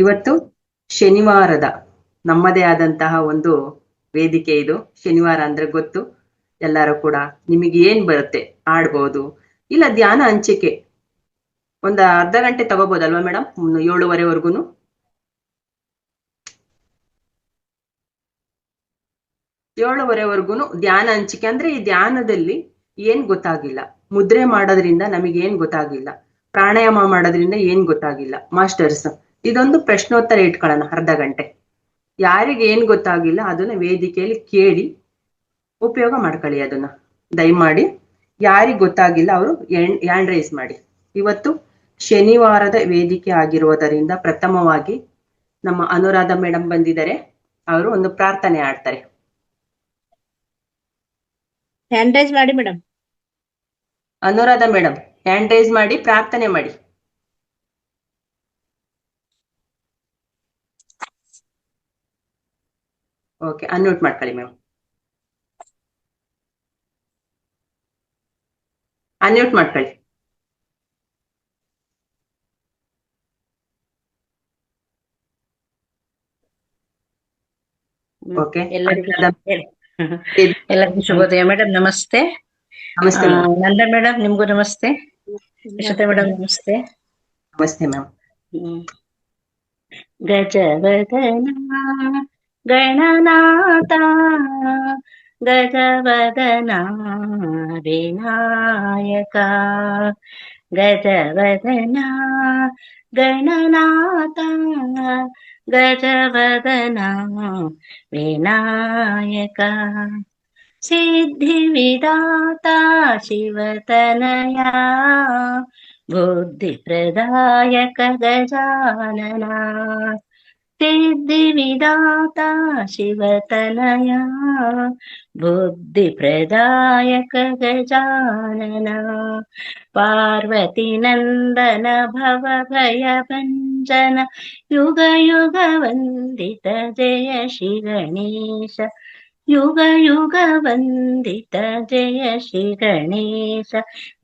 ಇವತ್ತು ಶನಿವಾರದ ನಮ್ಮದೇ ಆದಂತಹ ಒಂದು ವೇದಿಕೆ ಇದು. ಶನಿವಾರ ಅಂದ್ರೆ ಗೊತ್ತು ಎಲ್ಲರೂ ಕೂಡ. ನಿಮಗೆ ಏನ್ ಬರುತ್ತೆ ಆಡ್ಬೋದು, ಇಲ್ಲ ಧ್ಯಾನ ಹಂಚಿಕೆ ಒಂದ್ ಅರ್ಧ ಗಂಟೆ ತಗೋಬೋದಲ್ವಾ ಮೇಡಮ್? 7:30ವರೆಗೂ. ಧ್ಯಾನ ಹಂಚಿಕೆ ಅಂದ್ರೆ ಈ ಧ್ಯಾನದಲ್ಲಿ ಏನ್ ಗೊತ್ತಾಗಿಲ್ಲ, ಮುದ್ರೆ ಮಾಡೋದ್ರಿಂದ ನಮಗೆ ಏನ್ ಗೊತ್ತಾಗಿಲ್ಲ, ಪ್ರಾಣಾಯಾಮ ಮಾಡೋದ್ರಿಂದ ಏನ್ ಗೊತ್ತಾಗಿಲ್ಲ ಮಾಸ್ಟರ್ಸ್, ಇದೊಂದು ಪ್ರಶ್ನೋತ್ತರ ಇಟ್ಕೊಳ್ಳೋಣ ಅರ್ಧ ಗಂಟೆ. ಯಾರಿಗೆ ಏನ್ ಗೊತ್ತಾಗಿಲ್ಲ ಅದನ್ನ ವೇದಿಕೆಯಲ್ಲಿ ಕೇಳಿ ಉಪಯೋಗ ಮಾಡ್ಕೊಳ್ಳಿ. ಅದನ್ನ ದಯಮಾಡಿ ಯಾರಿಗ್ ಗೊತ್ತಾಗಿಲ್ಲ ಅವರು ಹ್ಯಾಂಡ್ ರೈಸ್ ಮಾಡಿ. ಇವತ್ತು ಶನಿವಾರದ ವೇದಿಕೆ ಆಗಿರುವುದರಿಂದ ಪ್ರಥಮವಾಗಿ ನಮ್ಮ ಅನುರಾಧ ಮೇಡಮ್ ಬಂದಿದ್ದಾರೆ. ಅವರು ಒಂದು ಪ್ರಾರ್ಥನೆ ಆಡ್ತಾರೆ. ಹ್ಯಾಂಡ್ ರೈಸ್ ಮಾಡಿ madam. Anuradha madam hand raise ಮಾಡಿ ಪ್ರಾರ್ಥನೆ ಮಾಡಿ. ಓಕೆ, ಅನ್ಮ್ಯೂಟ್ ಮಾಡ್ಕೊಳ್ಳಿ ಮ್ಯಾಮ್. ಅನ್ಮ್ಯೂಟ್ ಮಾಡ್ಕೊಳ್ಳಿ. ಓಕೆ, ಎಲ್ಲರಿಗೂ ಶುಭೋದಯ ಮೇಡಮ್. ನಮಸ್ತೆ. ನಮಸ್ತೆ ನಂದ ಮೇಡಮ್ ನಿಮ್ಗೂ ನಮಸ್ತೆ. ಯಶೋಧ ಮೇಡಮ್ ನಮಸ್ತೆ. ನಮಸ್ತೆ ಮ್ಯಾಮ್. ಗಜವದನ ಗಣನಾಥ ಗಜವದನ ವಿನಾಯಕ ಗಜವದನ ಗಣನಾಥ ಗಜವದನ ವಿನಾಯಕ ಸಿದ್ಧಿವಿದಾತ ಶಿವತನಯ ಬುದ್ಧಿಪ್ರದಾಯಕ ಗಜಾನನ ಸಿದ್ಧಿವಿದಾತ ಶಿವತನಯ ಬುದ್ಧಿಪ್ರದಾಯಕ ಗಜಾನನ ಪಾರ್ವತಿ ನಂದನ ಭವಭಯಭಂಜನ ಯುಗ ಯುಗ ವಂದಿತ ಜಯ ಶ್ರೀ ಗಣೇಶ ಯುಗ ಯುಗ ವಂದಿತ ಜಯ ಶ್ರೀ ಗಣೇಶ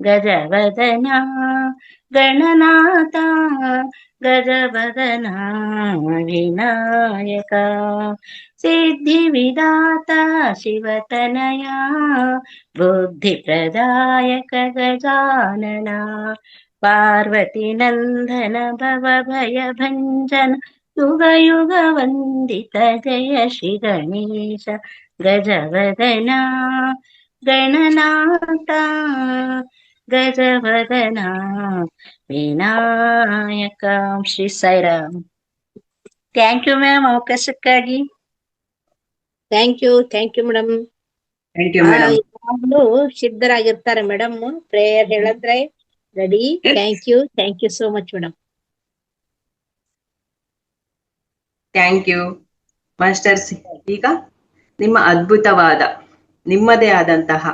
ಗಜವದನ ಗಣನಾಥ ಗಜವದನ ವಿನಾಯಕ ಸಿದ್ಧಿವಿದಾತ ಶಿವತನಯ ಬುದ್ಧಿಪ್ರದಾಯಕ ಗಜಾನನ ಪಾರ್ವತಿ ನಂದನ ಭವಭಯಭಂಜನ ಯುಗ ಯುಗ ವಂದಿತ ಜಯ ಶ್ರೀ ಗಣೇಶ ಗಜವದನ ಗಣನಾಥ ಗಜವದನ Vinayaka. Shri Sairam. Thank you ma'am ಅವಕಾಶಕ್ಕಾಗಿ. Thank you madam. ಸಿದ್ಧರಾಗಿರ್ತಾರೆ ಮೇಡಮ್ ಪ್ರೇಯರ್ ಹೇಳಿದ್ರೆ ready. Thank you so much madam. Thank you masters. ಈಗ ನಿಮ್ಮ ಅದ್ಭುತವಾದ ನಿಮ್ಮದೇ ಆದಂತಹ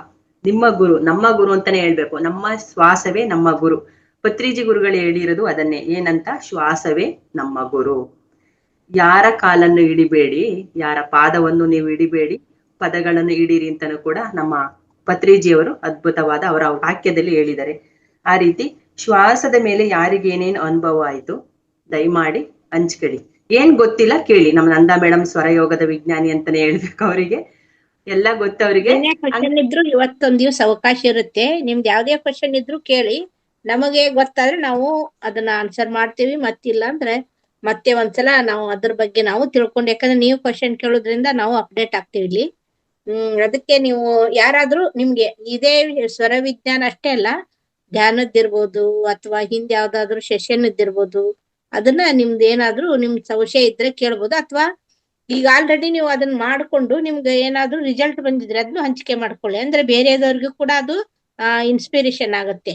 ನಿಮ್ಮ ಗುರು, ನಮ್ಮ ಗುರು ಅಂತಾನೆ ಹೇಳ್ಬೇಕು, ನಮ್ಮ ಶ್ವಾಸವೇ ನಮ್ಮ ಗುರು. ಪತ್ರಿಜಿ ಗುರುಗಳು ಹೇಳಿರೋದು ಅದನ್ನೇ, ಏನಂತ? ಶ್ವಾಸವೇ ನಮ್ಮ ಗುರು. ಯಾರ ಕಾಲನ್ನು ಹಿಡಿಬೇಡಿ, ಯಾರ ಪಾದವನ್ನು ನೀವು ಹಿಡಿಬೇಡಿ, ಪದಗಳನ್ನು ಹಿಡೀರಿ ಅಂತಾನು ಕೂಡ ನಮ್ಮ ಪತ್ರಿಜಿಯವರು ಅದ್ಭುತವಾದ ಅವರ ವಾಕ್ಯದಲ್ಲಿ ಹೇಳಿದ್ದಾರೆ. ಆ ರೀತಿ ಶ್ವಾಸದ ಮೇಲೆ ಯಾರಿಗೇನೇನು ಅನುಭವ ಆಯ್ತು ದಯಮಾಡಿ ಹಂಚ್ಕೊಳ್ಳಿ. ಏನ್ ಗೊತ್ತಿಲ್ಲ ಕೇಳಿ. ನಮ್ಮ ನಂದಾ ಮೇಡಮ್ ಸ್ವರಯೋಗದ ವಿಜ್ಞಾನಿ ಅಂತಾನೆ ಹೇಳ್ಬೇಕು, ಅವರಿಗೆ ಎಲ್ಲ ಗೊತ್ತವರಿಗೆ. ಕ್ವಶನ್ ಇದ್ರು ಇವತ್ತೊಂದ್ ದಿವ್ಸ ಅವಕಾಶ ಇರುತ್ತೆ, ನಿಮ್ದು ಯಾವ್ದೇ ಕ್ವಶನ್ ಇದ್ರು ಕೇಳಿ. ನಮಗೆ ಗೊತ್ತಾದ್ರೆ ನಾವು ಅದನ್ನ ಆನ್ಸರ್ ಮಾಡ್ತೀವಿ, ಮತ್ತಿಲ್ಲ ಅಂದ್ರೆ ಮತ್ತೆ ಒಂದ್ಸಲ ನಾವು ಅದ್ರ ಬಗ್ಗೆ ನಾವು ತಿಳ್ಕೊಂಡು, ಯಾಕಂದ್ರೆ ನೀವು ಕ್ವಶನ್ ಕೇಳೋದ್ರಿಂದ ನಾವು ಅಪ್ಡೇಟ್ ಆಗ್ತೀವಿ ಇಲ್ಲಿ. ಅದಕ್ಕೆ ನೀವು ಯಾರಾದ್ರೂ ನಿಮ್ಗೆ ಇದೇ ಸ್ವರ ವಿಜ್ಞಾನ ಅಷ್ಟೇ ಅಲ್ಲ, ಧ್ಯಾನದ್ದಿರ್ಬೋದು ಅಥವಾ ಹಿಂದ್ ಯಾವ್ದಾದ್ರು ಸೆಷನ್ ಇದ್ದಿರ್ಬೋದು, ಅದನ್ನ ನಿಮ್ದು ಏನಾದ್ರೂ ನಿಮ್ ಸಂಶಯ ಇದ್ರೆ ಕೇಳ್ಬೋದು. ಅಥವಾ ಈಗ ಆಲ್ರೆಡಿ ನೀವು ಅದನ್ನ ಮಾಡ್ಕೊಂಡು ನಿಮ್ಗೆ ಏನಾದ್ರೂ ರಿಸಲ್ಟ್ ಬಂದಿದ್ರೆ ಅದನ್ನು ಹಂಚಿಕೆ ಮಾಡ್ಕೊಳ್ಳಿ, ಅಂದ್ರೆ ಬೇರೆದವ್ರಿಗೂ ಕೂಡ ಅದು ಇನ್ಸ್ಪಿರೇಷನ್ ಆಗುತ್ತೆ.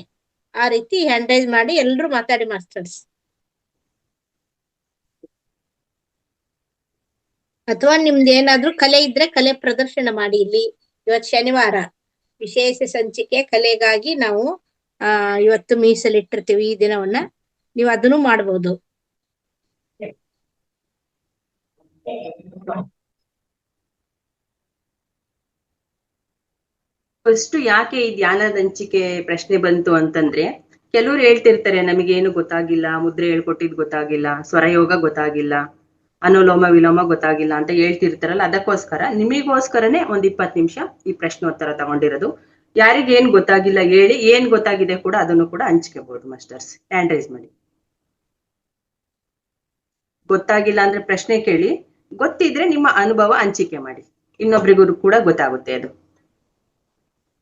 ಆ ರೀತಿ ಹ್ಯಾಂಡ್ ರೈಸ್ ಮಾಡಿ ಎಲ್ರು ಮಾತಾಡಿ ಮಾಸ್ಟರ್ಸ್. ಅಥವಾ ನಿಮ್ದು ಏನಾದ್ರೂ ಕಲೆ ಇದ್ರೆ ಕಲೆ ಪ್ರದರ್ಶನ ಮಾಡಿ. ಇಲ್ಲಿ ಇವತ್ತು ಶನಿವಾರ ವಿಶೇಷ ಸಂಚಿಕೆ ಕಲೆಗಾಗಿ ನಾವು ಇವತ್ತು ಮೀಸಲಿಟ್ಟಿರ್ತೀವಿ ಈ ದಿನವನ್ನ, ನೀವು ಅದನ್ನು ಮಾಡ್ಬೋದು. ಫಸ್ಟ್ ಯಾಕೆ ಈ ಧ್ಯಾನದ ಹಂಚಿಕೆ ಪ್ರಶ್ನೆ ಬಂತು ಅಂತಂದ್ರೆ, ಕೆಲವ್ರು ಹೇಳ್ತಿರ್ತಾರೆ ನಮಗೇನು ಗೊತ್ತಾಗಿಲ್ಲ, ಮುದ್ರೆ ಹೇಳ್ಕೊಟ್ಟಿದ್ ಗೊತ್ತಾಗಿಲ್ಲ, ಸ್ವರಯೋಗ ಗೊತ್ತಾಗಿಲ್ಲ, ಅನುಲೋಮ ವಿಲೋಮ ಗೊತ್ತಾಗಿಲ್ಲ ಅಂತ ಹೇಳ್ತಿರ್ತಾರಲ್ಲ. ಅದಕ್ಕೋಸ್ಕರ ನಿಮಗೋಸ್ಕರನೇ ಒಂದ್ 20 ನಿಮಿಷ ಈ ಪ್ರಶ್ನೋತ್ತರ ತಗೊಂಡಿರೋದು. ಯಾರಿಗೇನ್ ಗೊತ್ತಾಗಿಲ್ಲ ಹೇಳಿ, ಏನ್ ಗೊತ್ತಾಗಿದೆ ಕೂಡ ಅದನ್ನು ಕೂಡ ಹಂಚ್ಕೋಬಹುದು ಮಾಸ್ಟರ್ಸ್. ಹ್ಯಾಂಡ್ ರೈಸ್ ಮಾಡಿ. ಗೊತ್ತಾಗಿಲ್ಲ ಅಂದ್ರೆ ಪ್ರಶ್ನೆ ಕೇಳಿ, ಗೊತ್ತಿದ್ರೆ ನಿಮ್ಮ ಅನುಭವ ಹಂಚಿಕೆ ಮಾಡಿ, ಇನ್ನೊಬ್ರಿಗೂ ಕೂಡ ಗೊತ್ತಾಗುತ್ತೆ ಅದು.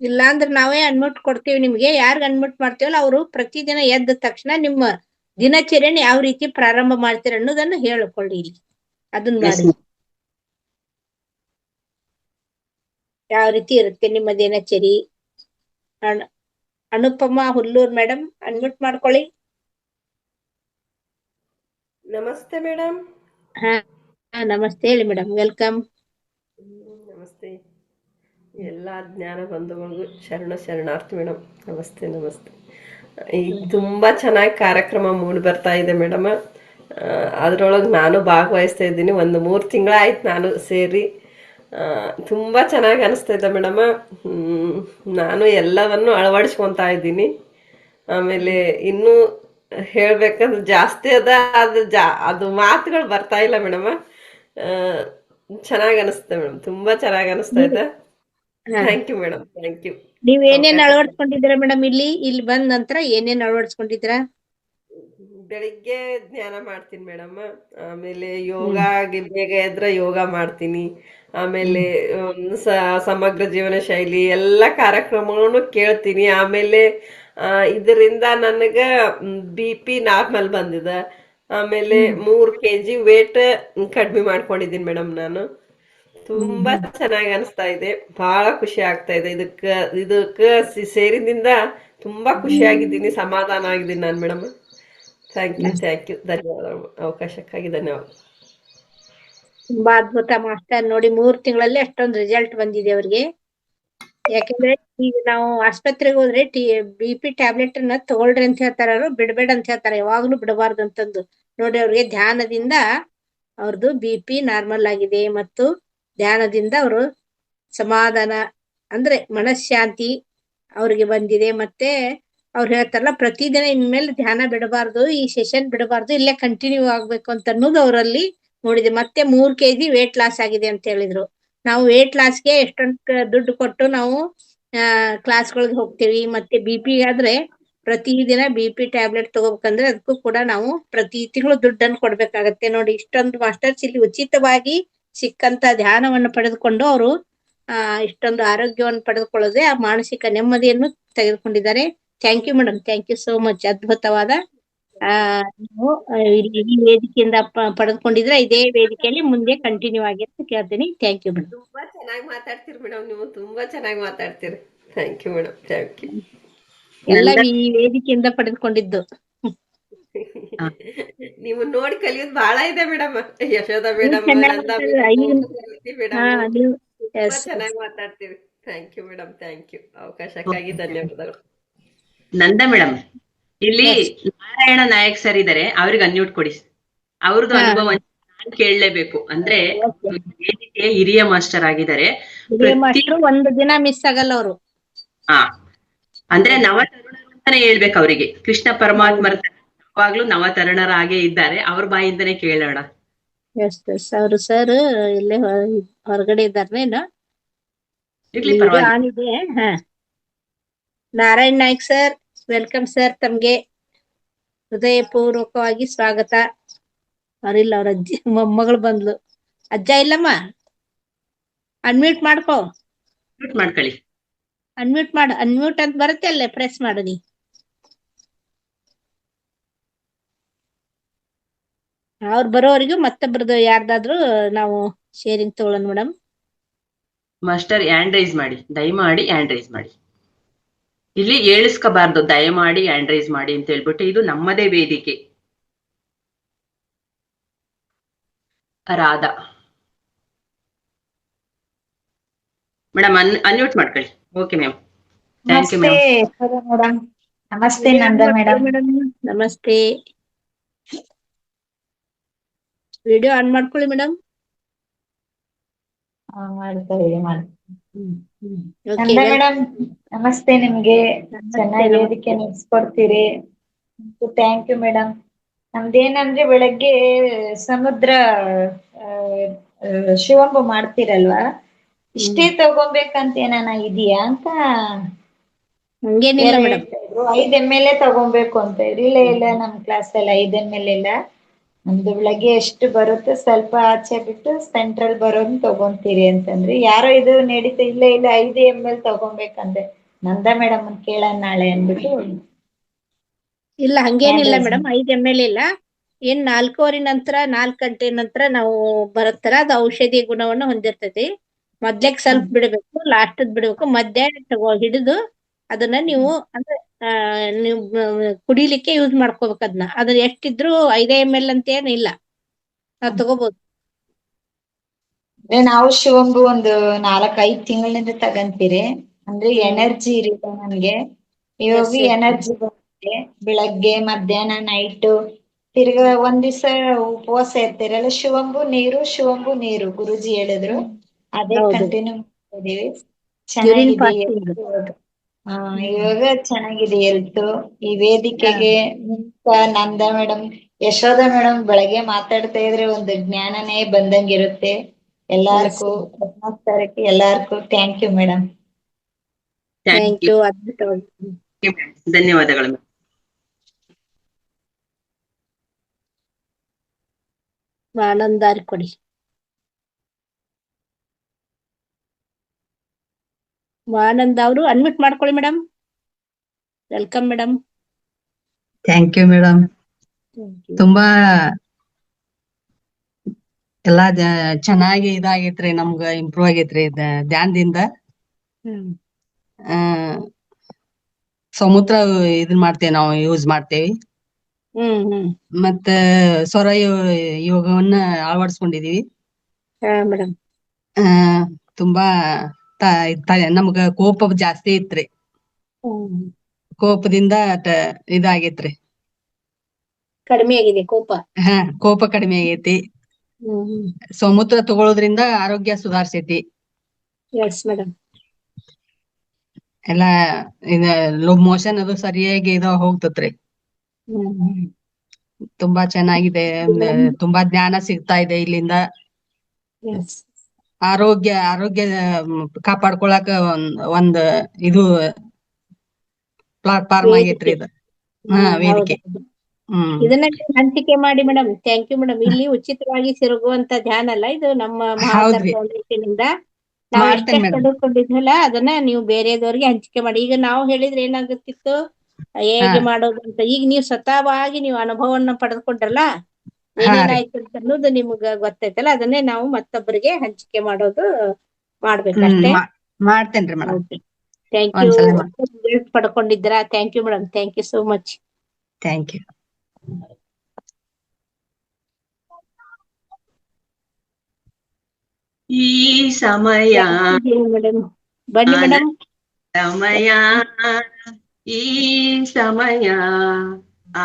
ಇಲ್ಲ ಅಂದ್ರೆ ನಾವೇ ಅನ್ಮಿಟ್ ಕೊಡ್ತೀವಿ ನಿಮ್ಗೆ. ಯಾರ್ಗ್ ಅನ್ಮಿಟ್ ಮಾಡ್ತೀವಲ್ಲ ಅವರು ಪ್ರತಿದಿನ ಎದ್ದ ತಕ್ಷಣ ನಿಮ್ಮ ದಿನಚರ್ಯನ ಯಾವ ರೀತಿ ಪ್ರಾರಂಭ ಮಾಡ್ತೀರ ಅನ್ನೋದನ್ನ ಹೇಳ್ಕೊಳ್ಳಿ ಇಲ್ಲಿ. ಅದನ್ನ ಮಾಡಿ ಯಾವ ರೀತಿ ಇರುತ್ತೆ ನಿಮ್ಮ ದಿನಚರಿ. ಅನುಪಮ ಹುಲ್ಲೂರ್ ಮೇಡಮ್ ಅನ್ಮಿಟ್ ಮಾಡ್ಕೊಳ್ಳಿ. ನಮಸ್ತೆ ಮೇಡಮ್. ಹಾ ನಮಸ್ತೆ, ಹೇಳಿ ಮೇಡಮ್. ವೆಲ್ಕಮ್. ನಮಸ್ತೆ ಎಲ್ಲ ಜ್ಞಾನ ಬಂಧುಗಳಿಗೂ ಶರಣಾರ್ಥಿ ಮೇಡಮ್. ನಮಸ್ತೆ ನಮಸ್ತೆ. ಈಗ ತುಂಬಾ ಚೆನ್ನಾಗಿ ಕಾರ್ಯಕ್ರಮ ಮೂಡಿ ಬರ್ತಾ ಇದೆ ಮೇಡಮ್. ಅದ್ರೊಳಗೆ ನಾನು ಭಾಗವಹಿಸ್ತಾ ಇದ್ದೀನಿ. 3 ತಿಂಗಳಾಯ್ತು ನಾನು ಸೇರಿ. ತುಂಬಾ ಚೆನ್ನಾಗಿ ಅನಿಸ್ತಾ ಇದೆ ಮೇಡಮ್. ನಾನು ಎಲ್ಲವನ್ನು ಅಳವಡಿಸ್ಕೊಂತಾ ಇದ್ದೀನಿ. ಆಮೇಲೆ ಇನ್ನೂ ಹೇಳ್ಬೇಕಂದ್ರೆ ಜಾಸ್ತಿ ಅದ, ಅದು ಮಾತುಗಳು ಬರ್ತಾ ಇಲ್ಲ ಮೇಡಮ್. ಚೆನ್ನಾಗಿ ಅನಿಸ್ತದೆ ಮೇಡಮ್, ತುಂಬಾ ಚೆನ್ನಾಗಿ ಅನಿಸ್ತಾ ಇದೆ. Thank you madam, thank you. ನೀವ್ ಏನೇನ್ ಅಳವಡಿಸ್ಕೊಂಡಿದ್ದೀರಾ ಮೇಡಮ್? ಇಲ್ಲಿ ಬಂದ ನಂತರ ಏನೇನ್ ಅಳವಡಿಸ್ಕೊಂಡಿದ್ದೀರಾ? ಬೆಳಿಗ್ಗೆ ಧ್ಯಾನ ಮಾಡ್ತೀನಿ ಮೇಡಮ್. ಆಮೇಲೆ ಯೋಗ, ಬೇಗ ಎದ್ರೆ ಯೋಗ ಮಾಡ್ತೀನಿ. ಆಮೇಲೆ ಸಮಗ್ರ ಜೀವನ ಶೈಲಿ ಎಲ್ಲ ಕಾರ್ಯಕ್ರಮಗಳನ್ನು ಕೇಳ್ತೀನಿ. ಆಮೇಲೆ ಇದರಿಂದ ನನಗ BP ನಾರ್ಮಲ್ ಬಂದಿದೆ. ಆಮೇಲೆ 3 kg ವೇಟ್ ಕಡಿಮೆ ಮಾಡ್ಕೊಂಡಿದ್ದೀನಿ ಮೇಡಮ್. ನಾನು ತುಂಬಾ ಚೆನ್ನಾಗಿ ಅನಿಸ್ತಾ ಇದೆ, ಬಹಳ ಖುಷಿ ಆಗ್ತಾ ಇದೆ. ಇದಕ್ಕ ಸೇರಿದಿಂದ ತುಂಬಾ ಖುಷಿಯಾಗಿದ್ದೀನಿ, ಸಮಾಧಾನ ಆಗಿದ್ದೀನಿ ನಾನು ಮೇಡಮ್. ಥ್ಯಾಂಕ್ ಯು, ಧನ್ಯವಾದ. ಅವಕಾಶಕ್ಕಾಗಿ ಧನ್ಯವಾದ. ತುಂಬಾ ಅದ್ಭುತ ಮಾಸ್ಟರ್. ನೋಡಿ 3 ತಿಂಗಳಲ್ಲಿ ಅಷ್ಟೊಂದು ರಿಸಲ್ಟ್ ಬಂದಿದೆ ಅವ್ರಿಗೆ. ಯಾಕಂದ್ರೆ ಈಗ ನಾವು ಆಸ್ಪತ್ರೆಗೆ ಹೋದ್ರೆ BP ಟ್ಯಾಬ್ಲೆಟ್ ಅನ್ನ ತಗೊಳ್ರಿ ಅಂತ ಹೇಳ್ತಾರ, ಅವರು ಬಿಡ್ಬೇಡ ಅಂತ ಹೇಳ್ತಾರೆ, ಯಾವಾಗ್ಲೂ ಬಿಡಬಾರ್ದು ಅಂತಂದು. ನೋಡಿ ಅವ್ರಿಗೆ ಧ್ಯಾನದಿಂದ ಅವ್ರದ್ದು BP ನಾರ್ಮಲ್ ಆಗಿದೆ, ಮತ್ತು ಧ್ಯಾನದಿಂದ ಅವರು ಸಮಾಧಾನ ಅಂದ್ರೆ ಮನಃಶಾಂತಿ ಅವ್ರಿಗೆ ಬಂದಿದೆ. ಮತ್ತೆ ಅವ್ರು ಹೇಳ್ತಾರಲ್ಲ, ಪ್ರತಿದಿನ ಇನ್ಮೇಲೆ ಧ್ಯಾನ ಬಿಡಬಾರ್ದು, ಈ ಸೆಷನ್ ಬಿಡಬಾರ್ದು, ಇಲ್ಲೇ ಕಂಟಿನ್ಯೂ ಆಗ್ಬೇಕು ಅಂತ ಅನ್ನೋದು ಅವರಲ್ಲಿ ನೋಡಿದೆ. ಮತ್ತೆ 3 kg ವೇಟ್ ಲಾಸ್ ಆಗಿದೆ ಅಂತ ಹೇಳಿದ್ರು. ನಾವು ವೇಟ್ ಲಾಸ್ಗೆ ಎಷ್ಟೊಂದು ದುಡ್ಡು ಕೊಟ್ಟು ನಾವು ಕ್ಲಾಸ್ಗಳಿಗೆ ಹೋಗ್ತೀವಿ. ಮತ್ತೆ BP ಆದ್ರೆ ಪ್ರತಿದಿನ BP ಟ್ಯಾಬ್ಲೆಟ್ ತಗೋಬೇಕಂದ್ರೆ ಅದಕ್ಕೂ ಕೂಡ ನಾವು ಪ್ರತಿ ತಿಂಗಳು ದುಡ್ಡನ್ನು ಕೊಡ್ಬೇಕಾಗತ್ತೆ. ನೋಡಿ, ಇಷ್ಟೊಂದು ಮಾಸ್ಟರ್ಸ್ ಇಲ್ಲಿ ಉಚಿತವಾಗಿ ಸಿಕ್ಕಂತ ಧ್ಯಾನವನ್ನು ಪಡೆದುಕೊಂಡು ಅವರು ಇಷ್ಟೊಂದು ಆರೋಗ್ಯವನ್ನು ಪಡೆದುಕೊಳ್ಳದೆ ಆ ಮಾನಸಿಕ ನೆಮ್ಮದಿಯನ್ನು ತೆಗೆದುಕೊಂಡಿದ್ದಾರೆ. Thank you madam, thank you so much. ಅದ್ಭುತವಾದ ನೀವು ಈ ವೇದಿಕೆಯಿಂದ ಪಡೆದುಕೊಂಡಿದ್ರೆ ಇದೇ ವೇದಿಕೆಯಲ್ಲಿ ಮುಂದೆ ಕಂಟಿನ್ಯೂ ಆಗಿ ಅಂತ ಕೇಳ್ತೀನಿ. Thank you madam. ತುಂಬಾ ಚೆನ್ನಾಗಿ ಮಾತಾಡ್ತೀರಿ ಮೇಡಮ್, ನೀವು ತುಂಬಾ ಚೆನ್ನಾಗಿ ಮಾತಾಡ್ತೀರಿ. Thank you madam, thank you. ಎಲ್ಲ ಈ ವೇದಿಕೆಯಿಂದ ಪಡೆದುಕೊಂಡಿದ್ದು. ನೀವು ನೋಡಿ ಕಲಿಯೋದು ಬಹಳ ಇದೆ madam. Yashoda madam, Nanda madam, ತುಂಬಾ ಚೆನ್ನಾಗಿ ಮಾತಾಡ್ತೀರಿ. Thank you madam, thank you. ಅವಕಾಶಕ್ಕಾಗಿ ಧನ್ಯವಾದಗಳು. ನಂದಾ ಮೇಡಮ್, ಇಲ್ಲಿ ನಾರಾಯಣ ನಾಯಕ್ ಸರ್ ಇದಾರೆ, ಅವ್ರಿಗೆ ಅನ್ಮ್ಯೂಟ್ ಕೊಡಿ. ಅವ್ರದ್ದು ಅನುಭವ ನಾನು ಕೇಳಲೇಬೇಕು. ಅಂದ್ರೆ ವೇದಿಕೆ ಹಿರಿಯ ಮಾಸ್ಟರ್ ಆಗಿದ್ದಾರೆ. ಒಂದು ದಿನ ಮಿಸ್ ಆಗಲ್ಲ ಅವರು. ಅಂದ್ರೆ ನವತರುಣರು ಅಂತಾನೆ ಹೇಳ್ಬೇಕು ಅವರಿಗೆ. ಕೃಷ್ಣ ಪರಮಾತ್ಮರ ಯಾವಾಗ್ಲೂ ನವತರುಣರಾಗೇ ಇದ್ದಾರೆ. ಅವ್ರ ಬಾಯಿಂದನೇ ಕೇಳೋಣ. ಅವರು ಸರ್ ಇಲ್ಲೇ ಹೊರಗಡೆ ಇದ್ದಾರೇನೋ, ಆನಿದೆ. Narayan Naik sir, welcome sir. ತಮ್ಗೆ ಹೃದಯಪೂರ್ವಕವಾಗಿ ಸ್ವಾಗತ. ಅವ್ರಿಲ್ಲ, ಅವ್ರ ಅಜ್ಜಿ ಮೊಮ್ಮಗಳು ಬಂದ್ಲು. ಅಜ್ಜ ಇಲ್ಲಮ್ಮ, ಅನ್ಮ್ಯೂಟ್ ಮಾಡ್ಕೋ. ಮಾಡ್ಕೊಳ್ಳಿ, ಅನ್ಮ್ಯೂಟ್ ಮಾಡು. ಅನ್ಮ್ಯೂಟ್ ಅಂತ ಬರುತ್ತೆ, ಅಲ್ಲೇ ಪ್ರೆಸ್ ಮಾಡು ನೀ. ಅವ್ರು ಬರೋವರೆಗೂ ಮತ್ತೊಬ್ರದ್ದು ಯಾರ್ದಾದ್ರು ನಾವು ಶೇರಿಂಗ್ ತಗೊಳ್ಳೋಣ ಮೇಡಮ್. ಮಾಸ್ಟರ್ ಹ್ಯಾಂಡ್ ರೈಸ್ ಮಾಡಿ, ದಯಮಾಡಿ ಹ್ಯಾಂಡ್ ರೈಸ್ ಮಾಡಿ. ಇಲ್ಲಿ ಹೇಳಿಸ್ಕೋಬಾರ್ದು, ದಯಮಾಡಿ ಹ್ಯಾಂಡ್ ರೈಸ್ ಮಾಡಿ ಅಂತ ಹೇಳ್ಬಿಟ್ಟು. ಇದು ನಮ್ಮದೇ ವೇದಿಕೆ. ರಾಧಾ ಮೇಡಮ್ ಅನ್ಮ್ಯೂಟ್ ಮಾಡ್ಕೊಳ್ಳಿ. Okay ma'am, thank you ma'am. ನಮಸ್ತೆ ನಂದಾ ಮೇಡಮ್. ನಮಸ್ತೆ. ವಿಡಿಯೋ ಆನ್ ಮಾಡ್ಕೊಳ್ಳಿ ಮೇಡಮ್. ಓಕೆ ನಂದ ಮೇಡಮ್ ನಮಸ್ತೆ ನಿಮ್ಗೆ. ನಮಸ್ತೆ ಚೆನ್ನಾಗಿ ವೇದಿಕೆ ನಡೆಸ್ಕೊಡ್ತೀರಿ. Thank you madam. ನಮ್ದೇನಂದ್ರೆ ಬೆಳಗ್ಗೆ ಸಮುದ್ರ ಆ, ಶಿವಂಬ ಮಾಡ್ತೀರಲ್ವಾ, ಇಷ್ಟೇ ತಗೊಬೇಕಂತ ಏನಾನ ಇದೆಯಾ ಅಂತ ಹಂಗೇನಿಲ್ಲ ಯಾರು ಮೇಡಮ್. ಹೇಳ್ತಾ ಇದ್ರು. 5 ml ತಗೊಬೇಕು ಅಂತ ಇದ್ರು. ಇಲ್ಲ ಇಲ್ಲ, ನಮ್ ಕ್ಲಾಸ್ ಅಲ್ಲಿ 5 ml ಇಲ್ಲ. ನಮ್ದು ಬೆಳಗ್ಗೆ ಎಷ್ಟು ಬರುತ್ತೆ ಸ್ವಲ್ಪ ಆಚೆ ಬಿಟ್ಟು ಸೆಂಟ್ರಲ್ ಬರೋದ್ ತಗೊಂತೀರಿ ಅಂತಂದ್ರಿ. ಯಾರೋ ಇದು ನಡೀತಾ, ಇಲ್ಲ ಇಲ್ಲ 5 ml ತಗೊಬೇಕಂದ್ರೆ. ನಂದ ಮೇಡಮ್ ಕೇಳೋಣ ನಾಳೆ ಅಂದ್ಬಿಟ್ಟು. ಇಲ್ಲ ಹಂಗೇನಿಲ್ಲ ಹ್ಯಾಂಡ್ ಮೇಡಮ್, 5 ml ಇಲ್ಲ. ಏನ್ 4:15 ನಂತರ 4 ಗಂಟೆ ನಂತರ ನಾವು ಬರುತ್ತಲ್ಲ, ಅದು ಔಷಧಿ ಗುಣವನ್ನು ಹೊಂದಿರ್ತೈತಿ. ಮೊದ್ಲೇಕ್ ಸ್ವಲ್ಪ ಬಿಡಬೇಕು, ಲಾಸ್ಟ್ ಬಿಡಬೇಕು. ಮಧ್ಯಾಹ್ನ ಹಿಡಿದು ಅದನ್ನ ನೀವು ಅಂದ್ರೆ ನೀವು ಕುಡಿಲಿಕ್ಕೆ ಯೂಸ್ ಮಾಡ್ಕೋಬೇಕು. ಅದನ್ನ ಎಷ್ಟಿದ್ರು 5 ml ಅಂತ ಏನಿಲ್ಲ, ನಾವ್ ತಗೋಬಹುದು. ನಾವು ಶಿವಂಬು ಒಂದು 4-5 ತಿಂಗಳಿಂದ ತಗಂತೀರಿ. ಅಂದ್ರೆ ಎನರ್ಜಿ ಇರುತ್ತೆ ನನ್ಗೆ. ಇವಾಗ Yes. ಎನರ್ಜಿ ಬರುತ್ತೆ ಬೆಳಗ್ಗೆ ಮಧ್ಯಾಹ್ನ ನೈಟು. ತಿರ್ಗಾ ಒಂದ್ ದಿವ್ಸ ಉಪವಾಸ ಇರ್ತೀರಲ್ಲ, ಶಿವಂಬು ನೀರು ಗುರುಜಿ ಹೇಳಿದ್ರು. ಅದೇ ಹೌದು, ಕಂಟಿನ್ಯೂ ಮಾಡಿದೀವಿ. ಯೂರಿನ್ ಚೆನ್ನಾಗಿದೆ ಫಾಸ್ಟಿಂಗ್. health ಇವಾಗ. ಇವಾಗ ಚೆನ್ನಾಗಿದೆ ಹೆಲ್ತ್. ಈ ವೇದಿಕೆಗೆ ನಂದ ಮೇಡಮ್, ಯಶೋಧ ಮೇಡಮ್ ಬೆಳಗ್ಗೆ ಮಾತಾಡ್ತಾ ಇದ್ರೆ ಒಂದು ಜ್ಞಾನನೇ ಬಂದಂಗಿರುತ್ತೆ ಎಲ್ಲಾರ್ಗೂ. ಪದ್ಮಾಸ್ತರಕ್ಕೆ ಎಲ್ಲಾರ್ಗೂ thank you madam. Thank thank you. You, ಅದ್ಭುತವಾಗಿ. ಧನ್ಯವಾದಗಳು ಮೇಡಮ್. ಆನಂದಾರಿ ಕೊಡಿ. ಆನಂದ್ ಅವರು ಅನ್ಮಿಟ್ ಮಾಡ್ಕೊಳ್ಳಿ madam. Welcome madam. Thank you madam. ತುಂಬಾ ಎಲ್ಲಾ ಚೆನ್ನಾಗಿ ಇದಾಗೈತ್ರಿ, ನಮ್ಗ ಇಂಪ್ರೂವ್ ಆಗೈತ್ರಿ ಧ್ಯಾನದಿಂದ. ಆ ಸಮುದ್ರ ಇದನ್ ಮಾಡ್ತೇವೆ, ನಾವು ಯೂಸ್ ಮಾಡ್ತೇವಿ. ಮತ್ತ ಸ್ವರ ಯೋಗವನ್ನ ಅಳವಡಿಸ್ಕೊಂಡಿದೀವಿ. ಮೇಡಮ್ ಆ ತುಂಬಾ ನಮ್ಗ ಕೋಪ ಜಾಸ್ತಿ ಇತ್ರಿ. ಕೋಪದಿಂದ ಇದಾಗೈತ್ರಿ. ಕಡಿಮೆ ಆಗಿದೆ ಕೋಪ. ಕೋಪ ಕಡಿಮೆ ಆಗೈತಿ. ಸಮುದ್ರ ತಗೊಳ್ಳೋದ್ರಿಂದ ಆರೋಗ್ಯ ಸುಧಾರಿಸೈತಿ. Yes madam. ಎಲ್ಲಾ ಮೋಷನ್ ಅದು ಸರಿಯಾಗಿ ಹೋಗ್ತತ್ರಿ. ತುಂಬಾ ಚೆನ್ನಾಗಿದೆ. ತುಂಬಾ ಜ್ಞಾನ ಸಿಗ್ತಾ ಇದೆ ಇಲ್ಲಿಂದ. ಆರೋಗ್ಯ ಕಾಪಾಡ್ಕೊಳಕ ಒಂದ್ ಇದು ಪ್ಲಾಟ್ಫಾರ್ಮ್ ಆಗೈತ್ರಿ ಇದು. ವೇದಿಕೆ. ಇದನ್ನ ಹಂಚಿಕೆ ಮಾಡಿ ಮೇಡಮ್. Thank you madam. ಇಲ್ಲಿ ಉಚಿತವಾಗಿ ಸಿರುಗುವಂತ ಧ್ಯಾನ ಅಲ್ಲ ಇದು, ನಮ್ಮ ಮಹಾವತಾರ್ ಫೌಂಡೇಶನ್ ಇಂದ ನಾವು ಎಷ್ಟೆಷ್ಟು ಪಡೆದುಕೊಂಡಿದ್ವಲ್ಲ ಅದನ್ನ ನೀವು ಬೇರೆದವ್ರಿಗೆ ಹಂಚಿಕೆ ಮಾಡಿ. ಈಗ ನಾವು ಹೇಳಿದ್ರೆ ಏನಾಗುತ್ತಿತ್ತು, ಹೇಗೆ ಮಾಡೋದು ಅಂತ. ಈಗ ನೀವು ಸ್ವತಃವಾಗಿ ನೀವು ಅನುಭವವನ್ನ ಪಡೆದುಕೊಂಡ್ರಲ್ಲ, ಏನೇನಾಯ್ತು ಅಂತ ಅನ್ನೋದು ನಿಮ್ಗ ಗೊತ್ತೈತಲ್ಲ, ಅದನ್ನೇ ನಾವು ಮತ್ತೊಬ್ಬರಿಗೆ ಹಂಚಿಕೆ ಮಾಡೋದು ಮಾಡ್ಬೇಕಷ್ಟೇ. ಮಾಡ್ತೇನ್ರಿ ಮೇಡಮ್. Thank you. ಪಡ್ಕೊಂಡಿದ್ದೀರಾ. Thank you madam. Thank you so much. Thank you. ಈ ಸಮಯ ಬನ್ನಿ ಮೇಡಮ್. ಸಮಯ ಈ ಸಮಯ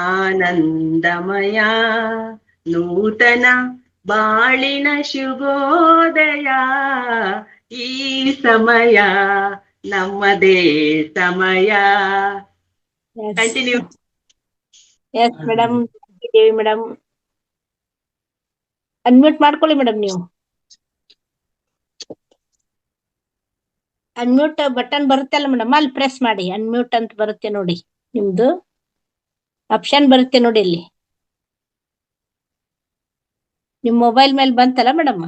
ಆನಂದಮಯ, ನೂತನ ಬಾಳಿನ ಶುಭೋದಯ. ಈ ಸಮಯ ನಮ್ಮದೇ ಸಮಯ. Continue. Yes madam. Devi madam unmute ಮಾಡ್ಕೊಳ್ಳಿ ಮೇಡಮ್. ನೀವು ಅನ್ಮ್ಯೂಟ್ ಬಟನ್ ಬರುತ್ತೆ ಅಲ್ಲ ಮೇಡಮ್, ಅಲ್ಲಿ ಪ್ರೆಸ್ ಮಾಡಿ. ಅನ್ಮ್ಯೂಟ್ ಅಂತ ಬರುತ್ತೆ ನೋಡಿ, ನಿಮ್ದು ಆಪ್ಷನ್ ಬರುತ್ತೆ ನೋಡಿ ಇಲ್ಲಿ. ನಿಮ್ ಮೊಬೈಲ್ ಮೇಲೆ ಬಂತಲ್ಲ ಮೇಡಮ್.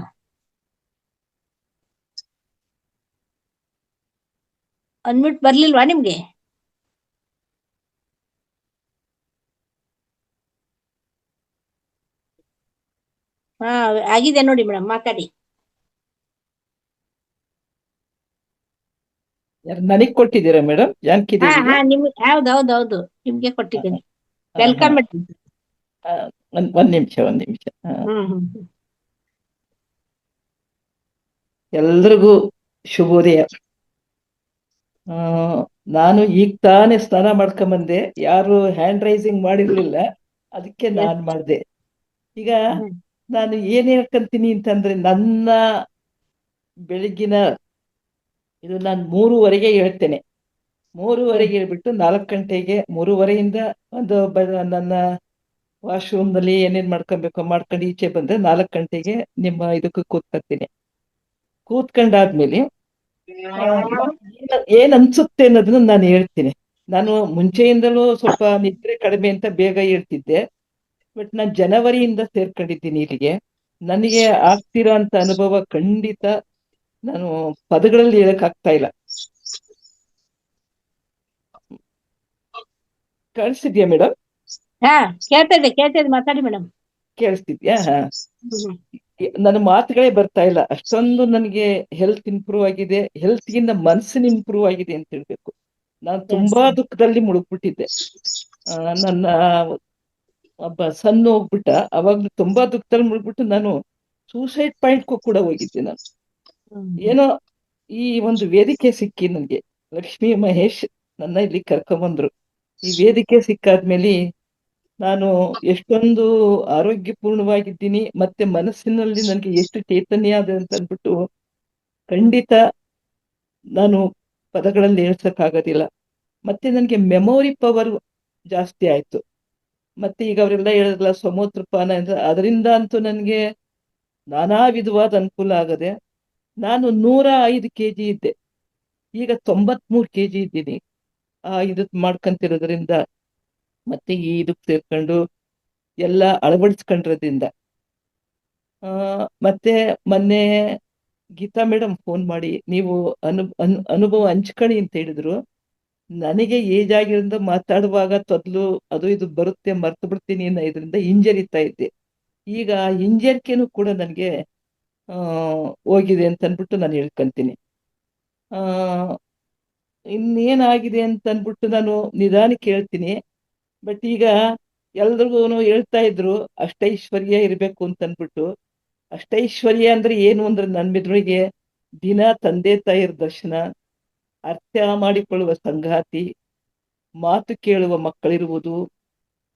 ಅನ್ಮ್ಯೂಟ್ ಬರ್ಲಿಲ್ವಾ ನಿಮ್ಗೆ? ಆಗಿದೆ ನೋಡಿ ಮೇಡಮ್, ಮಾತಾಡಿ. ನನಗ್ ಕೊಟ್ಟಿದ್ದೀರಾ ಮೇಡಮ್? ನಿಮ್ಗೆ ಹೌದೌದು, ನಿಮ್ಗೆ ಕೊಟ್ಟಿದ್ದೀನಿ. Welcome madam. ಒಂದ್ ನಿಮಿಷ. ಎಲ್ರಿಗೂ ಶುಭೋದಯ. ನಾನು ಈಗ ತಾನೇ ಸ್ನಾನ ಮಾಡ್ಕೊಂಬಂದೆ. ಯಾರು ಹ್ಯಾಂಡ್ ರೈಸಿಂಗ್ ಮಾಡಿರ್ಲಿಲ್ಲ, ಅದಕ್ಕೆ ನಾನ್ ಮಾಡ್ದೆ. ಈಗ ನಾನು ಏನ್ ಹೇಳ್ಕಂತೀನಿ ಅಂತಂದ್ರೆ, ನನ್ನ ಬೆಳಗಿನ ಇದು ನಾನು 3:30ಗೆ ಹೇಳ್ತೇನೆ. 3:30ಗೆ ಹೇಳ್ಬಿಟ್ಟು 4 ಗಂಟೆಗೆ 3:30ಯಿಂದ ನನ್ನ ವಾಶ್ರೂಮ್ನಲ್ಲಿ ಏನೇನ್ ಮಾಡ್ಕೊಬೇಕು ಮಾಡ್ಕೊಂಡು ಈಚೆ ಬಂದ್ರೆ 4 ಗಂಟೆಗೆ ನಿಮ್ಮ ಇದಕ್ಕೆ ಕೂತ್ಕೊತೀನಿ. ಕೂತ್ಕೊಂಡಾದ್ಮೇಲೆ ಏನ್ ಅನ್ಸುತ್ತೆ ಅನ್ನೋದನ್ನ ನಾನು ಹೇಳ್ತೀನಿ. ನಾನು ಮುಂಚೆಯಿಂದಲೂ ಸ್ವಲ್ಪ ನಿದ್ರೆ ಕಡಿಮೆ ಅಂತ ಬೇಗ ಹೇಳ್ತಿದ್ದೆ. ಬಟ್ ನಾನು ಜನವರಿಯಿಂದ ಸೇರ್ಕೊಂಡಿದ್ದೀನಿ ಇಲ್ಲಿಗೆ. ನನಗೆ ಆಗ್ತಿರೋ ಅಂತ ಅನುಭವ ಖಂಡಿತ ನಾನು ಪದಗಳಲ್ಲಿ ಹೇಳಕ್ ಆಗ್ತಾ ಇಲ್ಲ. ಕೇಳಿಸ್ತಿದ್ಯಾ ಮೇಡಮ್? ಹಾ, ಕೇಳ್ತಾ ಇದೆ ಮಾತಾಡಿ ಮೇಡಮ್. ಕೇಳಿಸ್ತಿದ್ಯಾ? ನನ್ನ ಮಾತುಗಳೇ ಬರ್ತಾ ಇಲ್ಲ, ಅಷ್ಟೊಂದು ನನಗೆ ಹೆಲ್ತ್ ಇಂಪ್ರೂವ್ ಆಗಿದೆ. ಹೆಲ್ತ್ಗಿಂತ ಮನಸ್ಸಿನ ಇಂಪ್ರೂವ್ ಆಗಿದೆ ಅಂತ ಹೇಳ್ಬೇಕು. ನಾನು ತುಂಬಾ ದುಃಖದಲ್ಲಿ ಮುಳುಗ್ಬಿಟ್ಟಿದ್ದೆ. ನನ್ನ ಒಬ್ಬ ಸಣ್ಣ ಹೋಗ್ಬಿಟ್ಟ, ಅವಾಗ್ಲೂ ತುಂಬಾ ದುಃಖದಲ್ಲಿ ಮುಳುಗ್ಬಿಟ್ಟು ನಾನು ಸೂಸೈಡ್ ಪಾಯಿಂಟ್ಗೂ ಕೂಡ ಹೋಗಿದ್ದೆ. ನಾನು ಏನೋ ಈ ಒಂದು ವೇದಿಕೆ ಸಿಕ್ಕಿ ನನಗೆ, ಲಕ್ಷ್ಮೀ ಮಹೇಶ್ ನನ್ನ ಇಲ್ಲಿ ಕರ್ಕೊಂಬಂದ್ರು. ಈ ವೇದಿಕೆ ಸಿಕ್ಕಾದ್ಮೇಲೆ ನಾನು ಎಷ್ಟೊಂದು ಆರೋಗ್ಯಪೂರ್ಣವಾಗಿದ್ದೀನಿ, ಮತ್ತೆ ಮನಸ್ಸಿನಲ್ಲಿ ನನಗೆ ಎಷ್ಟು ಚೈತನ್ಯ ಇದೆ ಅಂತ ಅಂದ್ಬಿಟ್ಟು ಖಂಡಿತ ನಾನು ಪದಗಳಲ್ಲಿ ಹೇಳ್ಸಕ್ಕಾಗೋದಿಲ್ಲ. ಮತ್ತೆ ನನಗೆ ಮೆಮೊರಿ ಪವರ್ ಜಾಸ್ತಿ ಆಯ್ತು. ಮತ್ತೆ ಈಗ ಅವರೆಲ್ಲ ಹೇಳಿದ್ರಲ್ಲ ಸಮೋತ್ರಪಾನ ಅಂತ, ಅದರಿಂದ ಅಂತೂ ನನಗೆ ನಾನಾ ವಿಧವಾದ ಅನುಕೂಲ ಆಗದೆ. ನಾನು 105 kg ಇದ್ದೆ, ಈಗ 93 kg ಇದ್ದೀನಿ. ಇದಕ್ ಮಾಡ್ಕೊಂತಿರೋದ್ರಿಂದ ಮತ್ತೆ ಈ ಇದಕ್ಕೆ ಸೇರ್ಕೊಂಡು ಎಲ್ಲ ಅಳವಡಿಸ್ಕೊಂಡಿರೋದ್ರಿಂದ. ಮತ್ತೆ ಮೊನ್ನೆ ಗೀತಾ ಮೇಡಮ್ ಫೋನ್ ಮಾಡಿ ನೀವು ಅನುಭವ ಹಂಚ್ಕೊಳ್ಳಿ ಅಂತ ಹೇಳಿದ್ರು. ನನಗೆ ಏಜ್ ಆಗಿರೋದ್ರಿಂದ ಮಾತಾಡುವಾಗ ತೊದಲು ಅದು ಇದು ಬರುತ್ತೆ, ಮರ್ತು ಬಿಡ್ತೀನಿ ಅನ್ನೋ ಇದರಿಂದ ಹಿಂಜರಿತಾ ಇದ್ದೆ. ಈಗ ಹಿಂಜರಿಕೆನೂ ಕೂಡ ನನಗೆ ಹೋಗಿದೆ ಅಂತ ಅಂದ್ಬಿಟ್ಟು ನಾನು ಹೇಳ್ಕೊಂತೀನಿ. ಇನ್ನೇನಾಗಿದೆ ಅಂತ ಅಂದ್ಬಿಟ್ಟು ನಾನು ನಿಧಾನಕ್ಕೆ ಹೇಳ್ತೀನಿ. ಬಟ್ ಈಗ ಎಲ್ರಿಗೂ ಹೇಳ್ತಾ ಇದ್ರು ಅಷ್ಟೈಶ್ವರ್ಯ ಇರಬೇಕು ಅಂತ ಅಂದ್ಬಿಟ್ಟು. ಅಷ್ಟೈಶ್ವರ್ಯ ಅಂದ್ರೆ ಏನು ಅಂದ್ರೆ ನನ್ನ ಮೆದುಳಿಗೆ ದಿನ ತಂದೆ ತಾಯಿರ ದರ್ಶನ, ಅರ್ಥ ಮಾಡಿಕೊಳ್ಳುವ ಸಂಗಾತಿ, ಮಾತು ಕೇಳುವ ಮಕ್ಕಳಿರುವುದು,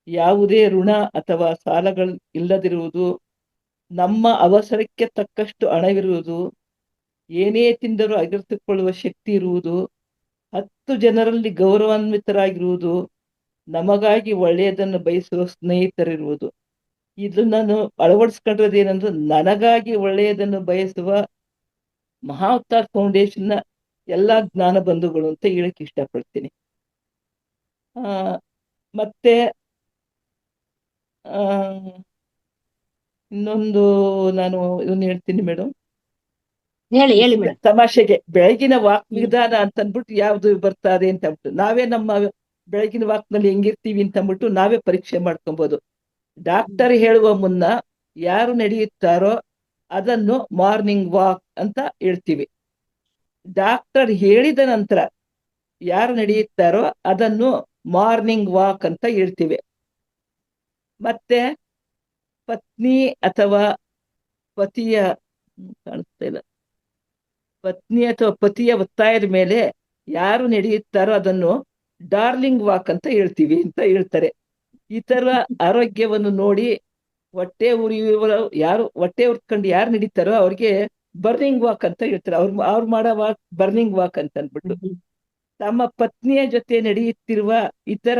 ಯಾವುದೇ ಋಣ ಅಥವಾ ಸಾಲಗಳು ಇಲ್ಲದಿರುವುದು, ನಮ್ಮ ಅವಸರಕ್ಕೆ ತಕ್ಕಷ್ಟು ಹಣವಿರುವುದು, ಏನೇ ತಿಂದರೂ ಅಗರ್ತುಕೊಳ್ಳುವ ಶಕ್ತಿ ಇರುವುದು, 10 ಜನರಲ್ಲಿ ಗೌರವಾನ್ವಿತರಾಗಿರುವುದು, ನಮಗಾಗಿ ಒಳ್ಳೆಯದನ್ನು ಬಯಸುವ ಸ್ನೇಹಿತರಿರುವುದು. ಇದು ನಾನು ಅಳವಡಿಸ್ಕೊಂಡಿರೋದೇನೆಂದ್ರೆ ನನಗಾಗಿ ಒಳ್ಳೆಯದನ್ನು ಬಯಸುವ ಮಹಾವತಾರ್ ಫೌಂಡೇಶನ್ನ ಎಲ್ಲಾ ಜ್ಞಾನ ಬಂಧುಗಳು ಅಂತ ಹೇಳಕ್ ಇಷ್ಟಪಡ್ತೀನಿ. ಮತ್ತೆ ಇನ್ನೊಂದು ನಾನು ಇದನ್ನ ಹೇಳ್ತೀನಿ ಮೇಡಮ್. ಹೇಳಿ ಮೇಡಮ್. ತಮಾಷೆಗೆ ಬೆಳಗಿನ ವಾಕ್ ವಿಧಾನ ಅಂತ ಅಂದ್ಬಿಟ್ಟು ಯಾವ್ದು ಬರ್ತಾರೆ ಅಂತ ಅಂದ್ಬಿಟ್ಟು ನಾವೇ ನಮ್ಮ ಬೆಳಗಿನ ವಾಕ್ನಲ್ಲಿ ಹೆಂಗಿರ್ತೀವಿ ಅಂತ ಅಂದ್ಬಿಟ್ಟು ನಾವೇ ಪರೀಕ್ಷೆ ಮಾಡ್ಕೊಬಹುದು. ಡಾಕ್ಟರ್ ಹೇಳುವ ಮುನ್ನ ಯಾರು ನಡೆಯುತ್ತಾರೋ ಅದನ್ನು ಮಾರ್ನಿಂಗ್ ವಾಕ್ ಅಂತ ಹೇಳ್ತೀವಿ. ಡಾಕ್ಟರ್ ಹೇಳಿದ ನಂತರ ಯಾರು ನಡೆಯುತ್ತಾರೋ ಅದನ್ನು ಮಾರ್ನಿಂಗ್ ವಾಕ್ ಅಂತ ಹೇಳ್ತೀವಿ. ಮತ್ತೆ ಪತ್ನಿ ಅಥವಾ ಪತಿಯ ಕಾಣಿಸ್ತಾ ಇಲ್ಲ, ಪತ್ನಿ ಅಥವಾ ಪತಿಯ ಒತ್ತಾಯದ ಮೇಲೆ ಯಾರು ನಡೆಯುತ್ತಾರೋ ಅದನ್ನು ಡಾರ್ಲಿಂಗ್ ವಾಕ್ ಅಂತ ಹೇಳ್ತೀವಿ ಅಂತ ಹೇಳ್ತಾರೆ. ಈ ತರ ಆರೋಗ್ಯವನ್ನು ನೋಡಿ ಹೊಟ್ಟೆ ಉರಿಯುವ ಯಾರು ಹೊಟ್ಟೆ ಉರ್ಕೊಂಡು ಯಾರು ನಡೀತಾರೋ ಅವ್ರಿಗೆ ಬರ್ನಿಂಗ್ ವಾಕ್ ಅಂತ ಹೇಳ್ತಾರೆ. ಅವ್ರು ಮಾಡೋ ವಾಕ್ ಬರ್ನಿಂಗ್ ವಾಕ್ ಅಂತ ಅಂದ್ಬಿಟ್ಟು. ತಮ್ಮ ಪತ್ನಿಯ ಜೊತೆ ನಡೆಯುತ್ತಿರುವ ಇತರ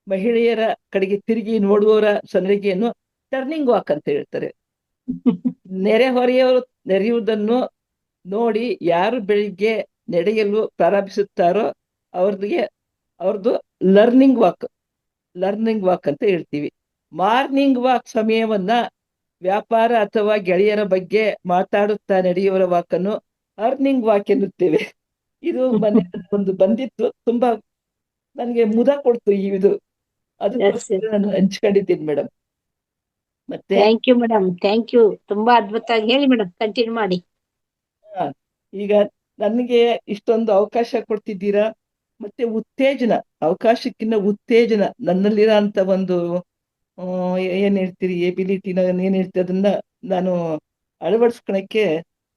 ಮಹಿಳೆಯರ ಕಡೆಗೆ ತಿರುಗಿ ನೋಡುವವರ ಸನ್ನಿಗೆಯನ್ನು ಟರ್ನಿಂಗ್ ವಾಕ್ ಅಂತ ಹೇಳ್ತಾರೆ. ನೆರೆಹೊರೆಯವರು ನೆರೆಯುವುದನ್ನು ನೋಡಿ ಯಾರು ಬೆಳಿಗ್ಗೆ ನಡೆಯಲು ಪ್ರಾರಂಭಿಸುತ್ತಾರೋ ಅವ್ರದ್ದು ಲರ್ನಿಂಗ್ ವಾಕ್ ಅಂತ ಹೇಳ್ತೀವಿ. ಮಾರ್ನಿಂಗ್ ವಾಕ್ ಸಮಯವನ್ನ ವ್ಯಾಪಾರ ಅಥವಾ ಗೆಳೆಯರ ಬಗ್ಗೆ ಮಾತಾಡುತ್ತಾ ನಡೆಯುವರ ವಾಕನ್ನು ಅರ್ನಿಂಗ್ ವಾಕ್ ಎನ್ನುತ್ತೇವೆ. ಇದು ಮನೆ ಒಂದು ಬಂದಿತ್ತು, ತುಂಬಾ ನನಗೆ ಮುದ ಕೊಡ್ತು ಇದು. ಅದಕ್ಕೋಸ್ಕರ ನಾನು ಹಂಚ್ಕೊಂಡಿದ್ದೀನಿ ಮೇಡಮ್. ಮತ್ತೆ thank you madam, thank you. ತುಂಬಾ ಅದ್ಭುತವಾಗಿ ಹೇಳಿ ಮೇಡಮ್, ಕಂಟಿನ್ಯೂ ಮಾಡಿ. ಈಗ ನನಗೆ ಇಷ್ಟೊಂದು ಅವಕಾಶ ಕೊಡ್ತಿದ್ದೀರಾ. ಮತ್ತೆ ಉತ್ತೇಜನ, ಅವಕಾಶಕ್ಕಿಂತ ಉತ್ತೇಜನ, ನನ್ನಲ್ಲಿರೋ ಅಂತ ಒಂದು ಏನ್ ಹೇಳ್ತೀರಿ ಎಬಿಲಿಟಿ ಏನ್ ಹೇಳ್ತೀರಿ ಅದನ್ನ ನಾನು ಅಳವಡಿಸ್ಕೊಳಕ್ಕೆ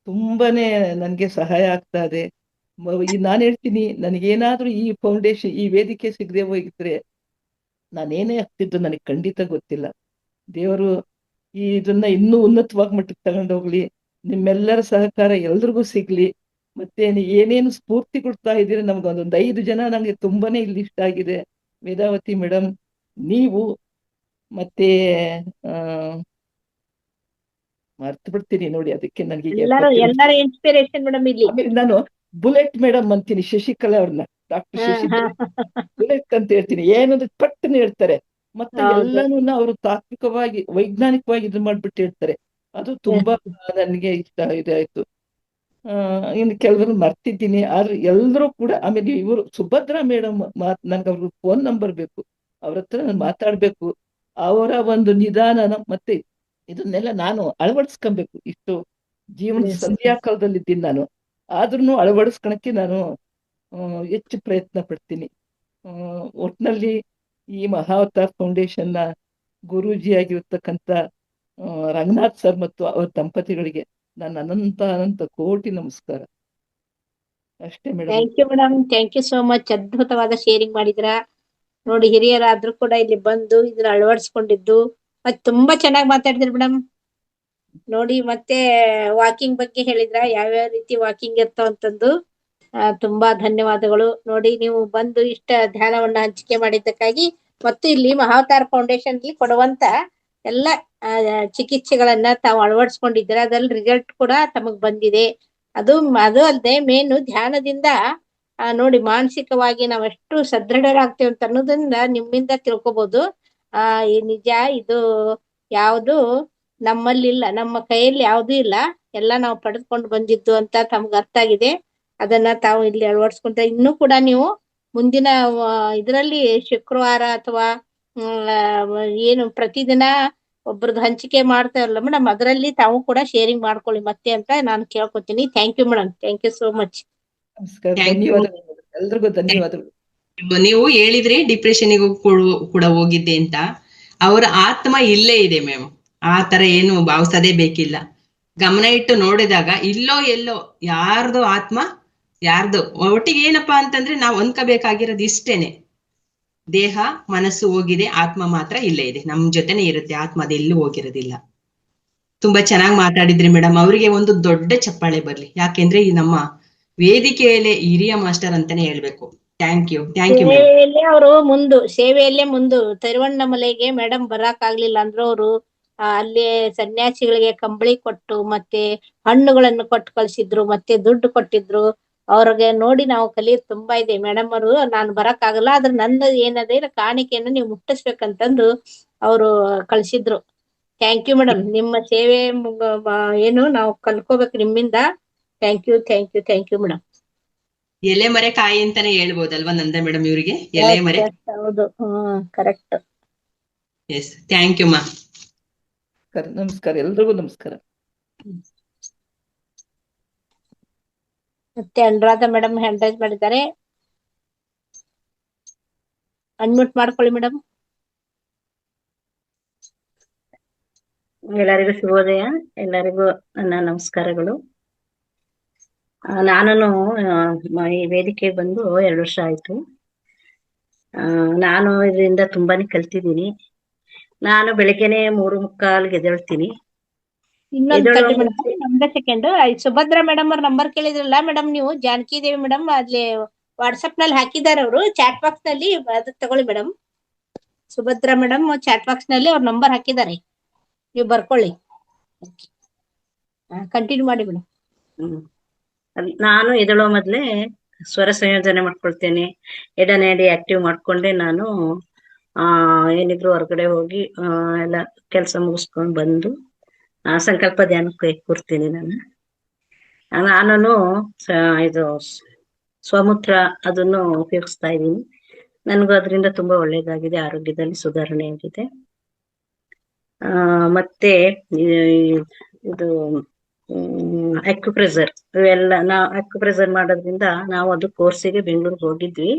ತುಂಬಾನೇ ನನಗೆ ಸಹಾಯ ಆಗ್ತಾ ಇದೆ. ನಾನು ಹೇಳ್ತೀನಿ, ನನಗೇನಾದ್ರೂ ಈ ಫೌಂಡೇಶನ್ ಈ ವೇದಿಕೆ ಸಿಗದೆ ಹೋಗಿದ್ರೆ ನಾನೇನೇ ಆಗ್ತಿದ್ದು ನನಗೆ ಖಂಡಿತ ಗೊತ್ತಿಲ್ಲ. ದೇವರು ಇದನ್ನ ಇನ್ನೂ ಉನ್ನತವಾಗಿ ಮಟ್ಟಕ್ಕೆ ತಗೊಂಡೋಗ್ಲಿ. ನಿಮ್ಮೆಲ್ಲರ ಸಹಕಾರ ಎಲ್ರಿಗೂ ಸಿಗ್ಲಿ. ಮತ್ತೆ ಏನೇನು ಸ್ಫೂರ್ತಿ ಕೊಡ್ತಾ ಇದ್ದೀರಿ ನಮ್ಗೆ ಒಂದೊಂದು 5 ಜನ ನಂಗೆ ತುಂಬಾನೇ ಇಲ್ಲಿ ಇಷ್ಟ ಆಗಿದೆ. ವೇದಾವತಿ ಮೇಡಮ್, ನೀವು ಮತ್ತೆ ಆ ಮರ್ತು ಬಿಡ್ತೀನಿ ನೋಡಿ, ಅದಕ್ಕೆ ನನಗೆ ಈಗ ಗೊತ್ತಿಲ್ಲ. ಎಲ್ಲರೂ ಇನ್ಸ್ಪಿರೇಷನ್ ಮೇಡಮ್ ಇಲ್ಲಿ. ಆಮೇಲೆ ನಾನು ಬುಲೆಟ್ ಮೇಡಮ್ ಅಂತೀನಿ, ಶಶಿಕಲಾ ಅವ್ರನ್ನ, ಡಾಕ್ಟರ್ ಹಾ, ಹಾ. ಶಶಿಕಲಾ ಬುಲೆಟ್ ಅಂತ ಹೇಳ್ತೀನಿ. ಏನಂದ್ರೆ ಪಟ್ಟನೆ ಹೇಳ್ತಾರೆ, ಮತ್ತೆ ಹೌದು. ಎಲ್ಲಾನು ಅವರು ತಾತ್ವಿಕವಾಗಿ ವೈಜ್ಞಾನಿಕವಾಗಿ ಇದು ಮಾಡ್ಬಿಟ್ಟು ಹೇಳ್ತಾರೆ. ಅದು ತುಂಬಾ ನನಗೆ ಇಷ್ಟ ಇದಾಯ್ತು. ಇನ್ನು ಕೆಲವರು ಮರ್ತಿದ್ದೀನಿ, ಆದ್ರೆ ಎಲ್ಲರೂ ಕೂಡ. ಆಮೇಲೆ ಇವರು ಸುಭದ್ರಾ ಮೇಡಮ್, ನನ್ಗೆ ಅವ್ರ ಫೋನ್ ನಂಬರ್ ಬೇಕು, ಅವ್ರ ಹತ್ರ ನಾನು ಮಾತಾಡ್ಬೇಕು. ಅವರ ಒಂದು ನಿಧಾನ ಮತ್ತೆ ಇದನ್ನೆಲ್ಲ ನಾನು ಅಳವಡಿಸ್ಕೊಬೇಕು. ಇಷ್ಟು ಜೀವನ Yes. ಸಂಧ್ಯಾಕಾಲದಲ್ಲಿ ಇದ್ದೀನಿ ನಾನು, ಆದ್ರೂ ಅಳವಡಿಸ್ಕೊಳಕ್ಕೆ ನಾನು ಹೆಚ್ಚು ಪ್ರಯತ್ನ ಪಡ್ತೀನಿ. ಒಟ್ನಲ್ಲಿ ಈ ಮಹಾವತಾರ್ ಫೌಂಡೇಶನ್ನ ಗುರೂಜಿ ಆಗಿರ್ತಕ್ಕಂಥ ರಂಗನಾಥ್ ಸರ್ ಮತ್ತು ಅವರ ದಂಪತಿಗಳಿಗೆ ನನ್ನ ಅನಂತ ಕೋಟಿ ನಮಸ್ಕಾರ. ಅಷ್ಟೇ madam. Thank you madam, thank you so much. ಅದ್ಭುತವಾದ ಶೇರಿಂಗ್ ಮಾಡಿದ್ರ ನೋಡಿ. ಹಿರಿಯರಾದ್ರೂ ಕೂಡ ಇಲ್ಲಿ ಬಂದು ಇದನ್ನ ಅಳವಡಿಸ್ಕೊಂಡಿದ್ದು ಮತ್ತೆ ತುಂಬಾ ಚೆನ್ನಾಗಿ ಮಾತಾಡಿದ್ರಿ ಮೇಡಮ್. ನೋಡಿ, ಮತ್ತೆ ವಾಕಿಂಗ್ ಬಗ್ಗೆ ಹೇಳಿದ್ರ, ಯಾವ್ಯಾವ ರೀತಿ ವಾಕಿಂಗ್ ಇರ್ತಾವ ಅಂತಂದು. ತುಂಬಾ ಧನ್ಯವಾದಗಳು. ನೋಡಿ, ನೀವು ಬಂದು ಇಷ್ಟ ಧ್ಯಾನವನ್ನ ಹಂಚಿಕೆ ಮಾಡಿದ್ದಕ್ಕಾಗಿ, ಮತ್ತು ಇಲ್ಲಿ ಮಹಾವತಾರ್ ಫೌಂಡೇಶನ್ ಕೊಡುವಂತ ಎಲ್ಲ ಚಿಕಿತ್ಸೆಗಳನ್ನ ತಾವು ಅಳವಡಿಸ್ಕೊಂಡಿದ್ದೀರ, ಅದ್ರಲ್ಲಿ ರಿಸಲ್ಟ್ ಕೂಡ ತಮಗ್ ಬಂದಿದೆ. ಅದು ಅಲ್ಲದೆ ಮೇನು ಧ್ಯಾನದಿಂದ ನೋಡಿ ಮಾನಸಿಕವಾಗಿ ನಾವೆಷ್ಟು ಸದೃಢರಾಗ್ತೇವೆ ಅಂತ ಅನ್ನೋದ್ರಿಂದ ನಿಮ್ಮಿಂದ ತಿಳ್ಕೊಬಹುದು. ಈ ನಿಜ, ಇದು ಯಾವುದು ನಮ್ಮಲ್ಲಿಲ್ಲ, ನಮ್ಮ ಕೈಯಲ್ಲಿ ಯಾವುದೂ ಇಲ್ಲ, ಎಲ್ಲ ನಾವು ಪಡೆದುಕೊಂಡು ಬಂದಿದ್ದು ಅಂತ ತಮ್ಗೆ ಅರ್ಥ ಆಗಿದೆ. ಅದನ್ನ ತಾವು ಇಲ್ಲಿ ಅಳವಡಿಸ್ಕೊಂತ ಇನ್ನೂ ಕೂಡ ನೀವು ಮುಂದಿನ ಇದರಲ್ಲಿ ಶುಕ್ರವಾರ ಅಥವಾ ಏನು ಪ್ರತಿದಿನ ಒಬ್ರದ್ದು ಹಂಚಿಕೆ ಮಾಡ್ತಾ ಇರಲ್ಲ ಮೇಡಮ್, ಅದರಲ್ಲಿ ತಾವು ಕೂಡ ಶೇರಿಂಗ್ ಮಾಡ್ಕೊಳ್ಳಿ ಮತ್ತೆ ಅಂತ ನಾನು ಕೇಳ್ಕೊತೀನಿ. Thank you madam, thank you so much. ನಮಸ್ಕಾರ, Thank you. ಧನ್ಯವಾದಗಳು ಎಲ್ರಿಗೂ, ಧನ್ಯವಾದಗಳು. ನೀವು ಹೇಳಿದ್ರಿ ಡಿಪ್ರೆಷನ್ಗೂ ಕೂಡ ಹೋಗಿದ್ದೆ ಅಂತ. ಅವರ ಆತ್ಮ ಇಲ್ಲೇ ಇದೆ ಮ್ಯಾಮ್, ಆ ತರ ಏನು ಭಾವಿಸೋದೇ ಬೇಕಿಲ್ಲ. ಗಮನ ಇಟ್ಟು ನೋಡಿದಾಗ ಇಲ್ಲೋ ಎಲ್ಲೋ ಯಾರ್ದು ಆತ್ಮ ಯಾರ್ದು ಒಟ್ಟಿಗೆ ಏನಪ್ಪಾ ಅಂತಂದ್ರೆ ನಾವು ಅನ್ಕೋಬೇಕಾಗಿರೋದು ಇಷ್ಟೇನೆ, ದೇಹ ಮನಸ್ಸು ಹೋಗಿದೆ, ಆತ್ಮ ಮಾತ್ರ ಇಲ್ಲೇ ಇದೆ, ನಮ್ ಜೊತೆನೆ ಇರುತ್ತೆ, ಆತ್ಮ ಅದೆಲ್ಲೂ ಹೋಗಿರೋದಿಲ್ಲ. ತುಂಬಾ ಚೆನ್ನಾಗಿ ಮಾತಾಡಿದ್ರಿ ಮೇಡಮ್. ಅವರಿಗೆ ಒಂದು ದೊಡ್ಡ ಚಪ್ಪಾಳೆ ಬರ್ಲಿ, ಯಾಕೆಂದ್ರೆ ಈ ನಮ್ಮ ವೇದಿಕೆಯಲ್ಲೇ ಹಿರಿಯ ಮಾಸ್ಟರ್ ಅಂತಾನೆ ಹೇಳ್ಬೇಕು. Thank you madam. ಸೇವೆಯಲ್ಲೇ ಮುಂದು ತಿರುವಣ್ಣಾಮಲೆಗೆ ಮೇಡಮ್ ಬರಾಕ್ ಆಗ್ಲಿಲ್ಲ ಅಂದ್ರು ಅವರು ಅಲ್ಲಿ ಸನ್ಯಾಸಿಗಳಿಗೆ ಕಂಬಳಿ ಕೊಟ್ಟು ಮತ್ತೆ ಹಣ್ಣುಗಳನ್ನು ಕೊಟ್ಟು ಕಳ್ಸಿದ್ರು, ಮತ್ತೆ ದುಡ್ಡು ಕೊಟ್ಟಿದ್ರು. ಅವ್ರಿಗೆ ನೋಡಿ ನಾವು ಕಲಿಯೋದು ತುಂಬಾ ಇದೆ. ಮೇಡಮ್ ಅವರು, ನಾನು ಬರಕ್ ಆಗಲ್ಲ, ಆದ್ರೆ ನನ್ನ ಏನದೇ ಕಾಣಿಕೆಯನ್ನು ನೀವು ಮುಟ್ಟಿಸ್ಬೇಕಂತಂದು ಅವರು ಕಳ್ಸಿದ್ರು. ಥ್ಯಾಂಕ್ ಯು ಮೇಡಮ್, ನಿಮ್ಮ ಸೇವೆ ಏನು ನಾವು ಕಲ್ಕೋಬೇಕು ನಿಮ್ಮಿಂದ. Thank you, thank you, thank you madam. ಎಲೆ ಮರೆ ಕಾಯಿ ಅಂತಾನೆ ಹೇಳ್ಬೋದಲ್ವಾ ನಂದ ಮೇಡಮ್ ಇವರಿಗೆ, ಎಲೆ ಮರೆ. ಹೌದು, ಕರೆಕ್ಟ್. ಎಸ್, ಥ್ಯಾಂಕ್ ಯು ಮಾ. ನಮಸ್ಕಾರ, ಎಲ್ರಿಗೂ ನಮಸ್ಕಾರ. ಮತ್ತೆ ಅನುರಾಧ ಮೇಡಮ್ ಹ್ಯಾಂಡ್ ರೈಸ್ ಮಾಡಿದ್ದಾರೆ, ಅನ್ಮ್ಯೂಟ್ ಮಾಡ್ಕೊಳ್ಳಿ ಮೇಡಮ್. ಎಲ್ಲರಿಗೂ ಶುಭೋದಯ, ಎಲ್ಲರಿಗೂ ನನ್ನ ನಮಸ್ಕಾರಗಳು. ನಾನು ಈ ವೇದಿಕೆಗೆ ಬಂದು 2 ವರ್ಷ ಆಯ್ತು. ನಾನು ಇದರಿಂದ ತುಂಬಾನೇ ಕಲ್ತಿದ್ದೀನಿ. ನಾನು ಬೆಳಿಗ್ಗೆನೆ 3:45 ಎದ್ದೇಳ್ತೀನಿ. ನಮ್ದೇ ಸೆಕೆಂಡ್. ಸುಭದ್ರಾ ಮೇಡಮ್ ಅವ್ರ ನಂಬರ್ ಕೇಳಿದ್ರಲ್ಲ ಮೇಡಮ್, ನೀವು ಜಾನಕಿ ದೇವಿ ಮೇಡಮ್ ಅಲ್ಲಿ ವಾಟ್ಸ್ಆಪ್ ನಲ್ಲಿ ಹಾಕಿದ್ದಾರೆ, ಅವರು ಚಾಟ್ ಬಾಕ್ಸ್ ನಲ್ಲಿ, ಅದು ತಗೊಳ್ಳಿ madam. Subhadra madam chat box ನಲ್ಲಿ ಅವ್ರ ನಂಬರ್ ಹಾಕಿದ್ದಾರೆ, ನೀವು ಬರ್ಕೊಳ್ಳಿ. ಕಂಟಿನ್ಯೂ ಮಾಡಿ ಮೇಡಮ್. ನಾನು ಎದ್ದೇಳೋ ಮೊದ್ಲೇ ಸ್ವರ ಸಂಯೋಜನೆ ಮಾಡ್ಕೊಳ್ತೇನೆ. ಎಡನೇಡಿ ಆಕ್ಟಿವ್ ಮಾಡ್ಕೊಂಡೆ ನಾನು ಏನಿದ್ರು ಹೊರಗಡೆ ಹೋಗಿ ಎಲ್ಲ ಕೆಲಸ ಮುಗಿಸ್ಕೊಂಡು ಬಂದು ಸಂಕಲ್ಪ ಧ್ಯಾನಕ್ಕೆ ಕೂರ್ತೀನಿ. ನಾನು ಇದು ಸ್ವಮೂತ್ರ ಅದನ್ನು ಉಪಯೋಗಿಸ್ತಾ ಇದ್ದೀನಿ. ನನಗೂ ಅದರಿಂದ ತುಂಬಾ ಒಳ್ಳೇದಾಗಿದೆ, ಆರೋಗ್ಯದಲ್ಲಿ ಸುಧಾರಣೆ ಆಗಿದೆ. ಮತ್ತೆ ಇದು ಅಕ್ಯುಪ್ರೆಷರ್ ಇವೆಲ್ಲ ಅಕ್ಯುಪ್ರೆಷರ್ ಮಾಡೋದ್ರಿಂದ ನಾವು ಅದು ಕೋರ್ಸಿಗೆ ಬೆಂಗಳೂರಿಗೆ ಹೋಗಿದ್ವಿ.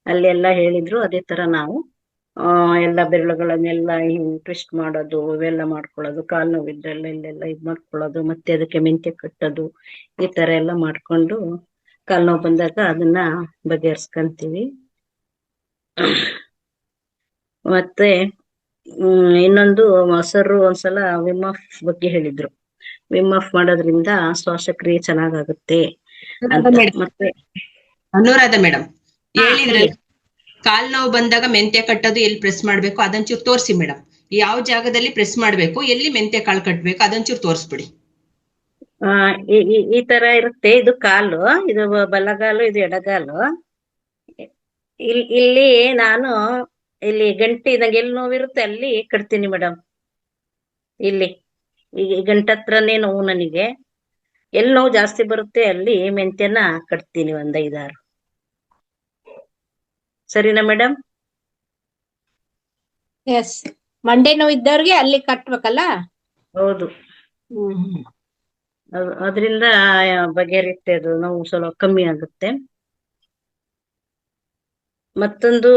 ಅಲ್ಲೆಲ್ಲ ಹೇಳಿದ್ರು, ಅದೇ ತರ ನಾವು ಎಲ್ಲ ಬೆರಳುಗಳನ್ನೆಲ್ಲ ಟ್ವಿಸ್ಟ್ ಮಾಡೋದು, ಇವೆಲ್ಲ ಮಾಡ್ಕೊಳ್ಳೋದು, ಕಾಲು ನೋವಿದ್ದೆಲ್ಲ ಇಲ್ಲೆಲ್ಲ ಇದ್ ಮಾಡ್ಕೊಳ್ಳೋದು, ಮತ್ತೆ ಅದಕ್ಕೆ ಮೆಂತ್ಯ ಕಟ್ಟೋದು, ಈ ತರ ಎಲ್ಲ ಮಾಡ್ಕೊಂಡು ಕಾಲು ನೋವು ಬಂದಾಗ ಅದನ್ನ ಬಗೆಹರಿಸ್ಕೊಂತೀವಿ. ಮತ್ತೆ ಇನ್ನೊಂದು ಮೊಸರು ಒಂದ್ಸಲ ವಿಮ್ ಆಫ್ ಬಗ್ಗೆ ಹೇಳಿದ್ರು. ವಿಮ್ ಆಫ್ ಮಾಡೋದ್ರಿಂದ ಶ್ವಾಸಕ್ರಿಯೆ ಚೆನ್ನಾಗಾಗುತ್ತೆ, ಅಂತ. ಮೇಡಮ್, ಮತ್ತೆ ಅನುರಾಧ ಮೇಡಮ್ ಹಾ ಹೇಳಿದ್ರಲ್ಲ, ಹೇಳಿ. ಕಾಲ್ ನೋವು ಬಂದಾಗ ಮೆಂತ್ಯ ಕಟ್ಟೋದು ಎಲ್ಲಿ ಪ್ರೆಸ್ ಮಾಡ್ಬೇಕು ಅದೊಂಚೂರು ತೋರಿಸಿ ಮೇಡಮ್. ಯಾವ ಜಾಗದಲ್ಲಿ ಪ್ರೆಸ್ ಮಾಡ್ಬೇಕು, ಎಲ್ಲಿ ಮೆಂತ್ಯ ಕಾಳು ಕಟ್ಬೇಕು ಅದೊಂಚೂರು ತೋರಿಸ್ಬಿಡಿ. ಆ ಈ ತರ ಇರುತ್ತೆ. ಇದು ಕಾಲು, ಇದು ಬಲಗಾಲು, ಇದು ಎಡಗಾಲು. ಇಲ್ಲಿ ನಾನು ಇಲ್ಲಿ ಗಂಟಿ ನಂಗೆ ಎಲ್ಲಿ ನೋವಿರುತ್ತೆ ಅಲ್ಲಿ ಕಟ್ತೀನಿ ಮೇಡಮ್. ಇಲ್ಲಿ ಈ ಗಂಟತ್ರನೇ ನೋವು ನನಗೆ. ಎಲ್ಲಿ ನೋವು ಜಾಸ್ತಿ ಬರುತ್ತೆ ಅಲ್ಲಿ ಮೆಂತ್ಯನ ಕಟ್ತೀನಿ, ಒಂದ್ 5-6. ಸರಿನಾ ಮೇಡಮ್? ಎಸ್, ಮಂಡೆ ನೋವು ಇದ್ದವ್ರಿಗೆ ಅಲ್ಲಿ ಕಟ್ಬೇಕಲ್ಲ. ಹೌದು. ಹ್ಮ್. ಅದರಿಂದ ಬಗೆಹರಿಯುತ್ತೆ, ಅದು ನೋವು ಸ್ವಲ್ಪ ಕಮ್ಮಿ ಆಗುತ್ತೆ. ಮತ್ತೊಂದು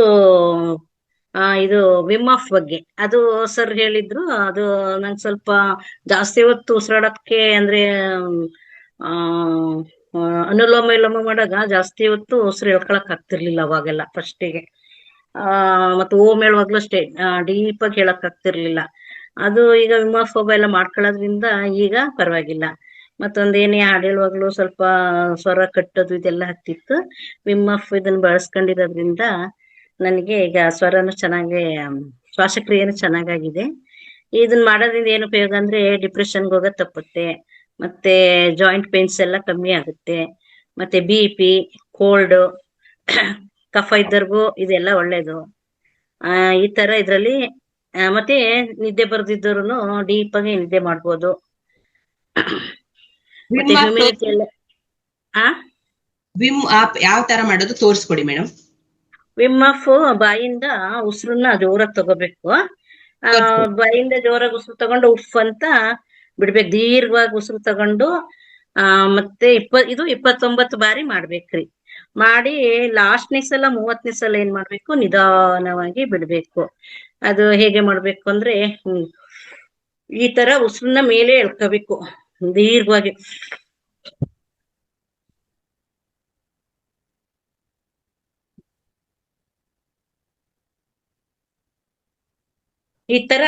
ಇದು ವಿಮ್ ಆಫ್ ಬಗ್ಗೆ ಅದು ಸರ್ ಹೇಳಿದ್ರು. ಅದು ನಂಗೆ ಸ್ವಲ್ಪ ಜಾಸ್ತಿ ಹೊತ್ತು ಉಸಿರಾಡಕ್ಕೆ ಅಂದ್ರೆ ಆ ಅನುಲೋಮ ವಿಲೋಮ ಮಾಡಾಗ ಜಾಸ್ತಿ ಹೊತ್ತು ಉಸಿರು ಎಳ್ಕೊಳಕ್ ಆಗ್ತಿರ್ಲಿಲ್ಲ ಅವಾಗೆಲ್ಲ ಫಸ್ಟಿಗೆ. ಮತ್ತೆ ಓಮ್ ಹೇಳುವಾಗ್ಲೂ ಅಷ್ಟೇ ಡೀಪ್ ಆಗಿ ಹೇಳಕ್ ಆಗ್ತಿರ್ಲಿಲ್ಲ. ಅದು ಈಗ ವಿಮ್ ಆಫ್ ಎಲ್ಲ ಮಾಡ್ಕೊಳ್ಳೋದ್ರಿಂದ ಈಗ ಪರವಾಗಿಲ್ಲ. ಮತ್ತೊಂದೇನೇ ಹಾಡು ಹೇಳುವಾಗ್ಲೂ ಸ್ವಲ್ಪ ಸ್ವರ ಕಟ್ಟೋದು ಇದೆಲ್ಲ ಆಗ್ತಿತ್ತು. ವಿಮ್ ಆಫ್ ಇದನ್ನ ಬಳಸ್ಕೊಂಡಿರೋದ್ರಿಂದ ನನಗೆ ಈಗ ಸ್ವರನು ಚೆನ್ನಾಗಿ, ಶ್ವಾಸಕ್ರಿಯೆನೂ ಚೆನ್ನಾಗಾಗಿದೆ. ಇದನ್ನ ಮಾಡೋದ್ರಿಂದ ಏನು ಉಪಯೋಗ ಅಂದ್ರೆ ಡಿಪ್ರೆಷನ್ಗೆ ಹೋಗೋದ್ ತಪ್ಪುತ್ತೆ, ಮತ್ತೆ ಜಾಯಿಂಟ್ ಪೇನ್ಸ್ ಎಲ್ಲ ಕಮ್ಮಿ ಆಗುತ್ತೆ, ಮತ್ತೆ BP, ಕೋಲ್ಡ್, ಕಫ ಇದ್ದರ್ಗೂ ಇದೆಲ್ಲ ಒಳ್ಳೇದು. ಈ ತರ ಇದ್ರಲ್ಲಿ ಮತ್ತೆ ನಿದ್ದೆ ಬರ್ದಿದ್ದವ್ರು ಡೀಪ್ ಆಗಿ ನಿದ್ದೆ ಮಾಡ್ಬೋದು. ಮತ್ತೆ ಹ್ಯೂಮಿನಿಟಿ ಎಲ್ಲ ವಿಮ್ ಆಪ್ ಯಾವ ತರ ಮಾಡೋದು ತೋರಿಸ್ಕೊಡಿ ಮೇಡಮ್. ವಿಮ್ ಆಫ್ ಬಾಯಿಂದ ಉಸಿರನ್ನ ಜೋರಾಗಿ ತಗೋಬೇಕು. ಬಾಯಿಂದ ಜೋರಾಗಿ ಉಸಿರು ತಗೊಂಡು ಉಫ್ ಅಂತ ಬಿಡ್ಬೇಕು. ದೀರ್ಘವಾಗಿ ಉಸಿರು ತಗೊಂಡು ಮತ್ತೆ ಇದು 29 ಬಾರಿ ಮಾಡ್ಬೇಕ್ರಿ. ಮಾಡಿ ಲಾಸ್ಟ್ನೇ ಸಲ 30ನೇ ಸಲ ಏನ್ ಮಾಡ್ಬೇಕು, ನಿಧಾನವಾಗಿ ಬಿಡ್ಬೇಕು. ಅದು ಹೇಗೆ ಮಾಡ್ಬೇಕು ಅಂದ್ರೆ ಈ ತರ ಉಸಿರನ್ನ ಮೇಲೆ ಎಳ್ಕೋಬೇಕು ದೀರ್ಘವಾಗಿ. ಈ ತರ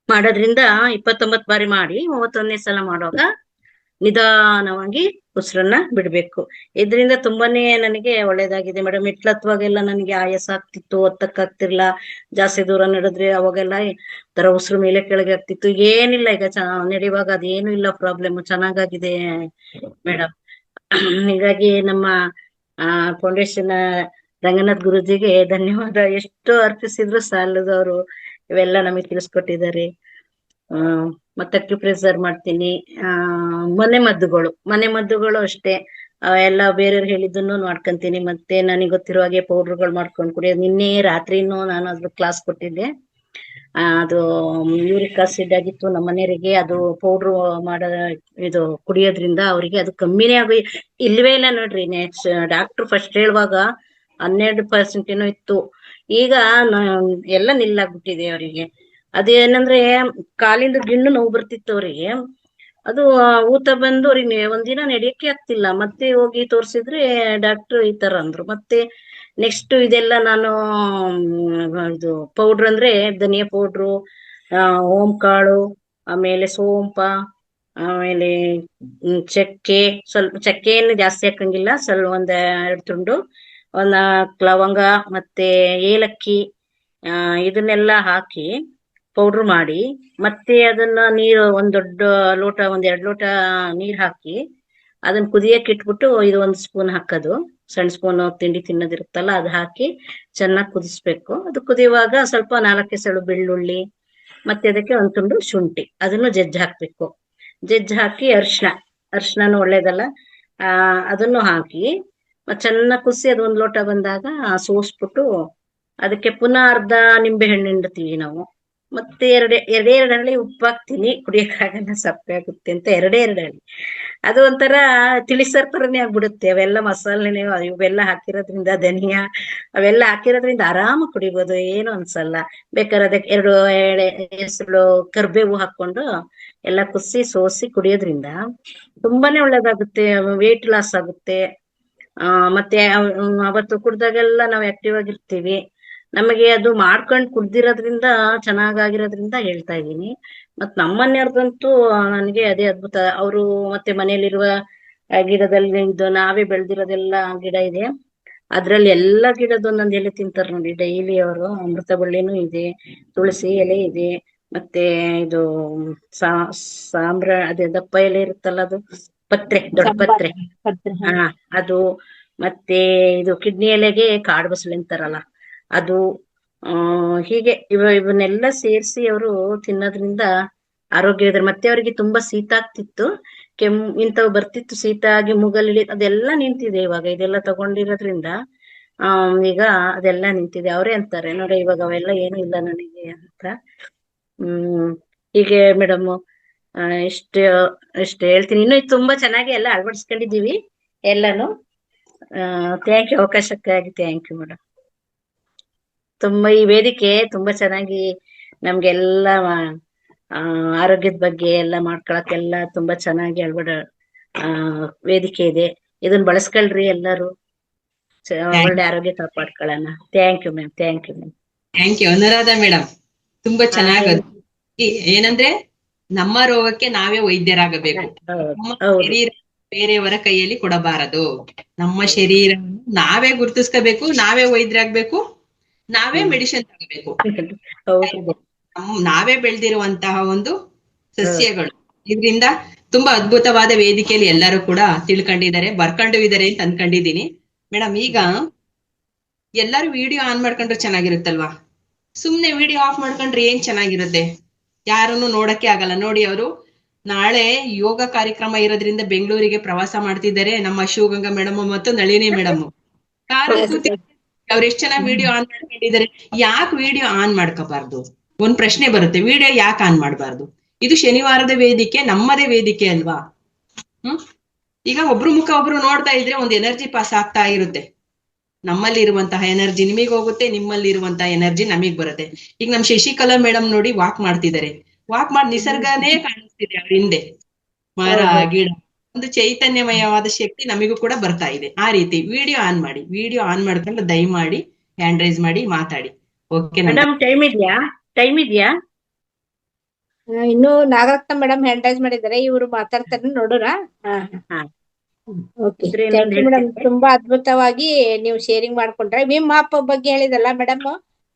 ಮಾಡೋದ್ರಿಂದ 29 ಬಾರಿ ಮಾಡಿ 31ನೇ ಸಲ ಮಾಡುವಾಗ ನಿಧಾನವಾಗಿ ಉಸಿರನ್ನ ಬಿಡ್ಬೇಕು. ಇದರಿಂದ ತುಂಬಾನೇ ನನಗೆ ಒಳ್ಳೇದಾಗಿದೆ ಮೇಡಮ್. ಮೆಟ್ಲತ್ತುವಾಗೆಲ್ಲ ನನಗೆ ಆಯಾಸ ಆಗ್ತಿತ್ತು, ಒತ್ತಕ್ಕಾಗ್ತಿರ್ಲಿಲ್ಲ. ಜಾಸ್ತಿ ದೂರ ನಡೆದ್ರೆ ಅವಾಗೆಲ್ಲ ತರ ಉಸಿರು ಮೇಲೆ ಕೆಳಗೆ ಆಗ್ತಿತ್ತು. ಏನಿಲ್ಲ, ಈಗ ನಡೆಯುವಾಗ ಅದೇನು ಇಲ್ಲ, ಪ್ರಾಬ್ಲಮ್ ಚೆನ್ನಾಗಾಗಿದೆ ಮೇಡಮ್. ಹೀಗಾಗಿ ನಮ್ಮ ಫೌಂಡೇಶನ್ ರಂಗನಾಥ್ ಗುರುಜಿಗೆ ಧನ್ಯವಾದ ಎಷ್ಟು ಅರ್ಪಿಸಿದ್ರು ಸಾಲದವರು. ಇವೆಲ್ಲ ನಮಗೆ ತಿಳಿಸ್ಕೊಟ್ಟಿದ್ದಾರೆ. ಮತ್ತೆ ಅಕ್ಯುಪ್ರೆಷರ್ ಮಾಡ್ತೀನಿ. ಮನೆ ಮದ್ದುಗಳು ಅಷ್ಟೇ ಎಲ್ಲ ಬೇರೆಯವ್ರು ಹೇಳಿದ್ದನ್ನು ಮಾಡ್ಕೊಂತೀನಿ. ಮತ್ತೆ ನನಗೆ ಗೊತ್ತಿರೋ ಹಾಗೆ ಪೌಡ್ರುಗಳು ಮಾಡ್ಕೊಂಡು ಕುಡಿಯೋದು. ನಿನ್ನೆ ರಾತ್ರಿನೂ ನಾನು ಅದ್ರ ಕ್ಲಾಸ್ ಕೊಟ್ಟಿದ್ದೆ. ಅದು ಯೂರಿಕ್ ಆಸಿಡ್ ಆಗಿತ್ತು ನಮ್ಮ ಮನೆಯವರಿಗೆ. ಅದು ಪೌಡ್ರು ಇದು ಕುಡಿಯೋದ್ರಿಂದ ಅವರಿಗೆ ಅದು ಕಮ್ಮಿನೇ ಇಲ್ವೇ ಇಲ್ಲ ನೋಡ್ರಿ. ನೆಕ್ಸ್ಟ್ ಡಾಕ್ಟರ್ ಫಸ್ಟ್ ಹೇಳುವಾಗ 12% ಏನೋ ಇತ್ತು, ಈಗ ಎಲ್ಲ ನಿಲ್ಲಾಗ್ಬಿಟ್ಟಿದೆ ಅವರಿಗೆ. ಅದೇನಂದ್ರೆ ಕಾಲಿಂದ ಗಿಣ್ಣು ನೋವು ಬರ್ತಿತ್ತು ಅವರಿಗೆ. ಅದು ಊತ ಬಂದು ಅವ್ರಿಗೆ ಒಂದಿನ ನಡೆಯಕ್ಕೆ ಆಗ್ತಿಲ್ಲ. ಮತ್ತೆ ಹೋಗಿ ತೋರ್ಸಿದ್ರೆ ಡಾಕ್ಟರ್ ಈ ತರ ಅಂದ್ರು. ಮತ್ತೆ ನೆಕ್ಸ್ಟ್ ಇದೆಲ್ಲ ನಾನು ಇದು ಪೌಡ್ರ್ ಅಂದ್ರೆ ಧನಿಯಾ ಪೌಡ್ರು, ಓಂ ಕಾಳು, ಆಮೇಲೆ ಸೋಂಪ, ಆಮೇಲೆ ಚಕ್ಕೆ, ಸ್ವಲ್ಪ ಚಕ್ಕೆಯನ್ನು ಜಾಸ್ತಿ ಹಾಕಂಗಿಲ್ಲ, ಸ್ವಲ್ಪ 1-2 ತುಂಡು, 1 ಲವಂಗ, ಮತ್ತೆ ಏಲಕ್ಕಿ, ಇದನ್ನೆಲ್ಲ ಹಾಕಿ ಪೌಡ್ರ್ ಮಾಡಿ, ಮತ್ತೆ ಅದನ್ನ ನೀರು 1 ದೊಡ್ಡ ಲೋಟ 1-2 ಲೋಟ ನೀರ್ ಹಾಕಿ ಅದನ್ನ ಕುದಿಯಕ್ಕೆ ಇಟ್ಬಿಟ್ಟು ಇದು 1 ಸ್ಪೂನ್ ಹಾಕೋದು. ಸಣ್ಣ ಸ್ಪೂನ್ ತಿಂಡಿ ತಿನ್ನೋದಿರುತ್ತಲ್ಲ ಅದು ಹಾಕಿ ಚೆನ್ನಾಗಿ ಕುದಿಸ್ಬೇಕು. ಅದು ಕುದಿಯುವಾಗ ಸ್ವಲ್ಪ 4 ಎಸಳು ಬೆಳ್ಳುಳ್ಳಿ, ಮತ್ತೆ ಅದಕ್ಕೆ 1 ತುಂಡು ಶುಂಠಿ, ಅದನ್ನು ಜಜ್ಜಿ ಹಾಕ್ಬೇಕು. ಜಜ್ಜಿ ಹಾಕಿ ಅರ್ಶಿನನೂ ಒಳ್ಳೇದಲ್ಲ, ಅದನ್ನು ಹಾಕಿ ಚೆನ್ನಾಗಿ ಕುದಿಸಿ ಅದು 1 ಲೋಟ ಬಂದಾಗ ಸೋಸ್ಬಿಟ್ಟು ಅದಕ್ಕೆ ಪುನಃ ಅರ್ಧ ನಿಂಬೆ ಹಣ್ಣು ಹಿಂಡ್ತೀವಿ ನಾವು. ಮತ್ತೆ ಎರಡೇ ಹಳ್ಳಿ ಉಪ್ಪು ಹಾಕ್ತೀನಿ, ಕುಡಿಯಕ್ಕಾಗಲ್ಲ ಸಪ್ಪೆ ಆಗುತ್ತೆ ಅಂತ 2 ಹಳ್ಳಿ. ಅದು ಒಂಥರ ತಿಳಿಸರ್ ತರನೇ ಆಗ್ಬಿಡುತ್ತೆ. ಅವೆಲ್ಲ ಮಸಾಲೆನೇ ಇವೆಲ್ಲ ಹಾಕಿರೋದ್ರಿಂದ, ಧನಿಯಾ ಅವೆಲ್ಲ ಹಾಕಿರೋದ್ರಿಂದ ಆರಾಮ ಕುಡಿಬೋದು, ಏನು ಅನ್ಸಲ್ಲ. ಬೇಕಾದ್ರೆ ಅದಕ್ಕೆ 2 ಎಸಳು ಕರ್ಬೇವು ಹಾಕೊಂಡು ಎಲ್ಲ ಕುದಿಸಿ ಸೋಸಿ ಕುಡಿಯೋದ್ರಿಂದ ತುಂಬಾನೇ ಒಳ್ಳೇದಾಗುತ್ತೆ. ವೇಟ್ ಲಾಸ್ ಆಗುತ್ತೆ. ಮತ್ತೆ ಅವತ್ತು ಕುಡ್ದಾಗೆಲ್ಲ ನಾವು ಆಕ್ಟಿವ್ ಆಗಿರ್ತೀವಿ. ನಮಗೆ ಅದು ಮಾಡ್ಕೊಂಡು ಕುಡ್ದಿರೋದ್ರಿಂದ ಚೆನ್ನಾಗಾಗಿರೋದ್ರಿಂದ ಹೇಳ್ತಾ ಇದ್ದೀನಿ. ಮತ್ ನಮ್ಮನೆಯವ್ರದಂತೂ ನನಗೆ ಅದೇ ಅದ್ಭುತ. ಅವರು ಮತ್ತೆ ಮನೆಯಲ್ಲಿರುವ ಆ ಗಿಡದಲ್ಲಿ ಇದು ನಾವೇ ಬೆಳೆದಿರೋದೆಲ್ಲ ಗಿಡ ಇದೆ. ಅದ್ರಲ್ಲಿ ಎಲ್ಲಾ ಗಿಡದ ಒಂದೊಂದ್ ಎಲೆ ತಿಂತಾರೆ ನೋಡಿ ಡೈಲಿ ಅವರು. ಅಮೃತ ಬಳ್ಳಿನೂ ಇದೆ, ತುಳಸಿ ಎಲೆ ಇದೆ, ಮತ್ತೆ ಇದು ಸಾಂಬ್ರ ಅದೇ ದಪ್ಪ ಎಲೆ ಇರುತ್ತಲ್ಲ ಅದು ಪತ್ರೆ, ದೊಡ್ಡ ಪತ್ರೆ, ಹಾ ಅದು, ಮತ್ತೆ ಇದು ಕಿಡ್ನಿ ಎಲೆಗೆ ಕಾಡು ಬಸಳೆ ಅಂತಾರಲ್ಲ ಅದು. ಹೀಗೆ ಇವನ್ನೆಲ್ಲ ಸೇರಿಸಿ ಅವರು ತಿನ್ನೋದ್ರಿಂದ ಆರೋಗ್ಯ ಇದ್ರೆ. ಮತ್ತೆ ಅವರಿಗೆ ತುಂಬಾ ಶೀತ ಆಗ್ತಿತ್ತು, ಇಂಥವು ಬರ್ತಿತ್ತು, ಶೀತ ಆಗಿ ಮೂಗಲ್ಲಿ ಅದೆಲ್ಲ ನಿಂತಿದೆ ಇವಾಗ. ಇದೆಲ್ಲ ತಗೊಂಡಿರೋದ್ರಿಂದ ಈಗ ಅದೆಲ್ಲ ನಿಂತಿದೆ. ಅವರೇ ಅಂತಾರೆ ನೋಡಿ ಇವಾಗ ಅವೆಲ್ಲ ಏನು ಇಲ್ಲ ನನಗೆ ಅಂತ. ಹೀಗೆ ಮೇಡಮ್ ಇಷ್ಟು ಹೇಳ್ತೀನಿ. ಇನ್ನು ತುಂಬಾ ಚೆನ್ನಾಗಿ ಎಲ್ಲ ಅಳವಡಿಸ್ಕೊಂಡಿದೀವಿ ಎಲ್ಲಾನು. ಥ್ಯಾಂಕ್ ಯು, ಅವಕಾಶಕ್ಕಾಗಿ ಥ್ಯಾಂಕ್ ಯು ಮೇಡಮ್. ತುಂಬಾ ಈ ವೇದಿಕೆ ತುಂಬಾ ಚೆನ್ನಾಗಿ ನಮ್ಗೆಲ್ಲ ಆರೋಗ್ಯದ ಬಗ್ಗೆ ಎಲ್ಲ ಮಾಡ್ಕೊಳಕ್ಕೆಲ್ಲ ತುಂಬಾ ಚೆನ್ನಾಗಿ ವೇದಿಕೆ ಇದೆ. ಇದನ್ನ ಬಳಸ್ಕೊಳ್ರಿ ಎಲ್ಲರೂ, ಒಳ್ಳೆ ಆರೋಗ್ಯ ಕಾಪಾಡ್ಕೊಳ್ಳೋಣ. Thank you ma'am, thank you ma'am. Thank you Anuradha madam. ತುಂಬಾ ಚೆನ್ನಾಗಿ ಏನಂದ್ರೆ ನಮ್ಮ ರೋಗಕ್ಕೆ ನಾವೇ ವೈದ್ಯರಾಗಬೇಕು. ನಮ್ಮ ಶರೀರ ಬೇರೆಯವರ ಕೈಯಲ್ಲಿ ಕೊಡಬಾರದು. ನಮ್ಮ ಶರೀರ ನಾವೇ ಗುರುತಿಸ್ಕೋಬೇಕು, ನಾವೇ ವೈದ್ಯರಾಗಬೇಕು, ನಾವೇ ಮೆಡಿಸಿನ್ ತಗೋಬೇಕು. ನಾವೇ ಬೆಳೆದಿರುವಂತಹ ಒಂದು ಸಸ್ಯಗಳು. ಇದರಿಂದ ತುಂಬಾ ಅದ್ಭುತವಾದ ವೇದಿಕೆಯಲ್ಲಿ ಎಲ್ಲರೂ ಕೂಡ ತಿಳ್ಕೊಂಡಿದ್ದಾರೆ, ಬರ್ಕೊಂಡು ಇದಾರೆ ಅಂತ ಅನ್ಕೊಂಡಿದೀನಿ. ಮೇಡಮ್ ಈಗ ಎಲ್ಲರೂ ವಿಡಿಯೋ ಆನ್ ಮಾಡ್ಕೊಂಡ್ರೆ ಚೆನ್ನಾಗಿರುತ್ತಲ್ವಾ? ಸುಮ್ನೆ ವಿಡಿಯೋ ಆಫ್ ಮಾಡ್ಕೊಂಡ್ರೆ ಏನ್ ಚೆನ್ನಾಗಿರುತ್ತೆ? ಯಾರನ್ನು ನೋಡಕ್ಕೆ ಆಗಲ್ಲ. ನೋಡಿ, ಅವರು ನಾಳೆ ಯೋಗ ಕಾರ್ಯಕ್ರಮ ಇರೋದ್ರಿಂದ ಬೆಂಗಳೂರಿಗೆ ಪ್ರವಾಸ ಮಾಡ್ತಿದ್ದಾರೆ ನಮ್ಮ ಶಿವಗಂಗಾ ಮೇಡಮ್ ಮತ್ತು ನಳಿನಿ ಮೇಡಮ್. ಅವ್ರು ಎಷ್ಟ್ ಚೆನ್ನಾಗಿ ವಿಡಿಯೋ ಆನ್ ಮಾಡ್ಕೊಂಡಿದ್ದಾರೆ. ಯಾಕೆ ವಿಡಿಯೋ ಆನ್ ಮಾಡ್ಕೋಬಾರ್ದು? ಒಂದ್ ಪ್ರಶ್ನೆ ಬರುತ್ತೆ, ವಿಡಿಯೋ ಯಾಕೆ ಆನ್ ಮಾಡ್ಬಾರ್ದು? ಇದು ಶನಿವಾರದ ವೇದಿಕೆ, ನಮ್ಮದೇ ವೇದಿಕೆ ಅಲ್ವಾ? ಈಗ ಒಬ್ರು ಮುಖ ಒಬ್ರು ನೋಡ್ತಾ ಇದ್ರೆ ಒಂದು ಎನರ್ಜಿ ಪಾಸ್ ಆಗ್ತಾ ಇರುತ್ತೆ. ನಮ್ಮಲ್ಲಿ ಇರುವಂತಹ ಎನರ್ಜಿ ನಿಮಗ್ ಹೋಗುತ್ತೆ, ನಿಮ್ಮಲ್ಲಿ ಇರುವಂತಹ ಎನರ್ಜಿ ನಮಗ್ ಬರುತ್ತೆ. ಈಗ ನಮ್ ಶಶಿಕಲಾ ಮೇಡಮ್ ನೋಡಿ ವಾಕ್ ಮಾಡ್ತಿದ್ದಾರೆ, ವಾಕ್ ಮಾಡಿ ನಿಸರ್ಗನೇ ಕಾಣಿಸ್ತಿದೆ ಅವ್ರ ಹಿಂದೆ, ಮರ ಗಿಡ, ಒಂದು ಚೈತನ್ಯಮಯವಾದ ಶಕ್ತಿ ನಮಿಗೂ ಕೂಡ ಬರ್ತಾ ಇದೆ. ಆ ರೀತಿ ವಿಡಿಯೋ ಆನ್ ಮಾಡಿ, ವಿಡಿಯೋ ಆನ್ ಮಾಡ್ಕೊಂಡು ದಯಮಾಡಿ ಹ್ಯಾಂಡ್ ರೈಸ್ ಮಾಡಿ ಮಾತಾಡಿ. Okay madam? ಟೈಮ್ ಇದೆಯಾ? ಇನ್ನು ನಾಗರತ್ನ ಮೇಡಮ್ ಹ್ಯಾಂಡ್ ರೈಸ್ ಮಾಡಿದ್ದಾರೆ, ಇವರು ಮಾತಾಡ್ತಾರೆ ನೋಡೋಣ. ಮೇಡಮ್ ತುಂಬಾ ಅದ್ಭುತವಾಗಿ ನೀವು ಶೇರಿಂಗ್ ಮಾಡ್ಕೊಂಡ್ರೆ. ವಿಮ್ ಆಪ್ ಬಗ್ಗೆ ಹೇಳಿದಲ್ಲ ಮೇಡಮ್,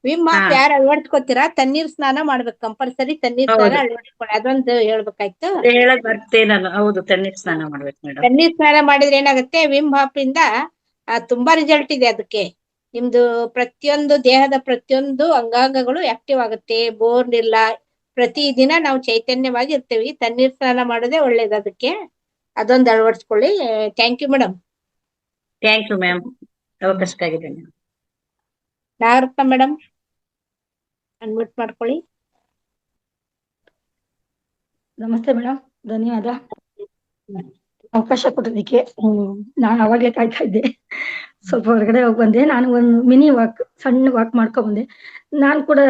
ವಿಮ್ ಆಪ್ ಯಾರು ಅಳವಡಿಸ್ಕೊತೀರಾ? ತಣ್ಣೀರ್ ಸ್ನಾನ ಮಾಡ್ಬೇಕು ಕಂಪಲ್ಸರಿ, ತಣ್ಣೀರ್ ಸ್ನಾನ ಅಳವಡಿಸ್ಕೊಳ್ಳಿ, ಅದೊಂದು ಹೇಳ್ಬೇಕಾಯ್ತು. ಹೇಳಕ್ ಬರ್ತೇನಲ್ಲ. ಹೌದು, ತಣ್ಣೀರ್ ಸ್ನಾನ ಮಾಡ್ಬೇಕು ಮೇಡಮ್. ತಣ್ಣೀರ್ ಸ್ನಾನ ಮಾಡಿದ್ರೆ ಏನಾಗುತ್ತೆ, ವಿಮ್ ಆಪ್ ಇಂದ ತುಂಬಾ ರಿಸಲ್ಟ್ ಇದೆ. ಅದಕ್ಕೆ ನಿಮ್ದು ಪ್ರತಿಯೊಂದು ದೇಹದ ಪ್ರತಿಯೊಂದು ಅಂಗಾಂಗಗಳು ಆಕ್ಟಿವ್ ಆಗುತ್ತೆ, ಬೋರ್ ಇಲ್ಲ. ಪ್ರತಿ ದಿನ ನಾವು ಚೈತನ್ಯವಾಗಿ ಇರ್ತೀವಿ. ತಣ್ಣೀರ್ ಸ್ನಾನ ಮಾಡೋದೇ ಒಳ್ಳೇದು. ಅದಕ್ಕೆ ಅದೊಂದು ಅಳವಡಿಸ್ಕೊಳ್ಳಿ. Thank you madam. Thank you ma'am, ಅವಕಾಶಕ್ಕಾಗಿದೆ. ನಾಗರತ್ನ ಮೇಡಮ್ ಅನ್ಮ್ಯೂಟ್ ಮಾಡ್ಕೊಳ್ಳಿ. ನಮಸ್ತೆ ಮೇಡಮ್, ಧನ್ಯವಾದ ಅವಕಾಶ ಕೊಟ್ಟೋದಕ್ಕೆ. ನಾನು ಅವಾಗಲೇ ಕಾಯ್ತಾ ಇದ್ದೆ. ಸ್ವಲ್ಪ ಹೊರಗಡೆ ಹೋಗಿ ಬಂದೆ. ನಾನು ಒಂದು ಮಿನಿ ವಾಕ್, ಸಣ್ಣ ವಾಕ್ ಮಾಡ್ಕೊಂಡ್ ಬಂದೆ. ನಾನು ಕೂಡ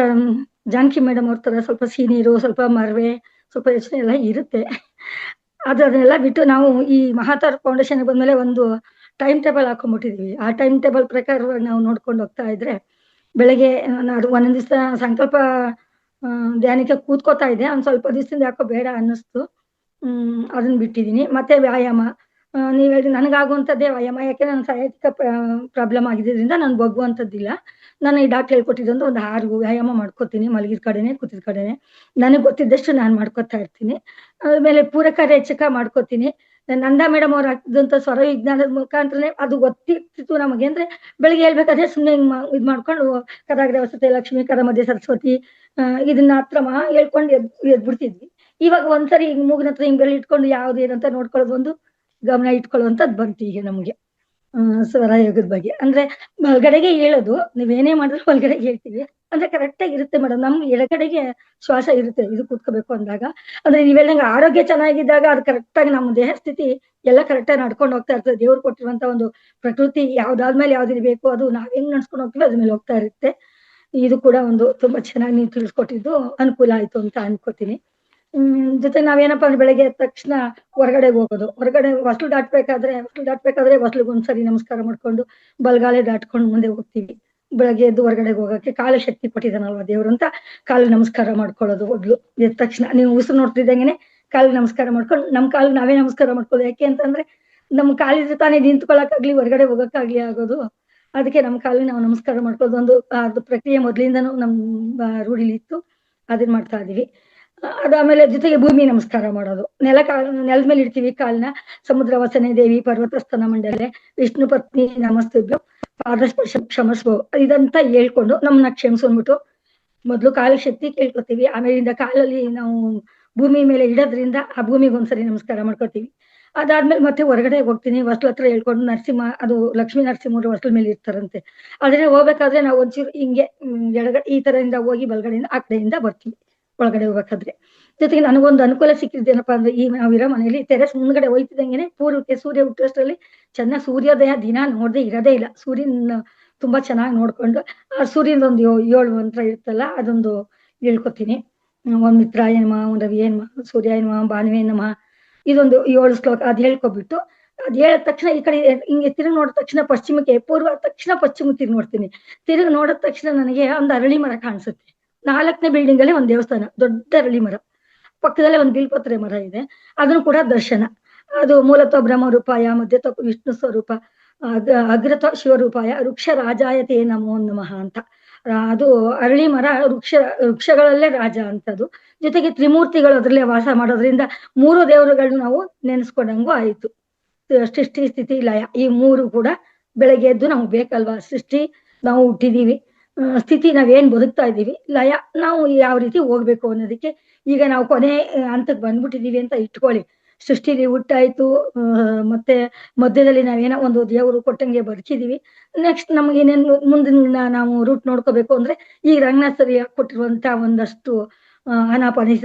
ಜಾನಕಿ ಮೇಡಮ್ ಅವ್ರ ತರ ಸ್ವಲ್ಪ ಸೀನೀರು, ಸ್ವಲ್ಪ ಮರವೆ, ಸ್ವಲ್ಪ ಯೋಚನೆ ಎಲ್ಲ ಇರುತ್ತೆ. ಅದನ್ನೆಲ್ಲ ಬಿಟ್ಟು ನಾವು ಈ ಮಹಾತಾರ್ ಫೌಂಡೇಶನ್ ಬಂದ್ಮೇಲೆ ಒಂದು ಟೈಮ್ ಟೇಬಲ್ ಹಾಕೊಂಡ್ಬಿಟ್ಟಿದೀವಿ. ಆ ಟೈಮ್ ಟೇಬಲ್ ಪ್ರಕಾರವಾಗಿ ನಾವು ನೋಡ್ಕೊಂಡು ಹೋಗ್ತಾ ಇದ್ರೆ ಬೆಳಗ್ಗೆ ಅದು ಒಂದೊಂದ್ ದಿವಸ ಸಂಕಲ್ಪ ಧ್ಯಾನಕ್ಕೆ ಕೂತ್ಕೋತಾ ಇದೆ. ಒಂದ್ ಸ್ವಲ್ಪ ದಿವಸದಿಂದ ಯಾಕೋ ಬೇಡ ಅನ್ನಿಸ್ತು, ಅದನ್ನ ಬಿಟ್ಟಿದೀನಿ. ಮತ್ತೆ ವ್ಯಾಯಾಮ, ನೀವ್ ಹೇಳಿ ನನಗಾಗುವಂಥದ್ದೇ ವ್ಯಾಯಾಮ. ಯಾಕೆ ನನ್ನ ಸಯಾಟಿಕ ಪ್ರಾಬ್ಲಮ್ ಆಗಿದ್ದರಿಂದ ನನ್ಗೆ ಬಗ್ಗುವಂಥದ್ದಿಲ್ಲ. ನಾನು ಈ ಡಾಕ್ಟರ್ ಹೇಳ್ಕೊಟ್ಟಿದ್ದೊಂದು ಒಂದು 6 ವ್ಯಾಯಾಮ ಮಾಡ್ಕೋತೀನಿ, ಮಲಗಿದ ಕಡೆನೆ ಕೂತಿದ ಕಡೆನೆ. ನನಗೆ ಗೊತ್ತಿದ್ದಷ್ಟು ನಾನು ಮಾಡ್ಕೋತಾ ಇರ್ತೀನಿ. ಆಮೇಲೆ ಪೂರಕ ರೇಚಕ ಮಾಡ್ಕೋತೀನಿ. ನಂದಾ ಮೇಡಮ್ ಅವ್ರು ಹಾಕಿದಂತ ಸ್ವರ ವಿಜ್ಞಾನದ ಮುಖಾಂತರನೇ ಅದು ಗೊತ್ತಿರ್ತಿತ್ತು ನಮಗೆ. ಅಂದ್ರೆ ಬೆಳಿಗ್ಗೆ ಹೇಳ್ಬೇಕಾದ್ರೆ ಸುಮ್ಮನೆ ಇದ್ ಮಾಡ್ಕೊಂಡು ಕರಾಗ್ರೆ ವಸತಿ ಲಕ್ಷ್ಮಿ, ಕರ ಮಧ್ಯೆ ಸರಸ್ವತಿ, ಇದನ್ನ ಹತ್ರ ಹೇಳ್ಕೊಂಡು ಎದ್ಬಿಡ್ತಿದ್ವಿ. ಇವಾಗ ಒಂದ್ಸರಿ ಹಿಂಗ್ ಮೂಗಿನ ಹತ್ರ ಹಿಂಗ್ ಬೆರಳು ಇಟ್ಕೊಂಡು ಯಾವ್ದು ಏನಂತ ನೋಡ್ಕೊಳ್ಳೋದು, ಒಂದು ಗಮನ ಇಟ್ಕೊಳ್ಳುವಂಥದ್ದು ಬಂತು ಈಗ ನಮ್ಗೆ ಸ್ವರ ಯೋಗದ ಬಗ್ಗೆ. ಅಂದ್ರೆ ಒಳಗಡೆಗೆ ಹೇಳೋದು, ನೀವೇನೇ ಮಾಡಿದ್ರು ಒಳಗಡೆಗೆ ಹೇಳ್ತೀವಿ ಅಂದ್ರೆ ಕರೆಕ್ಟ್ ಆಗಿ ಇರುತ್ತೆ ಮೇಡಮ್. ನಮ್ ಎಡಗಡೆಗೆ ಶ್ವಾಸ ಇರುತ್ತೆ ಇದು ಕೂತ್ಕೋಬೇಕು ಅಂದಾಗ. ಅಂದ್ರೆ ನೀವೆಲ್ಲಂಗೆ ಆರೋಗ್ಯ ಚೆನ್ನಾಗಿದ್ದಾಗ ಅದು ಕರೆಕ್ಟ್ ಆಗಿ ನಮ್ಮ ದೇಹ ಸ್ಥಿತಿ ಎಲ್ಲ ಕರೆಕ್ಟ್ ಆಗಿ ನಡ್ಕೊಂಡು ಹೋಗ್ತಾ ಇರ್ತದೆ. ದೇವ್ರು ಕೊಟ್ಟಿರುವಂತ ಒಂದು ಪ್ರಕೃತಿ ಯಾವ್ದಾದ್ಮೇಲೆ ಯಾವ್ದಿರ್ಬೇಕು ಅದು ನಾವ್ ಹೆಂಗ್ ನಡ್ಸ್ಕೊಂಡು ಹೋಗ್ತೀವಿ ಅದ್ರ ಮೇಲೆ ಹೋಗ್ತಾ ಇರುತ್ತೆ. ಇದು ಕೂಡ ಒಂದು ತುಂಬಾ ಚೆನ್ನಾಗಿ ನೀವು ತಿಳಿಸ್ಕೊಟ್ಟಿದ್ದು ಅನುಕೂಲ ಆಯ್ತು ಅಂತ ಅನ್ಕೋತೀನಿ. ಜೊತೆ ನಾವೇನಪ್ಪ ಅಂದ್ರೆ ಬೆಳಗ್ಗೆ ಎದ್ದ ತಕ್ಷಣ ಹೊರಗಡೆ ಹೋಗೋದು, ಹೊರಗಡೆ ಹೊಸ್ಲು ದಾಟ್ಬೇಕಾದ್ರೆ ಹೊಸ್ಲಿಗೊಂದ್ಸರಿ ನಮಸ್ಕಾರ ಮಾಡ್ಕೊಂಡು ಬಲಗಾಲೆ ದಾಟ್ಕೊಂಡು ಮುಂದೆ ಹೋಗ್ತೀವಿ. ಬೆಳಗ್ಗೆ ಎದ್ದು ಹೊರಗಡೆ ಹೋಗಕ್ಕೆ ಕಾಲು ಶಕ್ತಿ ಕೊಟ್ಟಿದ್ದಾನಲ್ವಾ ದೇವ್ರು ಅಂತ ಕಾಲು ನಮಸ್ಕಾರ ಮಾಡ್ಕೊಳ್ಳೋದು. ಮೊದ್ಲು ಎದ್ದ ತಕ್ಷಣ ನೀವು ಉಸಿರು ನೋಡ್ತಿದ್ದಂಗೆನೆ ಕಾಲು ನಮಸ್ಕಾರ ಮಾಡ್ಕೊಂಡು, ನಮ್ ಕಾಲು ನಾವೇ ನಮಸ್ಕಾರ ಮಾಡ್ಕೊಳ್ಳೋದು. ಯಾಕೆ ಅಂತಂದ್ರೆ ನಮ್ ಕಾಲಿದ್ರೆ ತಾನೇ ನಿಂತ್ಕೊಳಕ್ಕಾಗ್ಲಿ ಹೊರಗಡೆ ಹೋಗಕ್ಕಾಗ್ಲಿ ಆಗೋದು. ಅದಕ್ಕೆ ನಮ್ಮ ಕಾಲಿಗೆ ನಾವು ನಮಸ್ಕಾರ ಮಾಡ್ಕೊಳ್ಳೋದು ಒಂದು ಅದು ಪ್ರಕ್ರಿಯೆ ಮೊದ್ಲಿಂದನೂ ನಮ್ಮ ರೂಢಿಲಿ ಇತ್ತು. ಅದನ್ನ ಮಾಡ್ತಾ ಇದೀವಿ. ಅದಾದ್ಮೇಲೆ ಜೊತೆಗೆ ಭೂಮಿ ನಮಸ್ಕಾರ ಮಾಡೋದು. ನೆಲದ ಮೇಲೆ ಇಡ್ತೀವಿ ಕಾಲ್ನ. ಸಮುದ್ರ ವಸನೆ ದೇವಿ ಪರ್ವತ ಸ್ತನ ಮಂಡಲೆ ವಿಷ್ಣು ಪತ್ನಿ ನಮಸ್ತುಭ್ಯಂ ಪಾದಸ್ಪರ್ಶ ಕ್ಷಮಸ್ವೋ ಇದಂತ ಹೇಳ್ಕೊಂಡು ನಮ್ಮನ್ನ ಕ್ಷಮಿಸ್ಕೊಂಡ್ಬಿಟ್ಟು ಮೊದ್ಲು ಕಾಲಿಗೆ ಶಕ್ತಿ ಕೇಳ್ಕೊತೀವಿ. ಆಮೇಲಿಂದ ಕಾಲಲ್ಲಿ ನಾವು ಭೂಮಿ ಮೇಲೆ ಇಡೋದ್ರಿಂದ ಆ ಭೂಮಿಗೆ ಒಂದ್ಸರಿ ನಮಸ್ಕಾರ ಮಾಡ್ಕೊತೀವಿ. ಅದಾದ್ಮೇಲೆ ಮತ್ತೆ ಹೊರಗಡೆ ಹೋಗ್ತೀನಿ. ಹೊಸ್ಲ ಹತ್ರ ಹೇಳ್ಕೊಂಡು ನರಸಿಂಹ ಅದು ಲಕ್ಷ್ಮೀ ನರಸಿಂಹರು ಹೊಸ್ಲ ಮೇಲೆ ಇರ್ತಾರಂತೆ. ಆದ್ರೆ ಹೋಗ್ಬೇಕಾದ್ರೆ ನಾವು ಒಂಚೂರು ಹಿಂಗೆ ಎಡಗಡೆ ಈ ತರದಿಂದ ಹೋಗಿ ಬಲಗಡೆಯಿಂದ ಆ ಕಡೆಯಿಂದ ಬರ್ತೀವಿ ಒಳಗಡೆ ಹೋಗ್ಬೇಕಾದ್ರೆ. ಜೊತೆಗೆ ನನಗೊಂದು ಅನುಕೂಲ ಸಿಕ್ಕಿದ್ದೇನಪ್ಪಾ ಅಂದ್ರೆ ಈ ನಾವಿರೋ ಮನೇಲಿ ಟೆರೆಸ್ ಮುಂದ್ಗಡೆ ಹೋಯ್ತಿದಂಗೆನೆ ಪೂರ್ವಕ್ಕೆ ಸೂರ್ಯ ಹುಟ್ಟೋಷ್ಟರಲ್ಲಿ ಚೆನ್ನಾಗಿ ಸೂರ್ಯೋದಯ ದಿನ ನೋಡದೆ ಇರೋದೇ ಇಲ್ಲ. ಸೂರ್ಯನ ತುಂಬಾ ಚೆನ್ನಾಗಿ ನೋಡ್ಕೊಂಡು ಆ ಸೂರ್ಯನದೊಂದು 7 ಮಂತ್ರ ಇರುತ್ತಲ್ಲ ಅದೊಂದು ಹೇಳ್ಕೊತೀನಿ. ಒಂದ್ ಮಿತ್ರಾಯ ನಮಃ, ಒಂದ್ ರವಿಯೇ ನಮಃ, ಸೂರ್ಯಾಯ ನಮಃ, ಭಾನುವೇ ನಮಃ ಇದೊಂದು 7 ಶ್ಲೋಕ ಅದ್ ಹೇಳ್ಕೊಬಿಟ್ಟು ಅದ್ ಹೇಳಿದ ತಕ್ಷಣ ಈ ಕಡೆ ಹಿಂಗೆ ತಿರುಗಿ ನೋಡಿದ ತಕ್ಷಣ ಪಶ್ಚಿಮಕ್ಕೆ ಪೂರ್ವ ತಕ್ಷಣ ಪಶ್ಚಿಮ ತಿರುಗಿ ನೋಡ್ತೀನಿ. ತಿರುಗಿ ನೋಡಿದ ತಕ್ಷಣ ನನಗೆ ಒಂದು ಅರಳಿ ಮರ ಕಾಣಿಸುತ್ತೆ. 4ನೇ ಬಿಲ್ಡಿಂಗ್ ಅಲ್ಲಿ ಒಂದ್ ದೇವಸ್ಥಾನ, ದೊಡ್ಡ ಅರಳಿ ಮರ, ಪಕ್ಕದಲ್ಲೇ ಒಂದು ಬಿಲ್ಪತ್ರೆ ಮರ ಇದೆ. ಅದನ್ನು ಕೂಡ ದರ್ಶನ. ಅದು ಮೂಲತಃ ಬ್ರಹ್ಮ ರೂಪಾಯ, ಮಧ್ಯತಃ ವಿಷ್ಣು ಸ್ವರೂಪ, ಅಗ್ರತ ಶಿವರೂಪಾಯ, ವೃಕ್ಷ ರಾಜಾಯತೆ ನಮೋ ನಮಃ ಅಂತ. ಅದು ಅರಳಿ ಮರ ವೃಕ್ಷಗಳಲ್ಲೇ ರಾಜ ಅಂತದು. ಜೊತೆಗೆ ತ್ರಿಮೂರ್ತಿಗಳು ಅದ್ರಲ್ಲೇ ವಾಸ ಮಾಡೋದ್ರಿಂದ 3 ದೇವರುಗಳನ್ನ ನಾವು ನೆನೆಸ್ಕೊಂಡಂಗೂ ಆಯ್ತು. ಸೃಷ್ಟಿ ಸ್ಥಿತಿ ಲಯ ಈ 3 ಕೂಡ ಬೆಳಗ್ಗೆ ಎದ್ದು ನಮ್ಗೆ ಬೇಕಲ್ವಾ. ಸೃಷ್ಟಿ ನಾವು ಹುಟ್ಟಿದೀವಿ, ಸ್ಥಿತಿ ನಾವೇನ್ ಬದುಕ್ತಾ ಇದ್ದೀವಿ, ಲಯ ನಾವು ಯಾವ ರೀತಿ ಹೋಗ್ಬೇಕು ಅನ್ನೋದಕ್ಕೆ ಈಗ ನಾವು ಕೊನೆ ಹಂತಕ್ಕೆ ಬಂದ್ಬಿಟ್ಟಿದೀವಿ ಅಂತ ಇಟ್ಕೊಳ್ಳಿ. ಸೃಷ್ಟಿಲಿ ಹುಟ್ಟಾಯ್ತು, ಮತ್ತೆ ಮಧ್ಯದಲ್ಲಿ ನಾವೇನೋ ಒಂದು ದೇವರು ಕೊಟ್ಟಂಗೆ ಬದುಕಿದೀವಿ. ನೆಕ್ಸ್ಟ್ ನಮ್ಗೆ ಏನೇನು ಮುಂದಿನ ನಾವು ರೂಟ್ ನೋಡ್ಕೋಬೇಕು ಅಂದ್ರೆ ಈ ರಂಗನಾಥ್ ಸರಿ ಕೊಟ್ಟಿರುವಂತ ಒಂದಷ್ಟು ಆನಾಪಾನಿ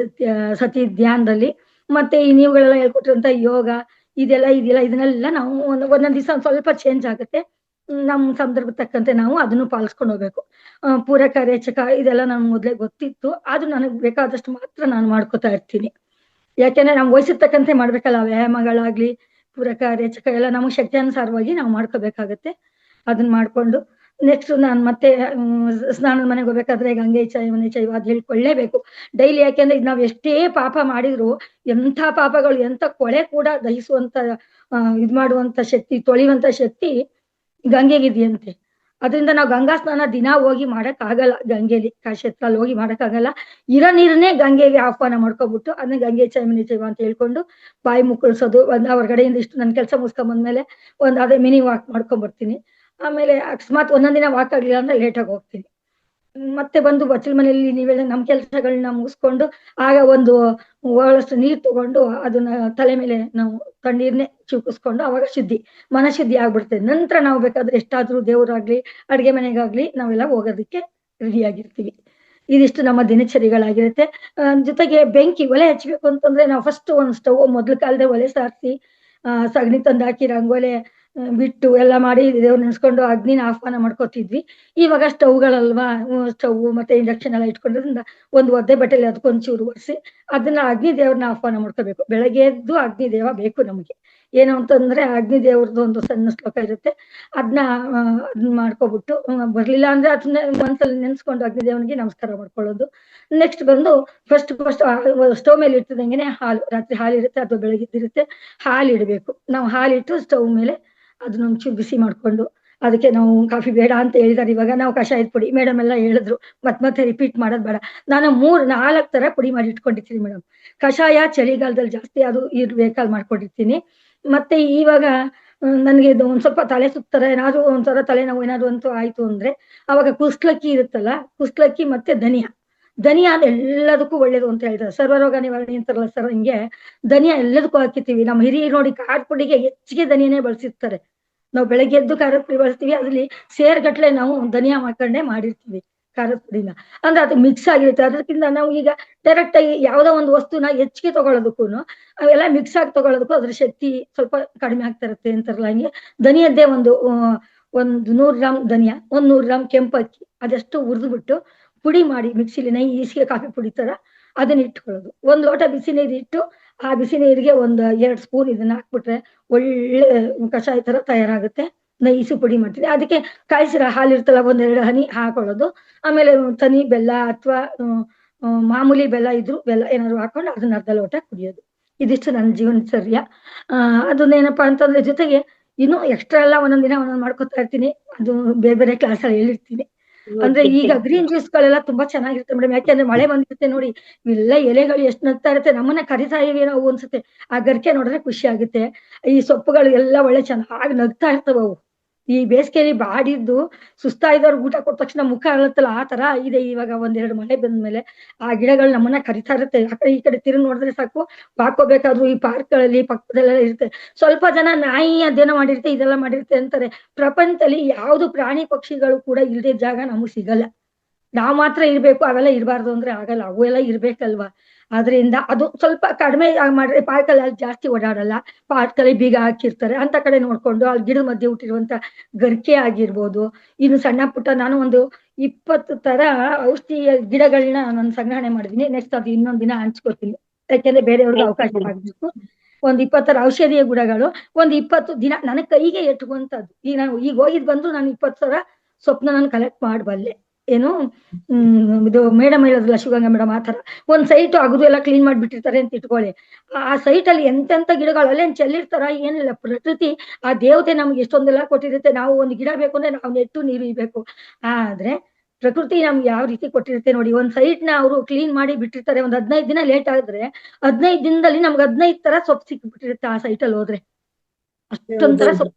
ಸತಿ ಧ್ಯಾನದಲ್ಲಿ ಮತ್ತೆ ಈ ನೀವುಗಳೆಲ್ಲ ಹೇಳ್ಕೊಟ್ಟಿರುವಂತ ಯೋಗ ಇದನ್ನೆಲ್ಲ ನಾವು ಒಂದೊಂದ್ ದಿವಸ ಸ್ವಲ್ಪ ಚೇಂಜ್ ಆಗುತ್ತೆ. ನಮ್ ಸಂದರ್ಭ ತಕ್ಕಂತೆ ನಾವು ಅದನ್ನು ಪಾಲಿಸ್ಕೊಂಡು ಹೋಗ್ಬೇಕು. ಪೂರಕ ರೇಚಕ ಇದೆಲ್ಲ ನನ್ಗೆ ಮೊದ್ಲೇ ಗೊತ್ತಿತ್ತು. ಅದು ನನಗ್ ಬೇಕಾದಷ್ಟು ಮಾತ್ರ ನಾನು ಮಾಡ್ಕೊತಾ ಇರ್ತೀನಿ. ಯಾಕೆಂದ್ರೆ ನಾವು ವಯಸ್ಸಿಗೆ ತಕ್ಕಂತೆ ಮಾಡ್ಬೇಕಲ್ಲ. ವ್ಯಾಯಾಮಗಳಾಗ್ಲಿ ಪೂರಕ ರೇಚಕ ಎಲ್ಲ ನಮಗೆ ಶಕ್ತಿಯಾನುಸಾರವಾಗಿ ನಾವು ಮಾಡ್ಕೋಬೇಕಾಗತ್ತೆ. ಅದನ್ನ ಮಾಡ್ಕೊಂಡು ನೆಕ್ಸ್ಟ್ ನಾನು ಮತ್ತೆ ಸ್ನಾನದ ಮನೆಗೆ ಹೋಗ್ಬೇಕಾದ್ರೆ ಗಂಗೆ ಚೈವನೆ ಚೈವ ಅದ್ ಹೇಳ್ಕೊಳ್ಳೇಬೇಕು ಡೈಲಿ. ಯಾಕೆಂದ್ರೆ ನಾವ್ ಎಷ್ಟೇ ಪಾಪ ಮಾಡಿದ್ರು ಎಂಥ ಪಾಪಗಳು ಎಂಥ ಕೊಳೆ ಕೂಡ ದಹಿಸುವಂತ ಇದ್ ಮಾಡುವಂತ ಶಕ್ತಿ, ತೊಳೆಯುವಂತ ಶಕ್ತಿ ಗಂಗೆಗಿದೆಯಂತೆ. ಅದರಿಂದ ನಾವು ಗಂಗಾ ಸ್ನಾನ ದಿನ ಹೋಗಿ ಮಾಡಕ್ ಆಗಲ್ಲ. ಗಂಗೆಲಿ ಕಾಶೆತ್ರಲ್ಲಿ ಹೋಗಿ ಮಾಡಕ್ ಆಗಲ್ಲ. ಇರೋ ನೀರನ್ನೇ ಗಂಗೆಗೆ ಆಹ್ವಾನ ಮಾಡ್ಕೊಬಿಟ್ಟು ಅದನ್ನ ಗಂಗೆ ಚೈಮನಿ ಚೈವ ಅಂತ ಹೇಳ್ಕೊಂಡು ಬಾಯಿ ಮುಕ್ಕಳಿಸೋದು. ಹೊರಗಡೆಯಿಂದ ಇಷ್ಟು ನನ್ ಕೆಲಸ ಮುಗಿಸ್ಕೊಂಡ್ ಬಂದ್ಮೇಲೆ ಅದೇ ಮಿನಿ ವಾಕ್ ಮಾಡ್ಕೊಂಡ್ ಬರ್ತೀನಿ. ಆಮೇಲೆ ಅಕಸ್ಮಾತ್ ಒಂದೊಂದಿನ ವಾಕ್ ಆಗ್ಲಿಲ್ಲ ಅಂದ್ರೆ ಲೇಟಾಗಿ ಹೋಗ್ತೀನಿ. ಮತ್ತೆ ಬಂದು ಬಚ್ಚಲ ಮನೆಯಲ್ಲಿ ನೀವೆಲ್ಲ ನಮ್ ಕೆಲ್ಸಗಳನ್ನ ಮುಗಿಸ್ಕೊಂಡು ಆಗ ಒಂದು ಒಳಷ್ಟು ನೀರ್ ತಗೊಂಡು ಅದನ್ನ ತಲೆ ಮೇಲೆ ನಾವು ತಣ್ಣೀರ್ನೆ ಚಿವುಕಿಸ್ಕೊಂಡು ಅವಾಗ ಮನಶುದ್ಧಿ ಆಗ್ಬಿಡ್ತದೆ. ನಂತರ ನಾವು ಬೇಕಾದ್ರೆ ಎಷ್ಟಾದ್ರೂ ದೇವರಾಗ್ಲಿ ಅಡ್ಗೆ ಮನೆಗಾಗ್ಲಿ ನಾವೆಲ್ಲ ಹೋಗೋದಕ್ಕೆ ರೆಡಿ ಆಗಿರ್ತೀವಿ. ಇದಿಷ್ಟು ನಮ್ಮ ದಿನಚರಿಗಳಾಗಿರುತ್ತೆ. ಜೊತೆಗೆ ಬೆಂಕಿ ಒಲೆ ಹಚ್ಬೇಕು ಅಂತಂದ್ರೆ ನಾವು ಫಸ್ಟ್ ಒಂದು ಸ್ಟವ್ ಮೊದ್ಲ ಕಾಲದ ಒಲೆ ಸಾರಿಸಿ ಸಗಣಿ ತಂದು ಹಾಕಿ ರಂಗೋಲೆ ಬಿಟ್ಟು ಎಲ್ಲ ಮಾಡಿ ದೇವ್ರ ನೆನ್ಸ್ಕೊಂಡು ಅಗ್ನಿನ ಆಹ್ವಾನ ಮಾಡ್ಕೊತಿದ್ವಿ. ಇವಾಗ ಸ್ಟವ್ಗಳಲ್ವಾ, ಸ್ಟವ್ ಮತ್ತೆ ಇಂಡಕ್ಷನ್ ಎಲ್ಲ ಇಟ್ಕೊಂಡ್ರಿಂದ ಒಂದು ಒದ್ದೆ ಬಟ್ಟೆಲಿ ಅದಕ್ಕೊಂಚೂರು ಒರೆಸಿ ಅದನ್ನ ಅಗ್ನಿ ದೇವ್ರನ್ನ ಆಹ್ವಾನ ಮಾಡ್ಕೋಬೇಕು. ಬೆಳಗ್ಗೆ ಎದ್ದು ಅಗ್ನಿ ದೇವ ಬೇಕು ನಮ್ಗೆ. ಏನು ಅಂತಂದ್ರೆ ಅಗ್ನಿ ದೇವ್ರದ್ದು ಒಂದು ಸಣ್ಣ ಶ್ಲೋಕ ಇರುತ್ತೆ. ಅದನ್ನ ಮಾಡ್ಕೊಬಿಟ್ಟು ಬರ್ಲಿಲ್ಲ ಅಂದ್ರೆ ಅದನ್ನ ಮನ್ಸಲ್ಲಿ ನೆನ್ಸ್ಕೊಂಡು ಅಗ್ನಿ ದೇವನಿಗೆ ನಮಸ್ಕಾರ ಮಾಡ್ಕೊಳ್ಳೋದು. ನೆಕ್ಸ್ಟ್ ಬಂದು ಫಸ್ಟ್ ಸ್ಟವ್ ಮೇಲೆ ಇಟ್ಟಿದಂಗೆನೆ ಹಾಲು, ರಾತ್ರಿ ಹಾಲಿರುತ್ತೆ ಅಥವಾ ಬೆಳಗ್ಗಿರುತ್ತೆ ಹಾಲು ಇಡಬೇಕು. ನಾವು ಹಾಲಿಟ್ಟು ಸ್ಟವ್ ಮೇಲೆ ಅದನ್ನ ಒಂಚೂರು ಬಿಸಿ ಮಾಡ್ಕೊಂಡು ಅದಕ್ಕೆ ನಾವು ಕಾಫಿ ಬೇಡ ಅಂತ ಹೇಳಿದಾರೆ. ಇವಾಗ ನಾವು ಕಷಾಯದ ಪುಡಿ ಮೇಡಮ್ ಎಲ್ಲ ಹೇಳಿದ್ರು, ಮತ್ತೆ ರಿಪೀಟ್ ಮಾಡೋದ್ ಬೇಡ. ನಾನು 3-4 ತರ ಪುಡಿ ಮಾಡಿ ಇಟ್ಕೊಂಡಿರ್ತೀನಿ ಮೇಡಮ್. ಕಷಾಯ ಚಳಿಗಾಲದಲ್ಲಿ ಜಾಸ್ತಿ ಅದು ಬೇಕಾಲ್ ಮಾಡ್ಕೊಂಡಿರ್ತೀನಿ. ಮತ್ತೆ ಇವಾಗ ನನ್ಗೆ ಇದು ಒಂದ್ ಸ್ವಲ್ಪ ತಲೆ ಸುತ್ತರ ಏನಾದ್ರು ಒಂದ್ಸಲ ತಲೆನೋವು ಏನಾದ್ರು ಅಂತೂ ಆಯ್ತು ಅಂದ್ರೆ ಅವಾಗ ಕುಸ್ಲಕ್ಕಿ ಇರುತ್ತಲ್ಲ, ಕುಸ್ಲಕ್ಕಿ ಮತ್ತೆ ಧನಿಯಾ ಎಲ್ಲದಕ್ಕೂ ಒಳ್ಳೇದು ಅಂತ ಹೇಳ್ತಾರೆ. ಸರ್ವರೋಗ ನಿವಾರಣೆ ಅಂತಾರಲ್ಲ ಸರ್, ಹಿಂಗೆ ಧನಿಯಾ ಎಲ್ಲದಕ್ಕೂ ಹಾಕಿರ್ತೀವಿ. ನಮ್ಮ ಹಿರಿಯರು ನೋಡಿ ಖಾರದ ಪುಡಿಗೆ ಹೆಚ್ಚಿಗೆ ಧನಿಯಾನೇ ಬಳಸಿರ್ತಾರೆ. ನಾವು ಬೆಳಗ್ಗೆ ಎದ್ದು ಖಾರದ ಪುಡಿ ಬಳಸ್ತೀವಿ, ಅದ್ರಲ್ಲಿ ಸೇರ್ಗಟ್ಲೆ ನಾವು ಧನಿಯಾ ಮಾಡ್ಕೊಂಡೇ ಮಾಡಿರ್ತೀವಿ ಖಾರದ ಪುಡಿನ. ಅಂದ್ರೆ ಅದು ಮಿಕ್ಸ್ ಆಗಿರುತ್ತೆ. ಅದಕ್ಕಿಂತ ನಾವು ಈಗ ಡೈರೆಕ್ಟ್ ಆಗಿ ಯಾವ್ದೋ ಒಂದು ವಸ್ತುನ ಹೆಚ್ಚಿಗೆ ತಗೊಳ್ಳೋದಕ್ಕೂ ಅವೆಲ್ಲ ಮಿಕ್ಸ್ ಆಗಿ ತಗೊಳ್ಳೋದಕ್ಕೂ ಅದ್ರ ಶಕ್ತಿ ಸ್ವಲ್ಪ ಕಡಿಮೆ ಆಗ್ತಾ ಇರುತ್ತೆ ಅಂತಾರಲ್ಲ, ಹಂಗೆ ಧನಿಯದ್ದೇ ಒಂದು 100 ಗ್ರಾಮ್ ಧನಿಯಾ, 100 ಗ್ರಾಮ್ ಕೆಂಪಕ್ಕಿ ಅದೆಷ್ಟು ಹುರಿದ್ಬಿಟ್ಟು ಪುಡಿ ಮಾಡಿ ಮಿಕ್ಸಿಲಿ ಈಸಿಗೆ ಕಾಫಿ ಪುಡಿ ತರ ಅದನ್ನ ಇಟ್ಕೊಳ್ಳೋದು. 1 ಲೋಟ ಬಿಸಿ ನೀರು ಇಟ್ಟು ಆ ಬಿಸಿ ನೀರಿಗೆ 2 ಸ್ಪೂನ್ ಇದನ್ನ ಹಾಕ್ಬಿಟ್ರೆ ಒಳ್ಳೆ ಕಷಾಯ ತರ ತಯಾರಾಗುತ್ತೆ. ನೈಸು ಪುಡಿ ಮಾಡ್ತೀನಿ. ಅದಕ್ಕೆ ಕಾಯಿಸಿರೋ ಹಾಲಿರ್ತಲ್ಲ 1-2 ಹನಿ ಹಾಕೊಳ್ಳೋದು. ಆಮೇಲೆ ತನಿ ಬೆಲ್ಲ ಅಥವಾ ಮಾಮೂಲಿ ಬೆಲ್ಲ ಇದ್ರು ಬೆಲ್ಲ ಏನಾದ್ರು ಹಾಕೊಂಡು ಅದನ್ನ ಅರ್ಧ ಲೋಟ ಕುಡಿಯೋದು. ಇದಿಷ್ಟು ನನ್ನ ಜೀವನಚರ್ಯ. ಅದನ್ನೇನಪ್ಪಾ ಅಂತಂದ್ರೆ ಜೊತೆಗೆ ಇನ್ನೂ ಎಕ್ಸ್ಟ್ರಾ ಎಲ್ಲ ಒಂದೊಂದ್ ದಿನ ಒಂದೊಂದ್ ಮಾಡ್ಕೊತಾ ಇರ್ತೀನಿ. ಅದು ಬೇರೆ ಬೇರೆ ಕ್ಲಾಸಲ್ಲಿ ಹೇಳಿರ್ತೀನಿ. ಅಂದ್ರೆ ಈಗ ಗ್ರೀನ್ ಜ್ಯೂಸ್ ಗಳೆಲ್ಲ ತುಂಬಾ ಚೆನ್ನಾಗಿರುತ್ತೆ ಮೇಡಮ್. ಯಾಕೆಂದ್ರೆ ಮಳೆ ಬಂದಿರುತ್ತೆ ನೋಡಿ, ಇವೆಲ್ಲ ಎಲೆಗಳು ಎಷ್ಟು ನಗ್ತಾ ಇರುತ್ತೆ, ನಮ್ಮನ್ನ ಕರಿತಾ ಇವೆ ನಾವು ಅನ್ಸುತ್ತೆ. ಆ ಗರಿಕೆ ನೋಡಿದ್ರೆ ಖುಷಿ ಆಗುತ್ತೆ. ಈ ಸೊಪ್ಪುಗಳು ಎಲ್ಲ ಒಳ್ಳೆ ಚೆನ್ನಾಗಿ ನಗ್ತಾ ಇರ್ತವೆ ಅವು. ಈ ಬೇಸಿಗೆಯಲ್ಲಿ ಬಾಡಿದ್ದು ಸುಸ್ತಾಗಿದ್ದವ್ರಿಗೆ ಊಟ ಕೊಟ್ಟ ತಕ್ಷಣ ಮುಖ ಅರಳುತ್ತಲ್ಲ, ಆ ತರ ಇದೆ ಇವಾಗ ಒಂದೆರಡು ಮಳೆ ಬಂದ್ಮೇಲೆ. ಆ ಗಿಡಗಳು ನಮ್ಮನ್ನ ಕರಿತಾ ಇರುತ್ತೆ. ಆ ಕಡೆ ಈ ಕಡೆ ತಿರುಗಿ ನೋಡಿದ್ರೆ ಸಾಕು, ಹಾಕೋಬೇಕಾದ್ರು ಈ ಪಾರ್ಕ್ ಗಳಲ್ಲಿ ಪಕ್ಕದಲ್ಲೆಲ್ಲ ಇರುತ್ತೆ. ಸ್ವಲ್ಪ ಜನ ನಾಯಿ ಅದೇನೋ ಮಾಡಿರುತ್ತೆ, ಇದೆಲ್ಲ ಮಾಡಿರುತ್ತೆ ಅಂತಾರೆ. ಪ್ರಪಂಚದಲ್ಲಿ ಯಾವ್ದು ಪ್ರಾಣಿ ಪಕ್ಷಿಗಳು ಕೂಡ ಇಲ್ದೇ ಜಾಗ ನಮಗ್ ಸಿಗಲ್ಲ. ನಾವ್ ಮಾತ್ರ ಇರ್ಬೇಕು, ಅವೆಲ್ಲ ಇರಬಾರ್ದು ಅಂದ್ರೆ ಆಗಲ್ಲ. ಅವು ಎಲ್ಲ ಇರ್ಬೇಕಲ್ವಾ. ಆದ್ರಿಂದ ಅದು ಸ್ವಲ್ಪ ಕಡಿಮೆ ಮಾಡ್ರೆ ಪಾರ್ಕಲ್ಲಿ ಅಲ್ಲಿ ಜಾಸ್ತಿ ಓಡಾಡಲ್ಲ. ಪಾರ್ಕಲ್ಲಿ ಬೀಗ ಹಾಕಿರ್ತಾರೆ ಅಂತ ಕಡೆ ನೋಡ್ಕೊಂಡು ಅಲ್ಲಿ ಗಿಡದ ಮಧ್ಯೆ ಹುಟ್ಟಿರುವಂತ ಗರಿಕೆ ಆಗಿರ್ಬೋದು. ಇನ್ನು ಸಣ್ಣ ಪುಟ್ಟ ನಾನು ಒಂದು 20 ತರ ಔಷಧೀಯ ಗಿಡಗಳನ್ನ ನಾನು ಸಂಗ್ರಹಣೆ ಮಾಡಿದೀನಿ. ನೆಕ್ಸ್ಟ್ ಅದು ಇನ್ನೊಂದ್ ದಿನ ಹಂಚ್ಕೊತೀನಿ, ಯಾಕೆಂದ್ರೆ ಬೇರೆಯವ್ರಿಗೆ ಅವಕಾಶ ಆಗ್ಬೇಕು. ಒಂದ್ 20 ಔಷಧೀಯ ಗಿಡಗಳು, ಒಂದ್ 20 ದಿನ ನನ್ನ ಕೈಗೆ ಎಟ್ಟುವಂತದ್ದು. ಈಗ ನಾನು ಈಗ ಹೋಗಿದ್ ಬಂದು ನಾನು 20 ತರ ಸೊಪ್ಪನ್ನ ನಾನು ಕಲೆಕ್ಟ್ ಮಾಡಬಲ್ಲೆ. ಏನು ಇದು ಮೇಡಮ್ ಹೇಳಿದ್ರಲ್ಲ, ಶಿವಗಂಗಾ ಮೇಡಮ್, ಆ ತರ ಒಂದ್ ಸೈಟ್ ಅಗದು ಎಲ್ಲ ಕ್ಲೀನ್ ಮಾಡ್ಬಿಟ್ಟಿರ್ತಾರೆ ಅಂತ ಇಟ್ಕೊಳ್ಳಿ. ಆ ಸೈಟ್ ಅಲ್ಲಿ ಎಂತೆಂತ ಗಿಡಗಳು ಅಲ್ಲೇನ್ ಚೆಲ್ಲಿರ್ತಾರ ಏನಿಲ್ಲ. ಪ್ರಕೃತಿ ಆ ದೇವತೆ ನಮ್ಗೆ ಎಷ್ಟೊಂದೆಲ್ಲ ಕೊಟ್ಟಿರುತ್ತೆ. ನಾವು ಒಂದು ಗಿಡ ಬೇಕು ಅಂದ್ರೆ ನಾವು ನೆಟ್ಟು ನೀರು ಇರ್ಬೇಕು. ಆದ್ರೆ ಪ್ರಕೃತಿ ನಮ್ಗೆ ಯಾವ ರೀತಿ ಕೊಟ್ಟಿರುತ್ತೆ ನೋಡಿ. ಒಂದ್ ಸೈಟ್ ನ ಅವರು ಕ್ಲೀನ್ ಮಾಡಿ ಬಿಟ್ಟಿರ್ತಾರೆ. ಒಂದ್ 15 ದಿನ ಲೇಟ್ ಆದ್ರೆ 15 ದಿನದಲ್ಲಿ ನಮ್ಗೆ 15 ತರ ಸೊಪ್ಪು ಸಿಕ್ಬಿಟ್ಟಿರುತ್ತೆ ಆ ಸೈಟ್ ಅಲ್ಲಿ ಹೋದ್ರೆ. ಅಷ್ಟೊಂಥರ ಸೊಪ್ಪು.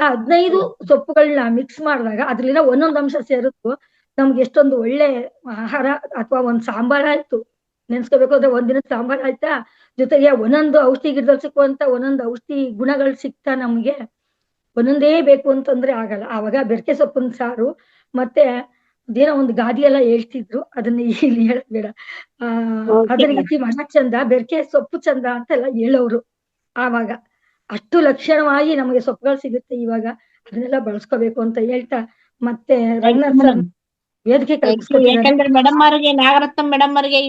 ಆ 15 ಸೊಪ್ಪುಗಳನ್ನ ಮಿಕ್ಸ್ ಮಾಡಿದಾಗ ಅದ್ರಲ್ಲಿನ ಒಂದೊಂದು ಅಂಶ ಸೇರಿದ್ದು ನಮ್ಗೆ ಎಷ್ಟೊಂದು ಒಳ್ಳೆ ಆಹಾರ. ಅಥವಾ ಒಂದ್ ಸಾಂಬಾರ್ ಆಯ್ತು, ನೆನ್ಸ್ಕೋಬೇಕು ಅಂದ್ರೆ ಒಂದಿನ ಸಾಂಬಾರ್ ಆಯ್ತಾ, ಜೊತೆಗೆ ಒಂದೊಂದು ಔಷಧಿ ಗಿಡದಲ್ಲಿ ಸಿಕ್ಕುವಂತ ಒಂದೊಂದು ಔಷಧಿ ಗುಣಗಳು ಸಿಕ್ತಾ ನಮ್ಗೆ ಒಂದೊಂದೇ ಬೇಕು ಅಂತಂದ್ರೆ ಆಗಲ್ಲ. ಆವಾಗ ಬೆರಕೆ ಸೊಪ್ಪಿನ ಸಾರು, ಮತ್ತೆ ಅದೇನೋ ಒಂದು ಗಾದಿ ಎಲ್ಲ ಹೇಳ್ತಿದ್ರು, ಅದನ್ನ ಇಲ್ಲಿ ಹೇಳಕ್ ಬೇಡ. ಅದ್ರ ರೀತಿ ಮನ ಚಂದ, ಬೆರಕೆ ಸೊಪ್ಪು ಚಂದ ಅಂತೆಲ್ಲ ಹೇಳೋರು. ಆವಾಗ ಅಷ್ಟು ಲಕ್ಷಣವಾಗಿ ನಮಗೆ ಸೊಪ್ಪುಗಳು ಸಿಗುತ್ತೆ ಇವಾಗ. ಅದನ್ನೆಲ್ಲ ಬಳಸ್ಕೋಬೇಕು ಅಂತ ಹೇಳ್ತಾ, ಮತ್ತೆ ರಂಗನಾಥ್ ಸರ್ ವೇದಿಕೆ ಕಲ್ಪಿಸ್ಕೊಟ್ಟಿದ್ದಾರೆ. ಯಾಕಂದ್ರೆ ಮೇಡಮ್ ಅವ್ರಿಗೆ, ನಾಗರತ್ನ ಮೇಡಮ್ ಅವ್ರಿಗೆ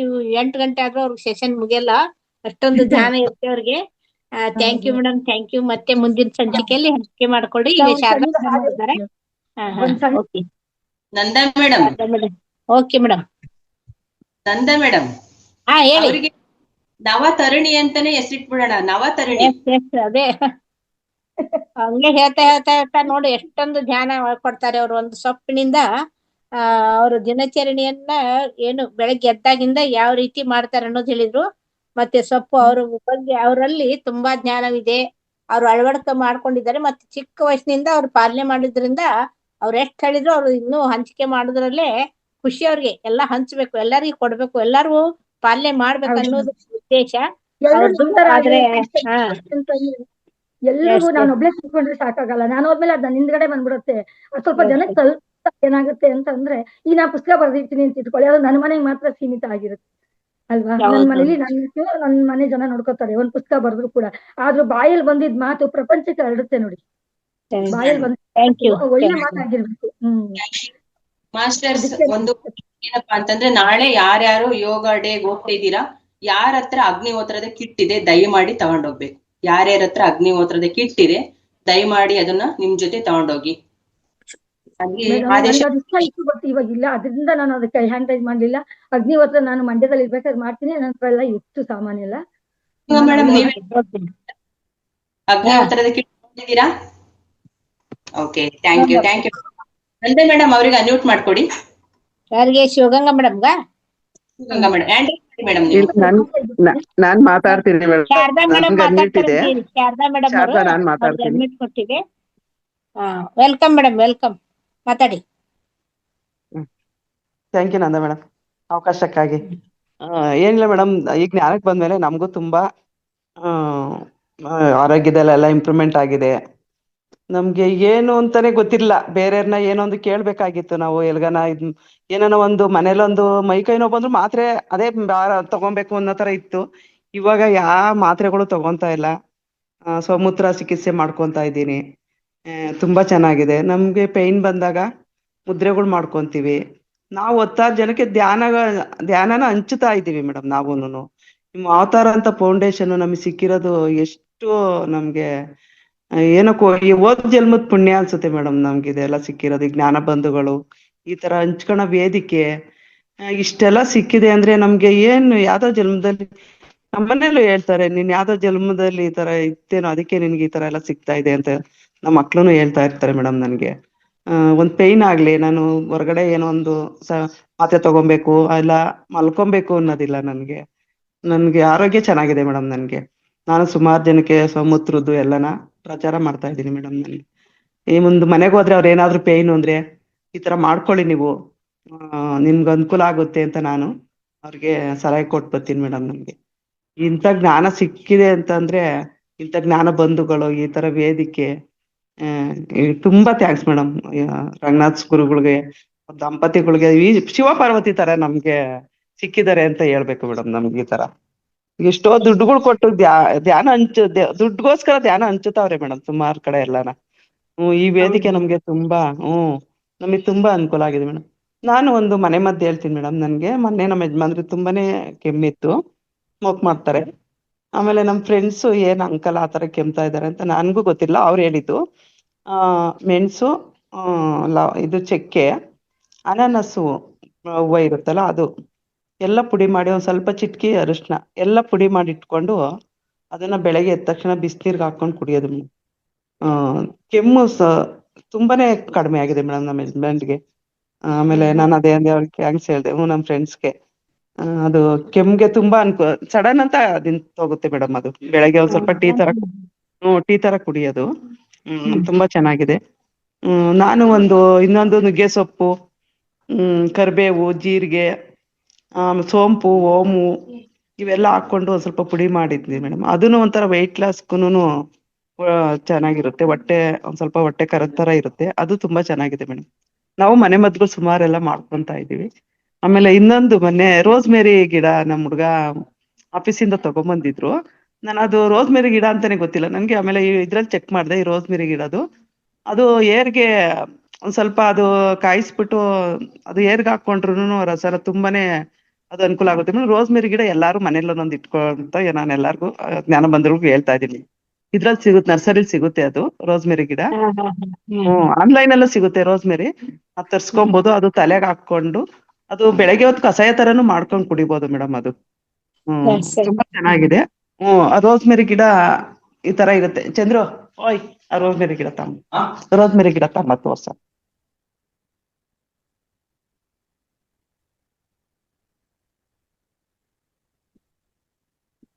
8 ಗಂಟೆ ಆದ್ರೂ ಅವ್ರಿಗೆ ಸೆಷನ್ ಮುಗಿಯಲ್ಲ, ಅಷ್ಟೊಂದು ಧ್ಯಾನ ಇರುತ್ತೆ ಅವ್ರಿಗೆ. Thank you madam, thank you. ಮತ್ತೆ ಮುಂದಿನ ಸಂಚಿಕೆಯಲ್ಲಿ ಹಂಚಿಕೆ ಮಾಡ್ಕೊಡಿ. ಈಗ ಶಾರದಾ ಮೇಡಮ್ ಇದ್ದಾರೆ. Okay Nanda madam, okay madam. Nanda madam, ಹೇಳಿ. ಅವರಿಗೆ ನವತರಣಿ ಅಂತಾನೆ ಹೆಸರಿಟ್ಬಿಡೋಣ, ನವತರಣಿ. ಅದೇ ಹಂಗೆ ಹೇಳ್ತಾ ಹೇಳ್ತಾ ಹೇಳ್ತಾ ನೋಡಿ ಎಷ್ಟೊಂದು ಧ್ಯಾನ ಕೊಡ್ತಾರೆ ಅವರು. ಒಂದು ಸೊಪ್ಪಿನಿಂದ ಅವರು ದಿನಚರಣೆಯನ್ನ ಏನು ಬೆಳಗ್ಗೆ ಎದ್ದಾಗಿಂದ ಯಾವ ರೀತಿ ಮಾಡ್ತಾರೆ ಅನ್ನೋದು ಹೇಳಿದ್ರು. ಮತ್ತೆ ಸೊಪ್ಪು ಅವ್ರ ಬಗ್ಗೆ ಅವರಲ್ಲಿ ತುಂಬಾ ಜ್ಞಾನವಿದೆ, ಅವ್ರು ಅಳವಡಿಕೆ ಮಾಡ್ಕೊಂಡಿದ್ದಾರೆ. ಮತ್ತೆ ಚಿಕ್ಕ ವಯಸ್ಸಿನಿಂದ ಅವ್ರು ಪಾಲನೆ ಮಾಡಿದ್ರಿಂದ ಅವ್ರು ಎಷ್ಟ್ ಹೇಳಿದ್ರು ಅವ್ರು ಇನ್ನೂ ಹಂಚಿಕೆ ಮಾಡೋದ್ರಲ್ಲೇ ಖುಷಿ. ಅವ್ರಿಗೆ ಎಲ್ಲ ಹಂಚ್ಬೇಕು, ಎಲ್ಲರಿಗೂ ಕೊಡ್ಬೇಕು, ಎಲ್ಲಾರು ಪಾಲನೆ ಮಾಡ್ಬೇಕು ಅನ್ನೋದು ಉದ್ದೇಶ ಅವ್ರದ್ದು. ಆದ್ರೆ ಎಲ್ರಿಗೂ ನಾನು ಒಬ್ಳೆ ತಿಳ್ಕೊಂಡ್ರೆ ಸಾಕಾಗಲ್ಲ. ನಾನು ಹೋದ್ಮೇಲೆ ಅದ್ ನನ್ನ ಹಿಂದ್ಗಡೆ ಬಂದ್ಬಿಡುತ್ತೆ. ಸ್ವಲ್ಪ ಜನಕ್ಕೆ ಸ್ವಲ್ಪ ಏನಾಗುತ್ತೆ ಅಂತಂದ್ರೆ, ಈಗ ನಾ ಪುಸ್ತಕ ಬರ್ದಿರ್ತೀನಿ ಅಂತ ಇಟ್ಕೊಳ್ಳಿ, ಅದು ನನ್ನ ಮನೆಗೆ ಮಾತ್ರ ಸೀಮಿತ ಆಗಿರುತ್ತೆ ಅಲ್ವಾ. ನನ್ ಮನೇಲಿ ನನ್ ಮನೆ ಜನ ನೋಡ್ಕೋತಾರೆ ಒಂದ್ ಪುಸ್ತಕ ಬರ್ದ್ರು ಕೂಡ. ಆದ್ರೂ ಬಾಯಲ್ಲಿ ಬಂದಿದ್ ಮಾತು ಪ್ರಪಂಚಕ್ಕೆ ಹರಡುತ್ತೆ ನೋಡಿ. ಬಾಯಲ್ಲಿ ಬಂದ ಒಳ್ಳೆ ಮಾತಾಗಿರ್ಬೇಕು. ಮಾಸ್ಟರ್ಸ್, ಒಂದು ಏನಪ್ಪಾ ಅಂತಂದ್ರೆ, ನಾಳೆ ಯಾರ್ಯಾರು ಯೋಗ ಡೇಗೆ ಹೋಗ್ತಿದ್ದೀರಾ, ಯಾರ ಹತ್ರ ಅಗ್ನಿಹೋತ್ರದ ಕಿಟ್ ಇದೆ ದಯಮಾಡಿ ತಗೊಂಡೋಗ್ಬೇಕು. ಯಾರ್ಯಾರ ಹತ್ರ ಅಗ್ನಿಹೋತ್ರದ ಕಿಟ್ ಇದೆ ದಯಮಾಡಿ ಅದನ್ನ ನಿಮ್ ಜೊತೆ ತಗೊಂಡೋಗಿ. ಇವಾಗ ಇಲ್ಲ, ಅದರಿಂದ ನಾನು ಅದಕ್ಕೆ ಹ್ಯಾಂಡ್ ರೈಸ್ ಮಾಡ್ಲಿಲ್ಲ. ಅಗ್ನಿಹೋತ್ರ ನಾನು ಮಂಡ್ಯದಲ್ಲಿ ಇರ್ಬೇಕಾದ್ರೆ ಮಾಡ್ತೀನಿ. ನನ್ನ ಹತ್ರ ಎಲ್ಲ ಇತ್ತು ಸಾಮಾನ್ಯ ಎಲ್ಲ. ಮೇಡಮ್, ನೀವ್ ಅಗ್ನಿಹೋತ್ರದ ಕಿಟ್ ತಗೊಂಡಿದ್ದೀರಾ? Okay, thank you, thank you. ನಂದೇ ಮೇಡಮ್, ಅವ್ರಿಗೆ ಅನ್ಮ್ಯೂಟ್ ಮಾಡ್ಕೊಡಿ. ಯಾರಿಗೆ? ಶಿವಗಂಗಾ ಮೇಡಮ್ಗ? ಶಿವಗಂಗಾ ಮೇಡಮ್, ಮೇಡಮ್ ನಾನ್ ಮಾತಾಡ್ತೀನಿ ಮೇಡಮ್. ಶಾರದಾ ಮೇಡಮ್ ಮಾತಾಡ್ತಾರೆ. ಶಾರದಾ ಮೇಡಮ್ ಅವರು ಅಡ್ಮಿಟ್ ಕೊಟ್ಟಿದೆ. ವೆಲ್ಕಮ್ ಮೇಡಮ್, ವೆಲ್ಕಮ್, ಮಾತಾಡಿ. ಥ್ಯಾಂಕ್ ಯು ನಂದಾ ಮೇಡಮ್ ಅವಕಾಶಕ್ಕಾಗಿ. ಏನಿಲ್ಲ ಮೇಡಮ್, ಈಗ ಜ್ಞಾನಕ್ಕೆ ಬಂದ್ಮೇಲೆ ನಮಗೂ ತುಂಬಾ ಆರೋಗ್ಯದಲ್ಲೆಲ್ಲ ಇಂಪ್ರೂವ್ಮೆಂಟ್ ಆಗಿದೆ. ನಮ್ಗೆ ಏನು ಅಂತಾನೆ ಗೊತ್ತಿರ್ಲಿಲ್ಲ. ಬೇರೆಯವ್ರನ್ನ ಏನೊಂದು ಕೇಳ್ಬೇಕಾಗಿತ್ತು ನಾವು. ಎಲ್ಗನ ಏನಾನ ಒಂದು ಮನೇಲೊಂದು ಮೈಕೈ ನೋವು ಬಂದ್ರು ಮಾತ್ರೆ ಅದೇ ತಗೊಬೇಕು ಅನ್ನೋ ತರ ಇತ್ತು. ಇವಾಗ ಯಾವ ಮಾತ್ರೆಗಳು ತಗೊಂತಾ ಇಲ್ಲ. ಸ್ವಮೂತ್ರ ಚಿಕಿತ್ಸೆ ಮಾಡ್ಕೊಂತಾ ಇದ್ದೀನಿ. ತುಂಬಾ ಚೆನ್ನಾಗಿದೆ. ನಮ್ಗೆ ಪೈನ್ ಬಂದಾಗ ಮುದ್ರೆಗಳು ಮಾಡ್ಕೊಂತೀವಿ. ನಾವು 10 ಜನಕ್ಕೆ ಧ್ಯಾನನ ಹಂಚುತ್ತಾ ಇದ್ದೀವಿ ಮೇಡಮ್. ನಾವೂನು ನಿಮ್ಮ ಅವತಾರ ಅಂತ ಫೌಂಡೇಶನ್ ನಮಗೆ ಸಿಕ್ಕಿರೋದು ಎಷ್ಟು ನಮ್ಗೆ ಏನಕ್ಕೋ ಈ ಹೋದ್ ಜನ್ಮದ ಪುಣ್ಯ ಅನ್ಸುತ್ತೆ ಮೇಡಮ್. ನಮ್ಗೆ ಇದೆಲ್ಲ ಸಿಕ್ಕಿರೋದು, ಜ್ಞಾನ ಬಂಧುಗಳು, ಈ ತರ ಹಂಚ್ಕೊಳೋ ವೇದಿಕೆ, ಇಷ್ಟೆಲ್ಲ ಸಿಕ್ಕಿದೆ ಅಂದ್ರೆ ನಮ್ಗೆ ಏನು ಯಾವ್ದೋ ಜನ್ಮದಲ್ಲಿ ನಮ್ಮನೇಲೂ ಹೇಳ್ತಾರೆ, ನೀನ್ ಯಾವ್ದೋ ಜನ್ಮದಲ್ಲಿ ಈ ತರ ಇತ್ತೇನೋ ಅದಕ್ಕೆ ನಿನ್ಗೆ ಈ ತರ ಎಲ್ಲ ಸಿಗ್ತಾ ಇದೆ ಅಂತ ನಮ್ಮ ಮಕ್ಳುನು ಹೇಳ್ತಾ ಇರ್ತಾರೆ ಮೇಡಮ್ ನನ್ಗೆ. ಒಂದ್ ಪೈನ್ ಆಗ್ಲಿ, ನಾನು ಹೊರಗಡೆ ಏನೋ ಒಂದು ಮಾತ್ರೆ ತಗೊಬೇಕು ಇಲ್ಲ ಮಲ್ಕೊಬೇಕು ಅನ್ನೋದಿಲ್ಲ ನನ್ಗೆ ಆರೋಗ್ಯ ಚೆನ್ನಾಗಿದೆ ಮೇಡಮ್. ನಾನು ಸುಮಾರು ಜನಕ್ಕೆ ಮೂತ್ರದ್ದು ಎಲ್ಲಾನ ಪ್ರಚಾರ ಮಾಡ್ತಾ ಇದ್ದೀನಿ ಮೇಡಮ್. ಈ ಮುಂದ್ ಮನೆಗೆ ಹೋದ್ರೆ ಅವ್ರ ಏನಾದ್ರು ಪೇಯ್ನ್ ಅಂದ್ರೆ ಈ ತರ ಮಾಡ್ಕೊಳ್ಳಿ ನೀವು, ನಿಮ್ಗೆ ಅನುಕೂಲ ಆಗುತ್ತೆ ಅಂತ ನಾನು ಅವ್ರಿಗೆ ಸಲಹೆ ಕೊಟ್ಟು ಬರ್ತೀನಿ ಮೇಡಮ್. ಇಂಥ ಜ್ಞಾನ ಸಿಕ್ಕಿದೆ ಅಂತಂದ್ರೆ, ಇಂಥ ಜ್ಞಾನ ಬಂಧುಗಳು, ಈ ತರ ವೇದಿಕೆ, ತುಂಬಾ ಥ್ಯಾಂಕ್ಸ್ ಮೇಡಮ್. ರಂಗನಾಥ್ ಗುರುಗಳಿಗೆ, ದಂಪತಿಗಳಿಗೆ, ಈ ಶಿವ ಪಾರ್ವತಿ ತರ ನಮ್ಗೆ ಸಿಕ್ಕಿದ್ದಾರೆ ಅಂತ ಹೇಳ್ಬೇಕು ಮೇಡಮ್. ನಮ್ಗೆ ಈ ತರ ಎಷ್ಟೋ ದುಡ್ಡುಗಳು ಕೊಟ್ಟು ಧ್ಯಾನ ದುಡ್ಡುಗೋಸ್ಕರ ಧ್ಯಾನ ಹಂಚುತ್ತವ್ರೆ ಮೇಡಮ್ ಸುಮಾರು ಕಡೆ ಎಲ್ಲಾನ. ಈ ವೇದಿಕೆ ನಮ್ಗೆ ತುಂಬಾ ನಮಗೆ ತುಂಬಾ ಅನುಕೂಲ ಆಗಿದೆ ಮೇಡಮ್. ನಾನು ಒಂದು ಮನೆ ಮದ್ದು ಹೇಳ್ತೀನಿ ಮೇಡಮ್. ಮೊನ್ನೆ ನಮ್ಮ ಯಜಮಾನ್ರಿಗೆ ತುಂಬಾನೇ ಕೆಮ್ಮಿತ್ತು, ಸ್ಮೋಕ್ ಮಾಡ್ತಾರೆ. ಆಮೇಲೆ ನಮ್ ಫ್ರೆಂಡ್ಸ್ ಏನ್ ಅಂಕಲ್ ಆತರ ಕೆಮ್ತಾ ಇದಾರೆ ಅಂತ ನನ್ಗೂ ಗೊತ್ತಿಲ್ಲ, ಅವ್ರು ಹೇಳಿದ್ದು ಮೆಣಸು, ಇದು ಚಕ್ಕೆ, ಅನಾನಸ್ಸು ಹೂವು ಇರುತ್ತಲ್ಲ ಅದು ಎಲ್ಲ ಪುಡಿ ಮಾಡಿ ಒಂದ್ ಸ್ವಲ್ಪ ಚಿಟ್ಕಿ ಅರಿಶಿನ ಎಲ್ಲ ಪುಡಿ ಮಾಡಿ ಇಟ್ಕೊಂಡು ಅದನ್ನ ಬೆಳಗ್ಗೆ ಎದ್ದ ತಕ್ಷಣ ಬಿಸಿನೀರ್ಗೆ ಹಾಕೊಂಡು ಕುಡಿಯೋದು. ಕೆಮ್ಮು ತುಂಬಾನೇ ಕಡಿಮೆ ಆಗಿದೆ ಮೇಡಮ್ ನಮ್ಮ ಯಜಮಾನ್ರಿಗೆ. ಆಮೇಲೆ ನಾನು ಅದೇ ಅವ್ರಿಗೆ ಥ್ಯಾಂಕ್ಸ್ ಹೇಳ್ದೆ. ನಮ್ ಫ್ರೆಂಡ್ಸ್ಗೆ ಅದು ಕೆಮ್ಗೆ ತುಂಬಾ ಸಡನ್ ಅಂತ ನಿಂತೋಗುತ್ತೆ ಮೇಡಮ್. ಅದು ಬೆಳಗ್ಗೆ ಒಂದ್ ಸ್ವಲ್ಪ ಟೀ ತರ ಕುಡಿಯೋದು ತುಂಬಾ ಚೆನ್ನಾಗಿದೆ. ನಾನು ಇನ್ನೊಂದು ನುಗ್ಗೆ ಸೊಪ್ಪು, ಕರಿಬೇವು, ಜೀರಿಗೆ, ಸೋಂಪು, ಓಮು ಇವೆಲ್ಲ ಹಾಕೊಂಡು ಒಂದ್ ಸ್ವಲ್ಪ ಪುಡಿ ಮಾಡಿದ್ವಿ ಮೇಡಮ್. ಅದನ್ನು ಒಂಥರ ವೆಯ್ಟ್ ಲಾಸ್ಗುನು ಚೆನ್ನಾಗಿರುತ್ತೆ. ಒಂದ್ ಸ್ವಲ್ಪ ಹೊಟ್ಟೆ ಕರದ ತರ ಇರುತ್ತೆ, ಅದು ತುಂಬಾ ಚೆನ್ನಾಗಿದೆ ಮೇಡಮ್. ನಾವು ಮನೆ ಮದ್ದುಗಳು ಸುಮಾರೆಲ್ಲ ಮಾಡ್ಕೊಂತ ಇದೀವಿ. ಆಮೇಲೆ ಇನ್ನೊಂದು ಮೊನ್ನೆ ರೋಸ್ ಮೇರಿ ಗಿಡ ನಮ್ ಹುಡ್ಗ ಆಫೀಸಿಂದ ತಗೊಂಬಂದಿದ್ರು. ನಾನು ಅದು ರೋಸ್ ಮೇರಿ ಗಿಡ ಅಂತಾನೆ ಗೊತ್ತಿಲ್ಲ ನನ್ಗೆ. ಆಮೇಲೆ ಇದ್ರಲ್ಲಿ ಚೆಕ್ ಮಾಡಿದೆ, ಈ ರೋಸ್ ಮೇರಿ ಗಿಡದು ಅದು ಏರ್ಗೆ ಒಂದ್ ಸ್ವಲ್ಪ ಅದು ಕಾಯಿಸ್ಬಿಟ್ಟು ಅದು ಏರ್ಗೆ ಹಾಕೊಂಡ್ರು ರಸರ ತುಂಬಾನೇ ಅದು ಅನುಕೂಲ ಆಗುತ್ತೆ ಮೇಡಮ್. ರೋಸ್ ಮೇರಿ ಗಿಡ ಎಲ್ಲಾರು ಮನೇಲಿ ಒಂದೊಂದು ಇಟ್ಕೊಂತ ನಾನು ಎಲ್ಲಾರ್ಗು ಜ್ಞಾನ ಬಂಧುಗಳಿಗೂ ಹೇಳ್ತಾ ಇದೀನಿ. ಇದ್ರಲ್ಲಿ ಸಿಗುತ್ತೆ, ನರ್ಸರಿಲಿ ಸಿಗುತ್ತೆ ಅದು ರೋಸ್ ಮೇರಿ ಗಿಡ. ಆನ್ಲೈನ್ ಅಲ್ಲೂ ಸಿಗುತ್ತೆ ರೋಸ್ ಮೇರಿ, ಅದ್ ತರ್ಸ್ಕೊಬಹುದು. ಅದು ತಲೆಗೆ ಹಾಕೊಂಡು ಅದು ಬೆಳಗ್ಗೆ ಹೊತ್ತು ಕಷಾಯ ತರನು ಮಾಡ್ಕೊಂಡ್ ಕುಡಿಬಹುದು ಮೇಡಮ್. ಅದು ತುಂಬಾ ಚೆನ್ನಾಗಿದೆ. ಆ ರೋಸ್ ಮೇರಿ ಗಿಡ ಈ ತರ ಇರುತ್ತೆ. ಚಂದ್ರು, ಓಯ್ ಆ ರೋಸ್ ಮೇರಿ ಗಿಡ ತಮ್ಮ ತೋರ್ಸ.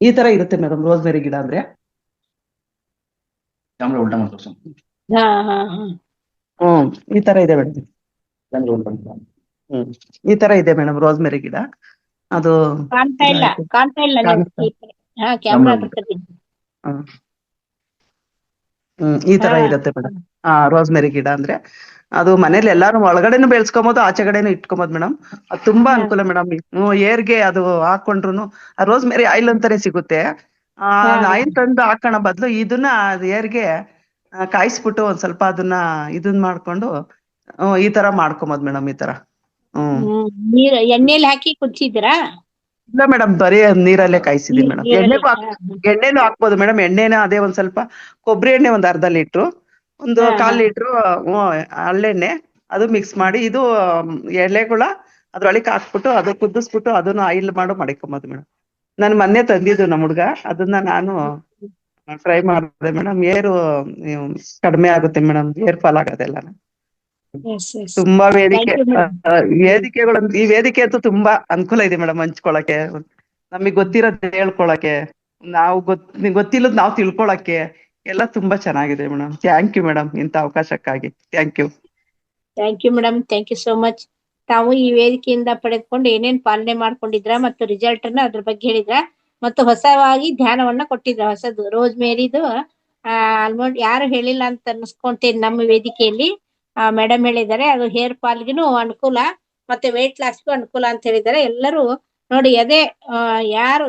ಈ ತರ ಇರುತ್ತೆ ಮೇಡಮ್ ರೋಸ್ ಮೇರಿ ಗಿಡ ಅಂದ್ರೆ. ಈ ತರ ಇದೆ ಮೇಡಮ್. ಈ ತರ ಇದೆ ಮೇಡಮ್ ರೋಸ್ ಮೇರಿ ಗಿಡ. ಅದು ಕಾಣ್ತಾ ಇಲ್ಲ ಕ್ಯಾಮ್ರಾ ಈ ತರ ಇರುತ್ತೆ ಮೇಡಮ್. ರೋಸ್ ಮೇರಿ ಗಿಡ ಅಂದ್ರೆ ಅದು ಮನೇಲಿ ಎಲ್ಲಾರು ಒಳಗಡೆನು ಬೆಳೆಸ್ಕೊಬಹುದು, ಆಚೆಗಡೆನು ಇಟ್ಕೊಬಹುದು ಮೇಡಮ್. ಅದು ತುಂಬಾ ಅನುಕೂಲ ಮೇಡಮ್. ಏರ್ಗೆ ಅದು ಹಾಕೊಂಡ್ರು ರೋಸ್ ಮೇರಿ ಆಯಿಲ್ ಅಂತಾನೆ ಸಿಗುತ್ತೆ. ಆಯಿಲ್ ತಂದು ಹಾಕೋಣ ಬದ್ಲು ಇದನ್ನ ಏರ್ಗೆ ಕಾಯಿಸ್ಬಿಟ್ಟು ಒಂದ್ ಸ್ವಲ್ಪ ಇದನ್ನ ಮಾಡ್ಕೊಂಡು ಈ ತರ ಮಾಡ್ಕೊಬೋದು ಮೇಡಮ್. ಈ ತರ ಎಣ್ಣೆಲಿ ಹಾಕಿ ಕುದಿಸಿದ್ರಾ? ಇಲ್ಲ ಮೇಡಮ್, ಬರೀ ನೀರಲ್ಲೇ ಕಾಯಿಸಿದೀನಿ ಮೇಡಮ್. ಎಣ್ಣೆನೂ ಹಾಕ್ಬೋದು ಮೇಡಮ್. ಎಣ್ಣೆನ ಅದೇ ಒಂದ್ ಸ್ವಲ್ಪ ಕೊಬ್ಬರಿ ಎಣ್ಣೆ ಒಂದ್ ಅರ್ಧ ಲೀಟ್ರು, ಒಂದು 1/4 ಲೀಟ್ರು ಹಳ್ಳೆಣ್ಣೆ ಅದು ಮಿಕ್ಸ್ ಮಾಡಿ ಇದು ಎಲೆಗಳ ಅದ್ರೊಳಗೆ ಹಾಕ್ಬಿಟ್ಟು ಅದು ಕುದಿಸ್ಬಿಟ್ಟು ಅದನ್ನು ಆಯಿಲ್ ಮಡಿಕೊಂಬೋದು ಮೇಡಮ್. ನಾನು ಮೊನ್ನೆ ತಂದಿದ್ದು ನಮ್ಮ ಹುಡ್ಗ, ಅದನ್ನ ನಾನು ಟ್ರೈ ಮಾಡಿದೆ ಮೇಡಮ್. ಕಡಿಮೆ ಆಗುತ್ತೆ ಮೇಡಮ್, ಏರ್ ಫಾಲ್ ಆಗೋದೆಲ್ಲ. ತುಂಬಾ ವೇದಿಕೆಗಳು, ಈ ವೇದಿಕೆ ಅಂತೂ ತುಂಬಾ ಅನುಕೂಲ ಇದೆ ಮೇಡಮ್ ಹಂಚ್ಕೊಳಕ್ಕೆ, ನಮಗ್ ಗೊತ್ತಿರೋದ್ ಹೇಳ್ಕೊಳಕ್ಕೆ, ಗೊತ್ತಿಲ್ಲದ್ ನಾವು ತಿಳ್ಕೊಳಕ್ಕೆ ಎಲ್ಲ ತುಂಬಾ ಚೆನ್ನಾಗಿದೆ ಮೇಡಮ್. ಥ್ಯಾಂಕ್ ಯು ಮೇಡಮ್ ಇಂಥ ಅವಕಾಶಕ್ಕಾಗಿ. Thank you madam, thank you so much. ತಾವು ಈ ವೇದಿಕೆಯಿಂದ ಪಡೆದುಕೊಂಡು ಏನೇನ್ ಪಾಲನೆ ಮಾಡ್ಕೊಂಡಿದ್ರ ಮತ್ತು ರಿಸಲ್ಟ್ ಅನ್ನ ಅದ್ರ ಬಗ್ಗೆ ಹೇಳಿದ್ರ, ಮತ್ತು ಹೊಸವಾಗಿ ಧ್ಯಾನವನ್ನ ಕೊಟ್ಟಿದ್ರ. ಹೊಸದು ರೋಸ್ ಮೇರಿದು ಆಲ್ಮೋಸ್ಟ್ ಯಾರು ಹೇಳಿಲ್ಲ ಅಂತ ಅನ್ಸ್ಕೊಂತೇನೆ. ನಮ್ಮ ವೇದಿಕೆಯಲ್ಲಿ ಮೇಡಮ್ ಹೇಳಿದ್ದಾರೆ, ಅದು ಹೇರ್ ಫಾಲ್ಗಿನೂ ಅನುಕೂಲ ಮತ್ತೆ ವೇಟ್ ಲಾಸ್ಗೂ ಅನುಕೂಲ ಅಂತ ಹೇಳಿದ್ದಾರೆ. ಎಲ್ಲರೂ ನೋಡಿ, ಅದೇ ಯಾರು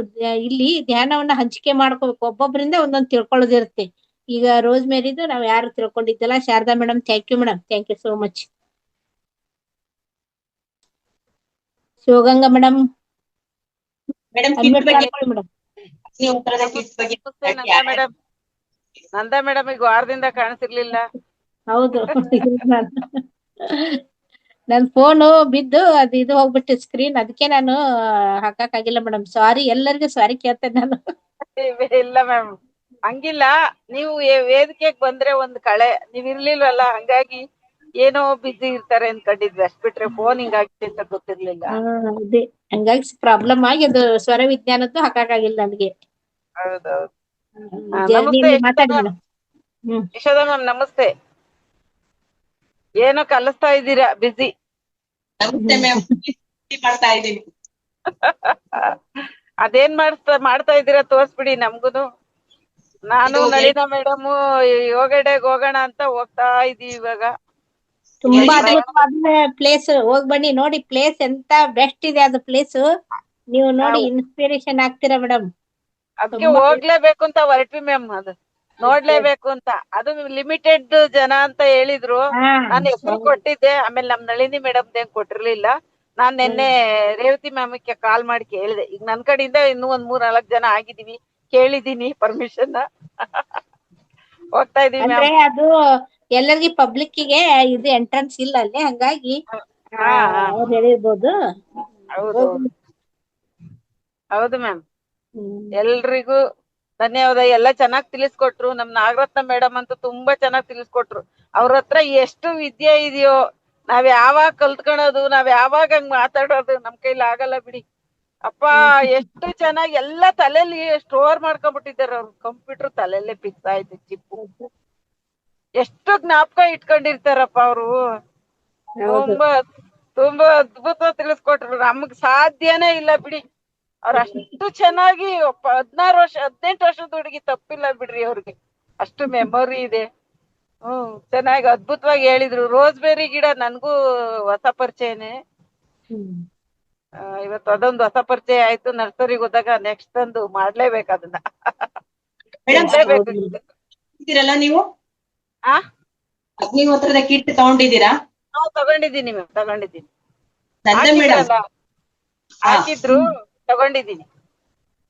ಇಲ್ಲಿ ಧ್ಯಾನವನ್ನ ಹಂಚಿಕೆ ಮಾಡ್ಕೋಬೇಕು, ಒಬ್ಬೊಬ್ಬರಿಂದ ಒಂದೊಂದು ತಿಳ್ಕೊಳ್ಳೋದಿರುತ್ತೆ. ಈಗ ರೋಸ್ ಮೇರಿದು ನಾವ್ ಯಾರು ತಿಳ್ಕೊಂಡಿದ್ದಲ್ಲ. Sharada madam, thank you madam, thank you so much. Shivaganga madam, Nanda madam ಈಗ ವಾರದಿಂದ ಕಾಣಿಸಿರ್ಲಿಲ್ಲ. ಹೌದು ನನ್ ಫೋನು ಬಿದ್ದು ಅದು ಇದು ಹೋಗ್ಬಿಟ್ಟು ಸ್ಕ್ರೀನ್, ಅದಕ್ಕೆ ನಾನು ಹಾಕಕ್ಕಾಗಿಲ್ಲ ಮೇಡಮ್. ಸಾರಿ, ಎಲ್ಲರಿಗೂ ಸಾರಿ ಕೇಳ್ತೇನೆ ನಾನು. ಇಲ್ಲ ಮ್ಯಾಮ್, ಹಂಗಿಲ್ಲ. ನೀವು ವೇದಿಕೆಗೆ ಬಂದ್ರೆ ಒಂದ್ ಕಳೆ, ನೀವ್ ಇರ್ಲಿಲ್ವಲ್ಲ, ಹಂಗಾಗಿ ಏನೋ ಬಿಸಿ ಇರ್ತಾರೆ ಅನ್ಕೊಂಡಿದ್ವಿ. ಅಷ್ಟ್ ಬಿಟ್ರೆ ಫೋನ್ ಹಿಂಗಾಗಿದೆ ಅಂತ ಗೊತ್ತಿರ್ಲಿಲ್ಲ. ಅದೇ ಹಂಗಾಗಿ ಪ್ರಾಬ್ಲಮ್ ಆಗಿ ಅದು ಸ್ವರ ವಿಜ್ಞಾನದ್ದು ಹಾಕಕ್ಕಾಗಿಲ್ಲ ನನಗೆ. ಹೌದೌದು. ಜರ್ನಿ ನಮಸ್ತೆ ಮಾತಾಡಿ ಮೇಡಮ್. ಯಶೋಧ ಮ್ಯಾಮ್, ನಮಸ್ತೆ. ಏನೋ ಕಲಿಸ್ತಾ ಇದ್ದೀರಾ, ಬಿಸಿ. ನಮಸ್ತೆ ಮ್ಯಾಮ್, ಮಾಡ್ತಾ ಇದ್ದೀನಿ. ಅದೇನ್ ಮಾಡ್ತಾ ಇದ್ದೀರಾ ತೋರ್ಸ್ಬಿಡಿ ನಮ್ಗುನು. ನಾನು ನಳಿನಾ ಮೇಡಮ್ ಯೋಗ ಡೇಗ್ ಹೋಗೋಣ ಅಂತ ಹೋಗ್ತಾ ಇದೀವಿ ಇವಾಗ. ತುಂಬಾ ಅದ್ಭುತವಾದ ಪ್ಲೇಸ್, ಹೋಗ್ ಬನ್ನಿ ನೋಡಿ. ಪ್ಲೇಸ್ ಎಂತ ಬೆಸ್ಟ್ ಇದೆ ಅದು ಪ್ಲೇಸ್. ನೀವು ನೋಡಿ ಇನ್ಸ್ಪಿರೇಷನ್ ಆಗ್ತೀರಾ ಮೇಡಮ್. ಅದಕ್ಕೆ ಹೋಗ್ಲೇಬೇಕು ಅಂತ ಹೊರಟ್ವಿ ಮ್ಯಾಮ್. ಅದು ನೋಡ್ಲೇಬೇಕು ಅಂತ. ಅದು ಲಿಮಿಟೆಡ್ ಜನ ಅಂತ ಹೇಳಿದ್ರು. ನಾನು ಹೆಸರು ಕೊಟ್ಟಿದ್ದೆ, ಆಮೇಲೆ ನಮ್ ನಳಿನಿ ಮೇಡಮ್ ಏನ್ ಕೊಟ್ಟಿರ್ಲಿಲ್ಲ. ನಾನ್ ನಿನ್ನೆ ರೇವತಿ ಮ್ಯಾಮ್ಗೆ ಕಾಲ್ ಮಾಡಿ ಕೇಳಿದೆ. ಈಗ ನನ್ ಕಡೆಯಿಂದ ಇನ್ನೂ ಒಂದ್ 3-4 ಜನ ಆಗಿದೀವಿ, ಕೇಳಿದೀನಿ ಪರ್ಮಿಷನ್. ಹೋಗ್ತಾ ಇದೀವಿ ಅಂದ್ರೆ ಮ್ಯಾಮ್. ಅದು ಎಲ್ಲರಿಗೂ ಪಬ್ಲಿಕ್ ಗೆ ಇದು ಎಂಟ್ರೆನ್ಸ್ ಇಲ್ಲ ಅಲ್ಲಿ, ಹಂಗಾಗಿ ಅವ್ರು ಹೇಳಿರ್ಬೋದು. ಹೌದು ಮ್ಯಾಮ್. ಎಲ್ರಿಗೂ ಧನ್ಯವಾದ. ಎಲ್ಲ ಚೆನ್ನಾಗ್ ತಿಳಿಸ್ಕೊಟ್ರು. ನಮ್ ನಾಗರತ್ನ ಮೇಡಮ್ ಅಂತೂ ತುಂಬಾ ಚೆನ್ನಾಗ್ ತಿಳಿಸ್ಕೊಟ್ರು. ಅವ್ರ ಹತ್ರ ಎಷ್ಟು ವಿದ್ಯೆ ಇದೆಯೋ, ನಾವ್ ಯಾವಾಗ ಕಲ್ತ್ಕೊಳೋದು, ನಾವ್ ಯಾವಾಗ ಹಂಗ್ ಮಾತಾಡೋದು ನಮ್ ಕೈಲಿ ಆಗಲ್ಲ ಬಿಡಿ. ಅಪ್ಪ ಎಷ್ಟು ಚೆನ್ನಾಗಿ ಎಲ್ಲ ತಲೆಯಲ್ಲಿ ಸ್ಟೋರ್ ಮಾಡ್ಕೊಂಡ್ಬಿಟ್ಟಿದ್ದಾರೆ ಅವ್ರು. ಕಂಪ್ಯೂಟರ್ ತಲೆಯಲ್ಲೇ ಫಿಕ್ಸ್ ಆಯ್ತು ಚಿಪ್ಪು. ಎಷ್ಟು ಜ್ಞಾಪಕ ಇಟ್ಕೊಂಡಿರ್ತಾರಪ್ಪ ಅವರು. ತುಂಬಾ ತುಂಬಾ ಅದ್ಭುತ ತಿಳಿಸ್ಕೊಟ್ರು. ನಮಗ್ ಸಾಧ್ಯನೇ ಇಲ್ಲ ಬಿಡಿ. ಅವ್ರ ಅಷ್ಟು ಚೆನ್ನಾಗಿ 18 ವರ್ಷದ ಹುಡುಗಿ ತಪ್ಪಿಲ್ಲ ಬಿಡ್ರಿ ಅವ್ರಿಗೆ. ಅಷ್ಟು ಮೆಮೊರಿ ಇದೆ. ಚೆನ್ನಾಗಿ ಅದ್ಭುತವಾಗಿ ಹೇಳಿದ್ರು. ರೋಸ್ಬೇರಿ ಗಿಡ ನನ್ಗೂ ಹೊಸ ಪರಿಚಯನೇ. ಇವತ್ತು ಅದೊಂದು ಹೊಸ ಪರಿಚಯ ಆಯ್ತು. ನರ್ಸರಿಗೆ ಹೋದಾಗ ನೆಕ್ಸ್ಟ್ ಒಂದು ಮಾಡ್ಲೇಬೇಕು ಅದನ್ನ. ಇದ್ದೀರಲ್ಲ ನೀವು, ಅಗ್ನಿಹೋತ್ರದ ಕಿಟ್ ತಗೊಂಡಿದ್ದೀರಾ? ತಗೊಂಡಿದ್ದೀನಿ ಮ್ಯಾಮ್, ತಗೊಂಡಿದ್ದೀನಿ. ಹಾಕಿದ್ರು, ತಗೊಂಡಿದ್ದೀನಿ.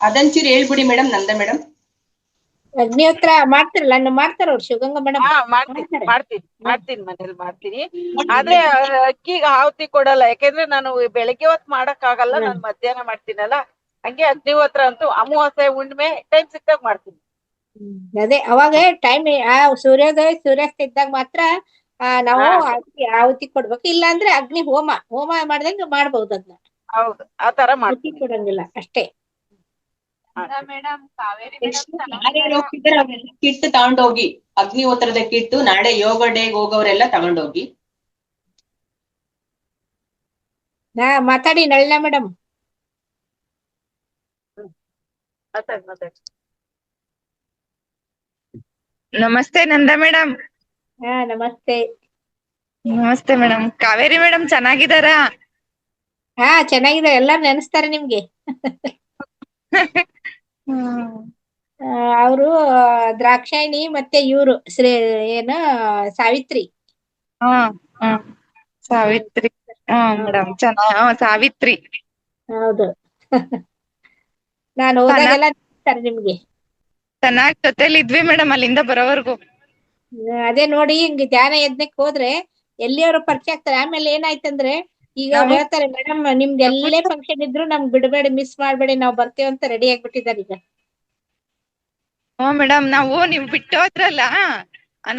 ಅದಂಚೂರು ಹೇಳ್ಬಿಡಿ ಮೇಡಮ್. ನಂದ ಮೇಡಮ್ ಅಗ್ನಿಹೋತ್ರ ಮಾಡ್ತಿರಲ್ಲ, ಮಾಡ್ತಾರ ಅವ್ರು ಶಿವಗಂಗಾ ಮೇಡಮ್. ಮಾಡ್ತೀನಿ ಮನೇಲಿ ಮಾಡ್ತೀನಿ. ಆದ್ರೆ ಅಕ್ಕಿಗೆ ಆಹುತಿ ಕೊಡಲ್ಲ, ಯಾಕೆಂದ್ರೆ ನಾನು ಬೆಳಗ್ಗೆ ಹೊತ್ತು ಮಾಡಕ್ ಆಗಲ್ಲ. ನಾನು ಮಧ್ಯಾಹ್ನ ಮಾಡ್ತೀನಲ್ಲ, ಹಂಗೆ ಅಗ್ನಿಹೋತ್ರ ಅಂತೂ ಅಮಾವಾಸ್ಯೆ ಹುಣ್ಣಿಮೆ ಟೈಮ್ ಸಿಕ್ಕಾಗ ಮಾಡ್ತೀನಿ. ಅದೇ ಅವಾಗ ಟೈಮ್ ಸೂರ್ಯೋದಯ ಸೂರ್ಯಾಸ್ತ ಇದ್ದಾಗ ಮಾತ್ರ ನಾವು ಆಹುತಿ ಕೊಡ್ಬೇಕು. ಇಲ್ಲ ಅಂದ್ರೆ ಅಗ್ನಿ ಹೋಮ ಮಾಡ್ದಂಗ ಮಾಡ್ಬಹುದು ಅದನ್ನ. ಹೌದು, ಆ ತರ ಮಾಡ್ತೀನಿ. ಕೊಡಂಗಿಲ್ಲ ಅಷ್ಟೇ. ಕಿಟ್ ತಗೊಂಡೋಗಿ, ಅಗ್ನಿಹೋತ್ರದ ಕಿಟ್ ನಾಳೆ ಯೋಗ ಡೇಗ್ ಹೋಗೋರೆಲ್ಲ ತಗೊಂಡೋಗಿ. ಮಾತಾಡಿ ನಳಿನಾ ಮೇಡಮ್. ನಮಸ್ತೆ ನಂದಾ ಮೇಡಮ್. ನಮಸ್ತೆ. ನಮಸ್ತೆ ಮೇಡಮ್. ಕಾವೇರಿ ಮೇಡಮ್ ಚೆನ್ನಾಗಿದ್ದಾರಾ? ಚೆನ್ನಾಗಿದೆ. ಎಲ್ಲಾರು ನೆನೆಸ್ತಾರೆ ನಿಮ್ಗೆ. ಅವರು ದ್ರಾಕ್ಷಾಯಿಣಿ ಮತ್ತೆ ಇವ್ರು ಸಾವಿತ್ರಿ. ಸಾವಿತ್ರಿ ಮೇಡಮ್ ಸಾವಿತ್ರಿ. ಹೌದು. ನಾನು ಹೋದಾಗೆಲ್ಲ ನೆನೆಸ್ತಾರೆ ನಿಮ್ಗೆ. ಚೆನ್ನಾಗ್ ಜೊತೆಲಿ ಇದ್ವಿ ಮೇಡಮ್ ಅಲ್ಲಿಂದ ಬರೋವರ್ಗು. ಅದೇ ನೋಡಿ, ಹಿಂಗ್ ಧ್ಯಾನ ಯಜ್ಞಕ್ಕೆ ಹೋದ್ರೆ ಎಲ್ಲಿಯವರು ಪರಿಚಯ ಆಗ್ತಾರೆ. ಆಮೇಲೆ ಏನಾಯ್ತಂದ್ರೆ ಈಗ ಹೇಳ್ತಾರೆ, ಮೇಡಮ್ ನಿಮ್ದು ಎಲ್ಲೇ ಫಂಕ್ಷನ್ ಇದ್ರು ನಮ್ಗ್ ಬಿಡಬೇಡಿ, ಮಿಸ್ ಮಾಡ್ಬೇಡಿ, ನಾವ್ ಬರ್ತೇವೆ ಅಂತ ರೆಡಿ ಆಗ್ಬಿಟ್ಟಿದ್ದಾರೆ ಈಗ. ಮೇಡಮ್ ನಾವು ನೀವ್ ಬಿಟ್ಟು ಹೋದ್ರಲ್ಲ,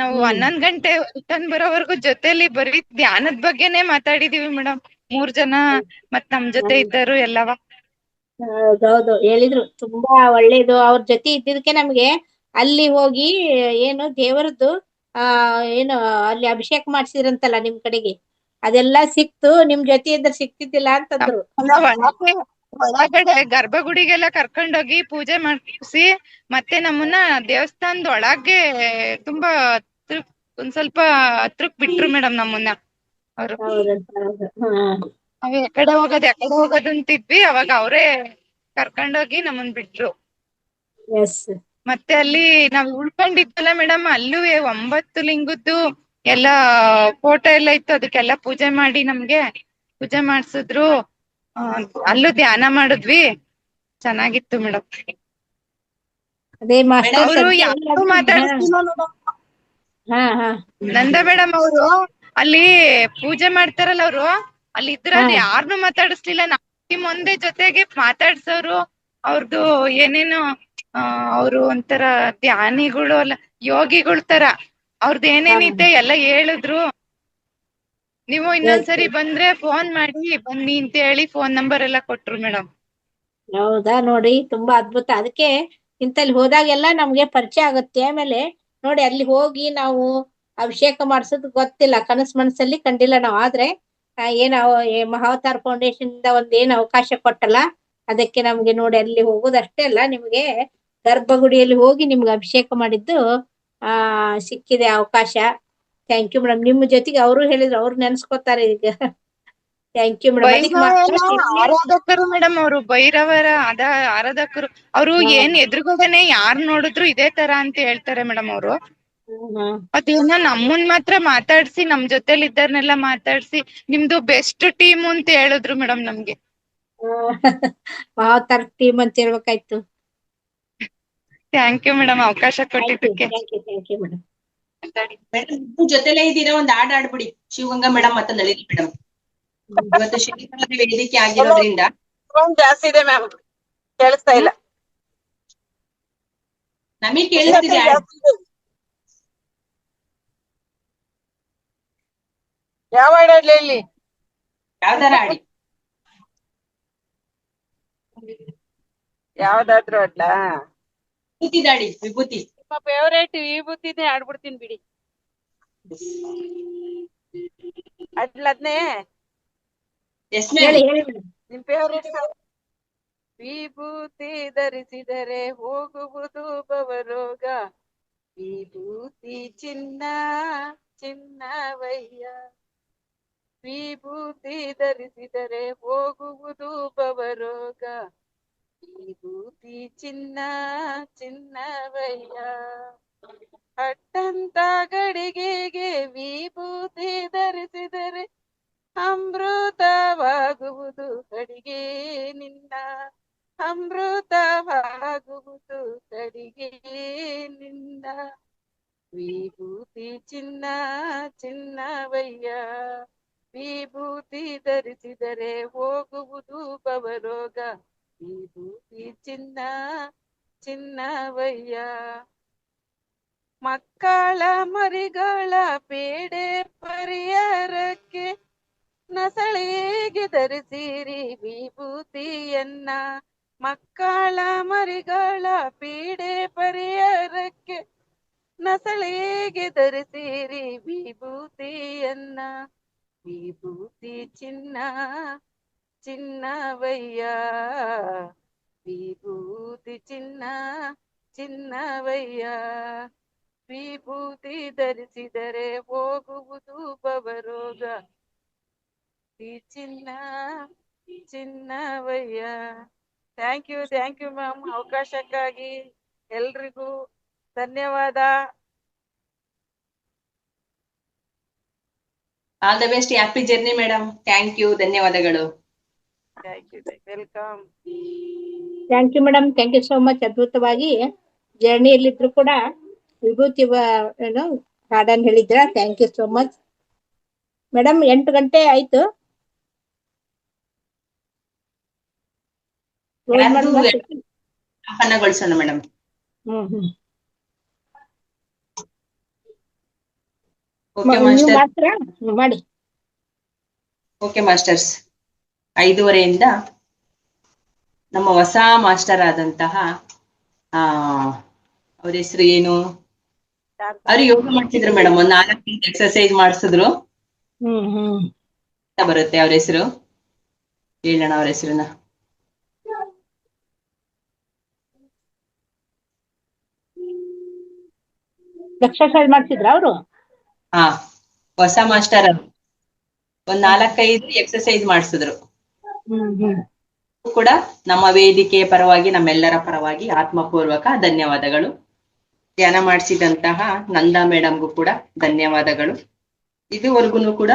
ನಾವು 11 ಗಂಟೆ ರಿಟರ್ನ್ ಬರೋವರೆಗೂ ಜೊತೆಲಿ ಬರೀ ಧ್ಯಾನದ ಬಗ್ಗೆನೆ ಮಾತಾಡಿದೀವಿ ಮೇಡಮ್. 3 ಜನ ಮತ್ ನಮ್ ಜೊತೆ ಇದ್ದರು ಎಲ್ಲವ. ಹೌದೌದು, ಹೇಳಿದ್ರು. ತುಂಬಾ ಒಳ್ಳೇದು. ಅವ್ರ ಜೊತೆ ಇದ್ದಿದ್ದಕ್ಕೆ ನಮ್ಗೆ ಅಲ್ಲಿ ಹೋಗಿ ಏನು ದೇವರದ್ದು ಏನು ಅಲ್ಲಿ ಅಭಿಷೇಕ ಮಾಡ್ಸಿದ್ರಂತಲ್ಲ ನಿಮ್ ಕಡೆಗೆ, ಅದೆಲ್ಲಾ ಸಿಕ್ತು. ನಿಮ್ ಜೊತೆ ಇದ್ರೆ ಸಿಕ್ತಿದ್ದಿಲ್ಲ ಅಂತಂದ್ರು. ಒಳಗಡೆ ಗರ್ಭಗುಡಿಗೆಲ್ಲ ಕರ್ಕೊಂಡೋಗಿ ಪೂಜೆ ಮಾಡಿಸಿ ಮತ್ತೆ ನಮ್ಮನ್ನ ದೇವಸ್ಥಾನದ ಒಳಗೆ ತುಂಬಾ ಒಂದ್ ಸ್ವಲ್ಪ ಹತ್ರಕ್ ಬಿಟ್ರು ಮೇಡಮ್ ನಮ್ಮನ್ನ ಅವ್ರು. ನಾವ್ ಎಕಡೆ ಹೋಗೋದು ಅಂತಿದ್ವಿ, ಅವಾಗ ಅವರೇ ಕರ್ಕೊಂಡೋಗಿ ನಮ್ಮನ್ ಬಿಟ್ರು. ಮತ್ತೆ ಅಲ್ಲಿ ನಾವ್ ಉಳ್ಕೊಂಡಿದ್ವಲ್ಲ ಮೇಡಮ್, ಅಲ್ಲೂ 9 ಲಿಂಗದ್ದು ಎಲ್ಲಾ ಫೋಟೋ ಎಲ್ಲ ಇತ್ತು. ಅದಕ್ಕೆಲ್ಲ ಪೂಜೆ ಮಾಡಿ ನಮ್ಗೆ ಪೂಜೆ ಮಾಡ್ಸಿದ್ರು. ಅಲ್ಲೂ ಧ್ಯಾನ ಮಾಡಿದ್ವಿ, ಚೆನ್ನಾಗಿತ್ತು ಮೇಡಮ್. ಅವರು ಯಾರು ಮಾತಾಡಿಸ್ತಿಲ್ಲ ಮೇಡಮ್. ನಂದ ಮೇಡಮ್ ಅವರು ಅಲ್ಲಿ ಪೂಜೆ ಮಾಡ್ತಾರಲ್ಲ ಅವ್ರು, ಅಲ್ಲಿ ಇದ್ರಲ್ಲಿ ಯಾರನ್ನು ಮಾತಾಡಿಸ್ಲಿಲ್ಲ. ನಮ್ಮ ಮುಂದೆ ಜೊತೆಗೆ ಮಾತಾಡ್ಸೋರು. ಅವ್ರದ್ದು ಏನೇನು ಅವ್ರು ಒಂಥರ ಧ್ಯಾನಿಗಳು ಅಲ್ಲ, ಯೋಗಿಗಳ ತರ ಅವ್ರದ್ದು ಏನೇನಿದೆ ಎಲ್ಲ ಹೇಳಿದ್ರು. ನೀವು ಇನ್ನೊಂದ್ಸರಿ ಬಂದ್ರೆ ಫೋನ್ ಮಾಡಿ ಬನ್ನಿ ಅಂತ ಹೇಳಿ ಫೋನ್ ನಂಬರ್ ಎಲ್ಲ ಕೊಟ್ರು ಮೇಡಮ್. ಹೌದಾ, ನೋಡಿ ತುಂಬಾ ಅದ್ಭುತ. ಅದಕ್ಕೆ ಇಂತಲ್ಲಿ ಹೋದಾಗೆಲ್ಲ ನಮ್ಗೆ ಪರಿಚಯ ಆಗುತ್ತೆ. ಆಮೇಲೆ ನೋಡಿ ಅಲ್ಲಿ ಹೋಗಿ ನಾವು ಅಭಿಷೇಕ ಮಾಡ್ಸೋದು ಗೊತ್ತಿಲ್ಲ, ಕನಸು ಮನಸ್ಸಲ್ಲಿ ಕಂಡಿಲ್ಲ ನಾವು. ಆದ್ರೆ ಮಹಾವತಾರ್ ಫೌಂಡೇಶನ್ ಇಂದ ಒಂದೇನು ಅವಕಾಶ ಕೊಟ್ಟಲ್ಲ, ಅದಕ್ಕೆ ನಮ್ಗೆ ನೋಡಿ ಅಲ್ಲಿ ಹೋಗೋದಷ್ಟೇ ಅಲ್ಲ, ನಿಮ್ಗೆ ಗರ್ಭಗುಡಿಯಲ್ಲಿ ಹೋಗಿ ನಿಮ್ಗೆ ಅಭಿಷೇಕ ಮಾಡಿದ್ದು ಸಿಕ್ಕಿದೆ ಅವಕಾಶ. Thank you madam. ನಿಮ್ಮ ಜೊತೆಗೆ ಅವರು ಹೇಳಿದ್ರು, ಅವ್ರು ನೆನ್ಸ್ಕೊತಾರೆ ಈಗ. Thank you madam. ಆರಾಧಕರು ಮೇಡಮ್, ಅವರು ಭೈರವರ ಆರಾಧಕರು. ಅವರು ಏನ್ ಎದುರುಗಡೆನೆ ಯಾರ್ ನೋಡಿದ್ರು ಇದೇ ತರ ಅಂತ ಹೇಳ್ತಾರೆ ಮೇಡಮ್ ಅವರು. ಅದೇನ ನಮ್ಮನ್ ಮಾತ್ರ ಮಾತಾಡ್ಸಿ, ನಮ್ ಜೊತೆಲಿ ಇದ್ದಾರನ್ನೆಲ್ಲ ಮಾತಾಡ್ಸಿ ನಿಮ್ದು ಬೆಸ್ಟ್ ಟೀಮ್ ಅಂತ ಹೇಳಿದ್ರು ಮೇಡಮ್ ನಮ್ಗೆ. ಮಹಾವತಾರ್ ಟೀಮ್ ಅಂತ ಹೇಳ್ಬೇಕಾಯ್ತು. ಥ್ಯಾಂಕ್ ಯು ಮೇಡಮ್ ಅವಕಾಶ ಕೊಟ್ಟಿದ್ದಕ್ಕೆ. Thank you madam. ಜೊತೆಲೇ ಇದ್ದೀರಾ, ಒಂದ್ ಹಾಡ್ ಆಡ್ಬಿಡಿ ಶಿವಗಂಗಾ ಮೇಡಮ್ ಮತ್ತೆ ನಳಿನಿ ಮೇಡಮ್. ಇವತ್ತು ಶನಿವಾರ ವೇದಿಕೆ ಆಗಿರೋದ್ರಿಂದ ಜಾಸ್ತಿ ಇದೆ ಮ್ಯಾಮ್, ಕೇಳಿಸ್ತಾ ಇಲ್ಲ. ನಮಗ್ ಕೇಳಿಸ್ತಿದೆ. ಯಾವ ಹಾಡ್ ಆಡ್ಲಿ ಇಲ್ಲಿ? ಯಾವ್ದಾರ ಆಡಿ. ಯಾವ್ದಾದ್ರು ಆಡ್ಲಾ? ವಿಭೂತಿ ದಾಡಿ. ವಿಭೂತಿ ನಿಮ್ಮ ಫೇವರೇಟ್ ವಿಭೂತಿನೇ ಆಡ್ಬಿಡ್ತೀನಿ ಬಿಡಿ. ಅದ್ನೇ ನಿಮ್ ಫೇವರೇಟ್ ವಿಭೂತಿ ಧರಿಸಿದರೆ ಹೋಗುವುದು ಭವರೋಗ, ವಿಭೂತಿ ಚಿನ್ನ ಚಿನ್ನವಯ್ಯ, ವಿಭೂತಿ ಧರಿಸಿದರೆ ಹೋಗುವುದು ಭವರೋಗ, ವಿಭೂತಿ ಚಿನ್ನ ಚಿನ್ನವಯ್ಯ. ಅಟ್ಟಂತ ಗಡಿಗೆಗೆ ವಿಭೂತಿ ಧರಿಸಿದರೆ ಅಮೃತವಾಗುವುದು ಕಡಿಗೆ ನಿನ್ನ, ಅಮೃತವಾಗುವುದು ಕಡಿಗೆ ನಿನ್ನ, ವಿಭೂತಿ ಚಿನ್ನ ಚಿನ್ನವಯ್ಯ, ವಿಭೂತಿ ಧರಿಸಿದರೆ ಹೋಗುವುದು ಭವರೋಗ, ವಿಭೂತಿ ಚಿನ್ನ ಚಿನ್ನವಯ್ಯ. ಮಕ್ಕಳ ಮರಿಗಳ ಪೇಡೆ ಪರಿಹಾರಕ್ಕೆ ನಸಳಿಗೆ ಧರಿಸಿರಿ ವಿಭೂತಿಯನ್ನ, ಮಕ್ಕಳ ಮರಿಗಳ ಪೀಡೆ ಪರಿಹಾರಕ್ಕೆ ನಸಳಿಗೆ ಧರಿಸಿರಿ ವಿಭೂತಿಯನ್ನ, ವಿಭೂತಿ ಚಿನ್ನ ಚಿನ್ನವಯ್ಯ, ವಿಭೂತಿ ಚಿನ್ನ ಚಿನ್ನವಯ್ಯ, ವಿಭೂತಿ ಧರಿಸಿದರೆ ಹೋಗುವುದು ಭವರೋಗ, ಚಿನ್ನ ಚಿನ್ನವಯ್ಯ. ಥ್ಯಾಂಕ್ ಯು ಮ್ಯಾಮ್ ಅವಕಾಶಕ್ಕಾಗಿ ಎಲ್ರಿಗೂ ಧನ್ಯವಾದ. All the best. Happy journey madam. Thank you, ಧನ್ಯವಾದಗಳು. Welcome. Thank you madam, thank you so much. ಅದ್ಭುತವಾಗಿ ಜರ್ನಿಯಲ್ಲಿದ್ರು ಕೂಡ ವಿಭೂತಿ ಹಾಡನ್ನು ಹೇಳಿದ್ರ. Thank you so much madam. 8 ಗಂಟೆ ಆಯ್ತು. ಸಂಪನ್ನಗೊಳಿಸೋಣ ಮೇಡಮ್. ಮಾಡಿ. Okay masters. 5:30 ನಮ್ಮ ಹೊಸ ಮಾಸ್ಟರ್ ಆದಂತಹ ಅವ್ರ ಹೆಸರು ಏನು, ಅವ್ರು ಯೋಗ ಮಾಡ್ತಿದ್ರು ಮೇಡಮ್. ಒಂದ್ 4 ಎಕ್ಸರ್ಸೈಸ್ ಮಾಡಿಸಿದ್ರು. ಬರುತ್ತೆ ಅವ್ರ ಹೆಸರು, ಹೇಳೋಣ ಅವ್ರ ಹೆಸರನ್ನ. ಎಕ್ಸರ್ಸೈಸ್ ಮಾಡ್ತಿದ್ರ ಅವರು? ಹಾ, ಹೊಸ ಮಾಸ್ಟರ್. ಒಂದ್ 4-5 ಎಕ್ಸರ್ಸೈಸ್ ಮಾಡಿಸಿದ್ರು ಕೂಡ. ನಮ್ಮ ವೇದಿಕೆಯ ಪರವಾಗಿ, ನಮ್ಮೆಲ್ಲರ ಪರವಾಗಿ ಆತ್ಮಪೂರ್ವಕ ಧನ್ಯವಾದಗಳು. ಧ್ಯಾನ ಮಾಡಿಸಿದಂತಹ ನಂದಾ ಮೇಡಮ್ಗೂ ಕೂಡ ಧನ್ಯವಾದಗಳು. ಇದುವರೆಗೂ ಕೂಡ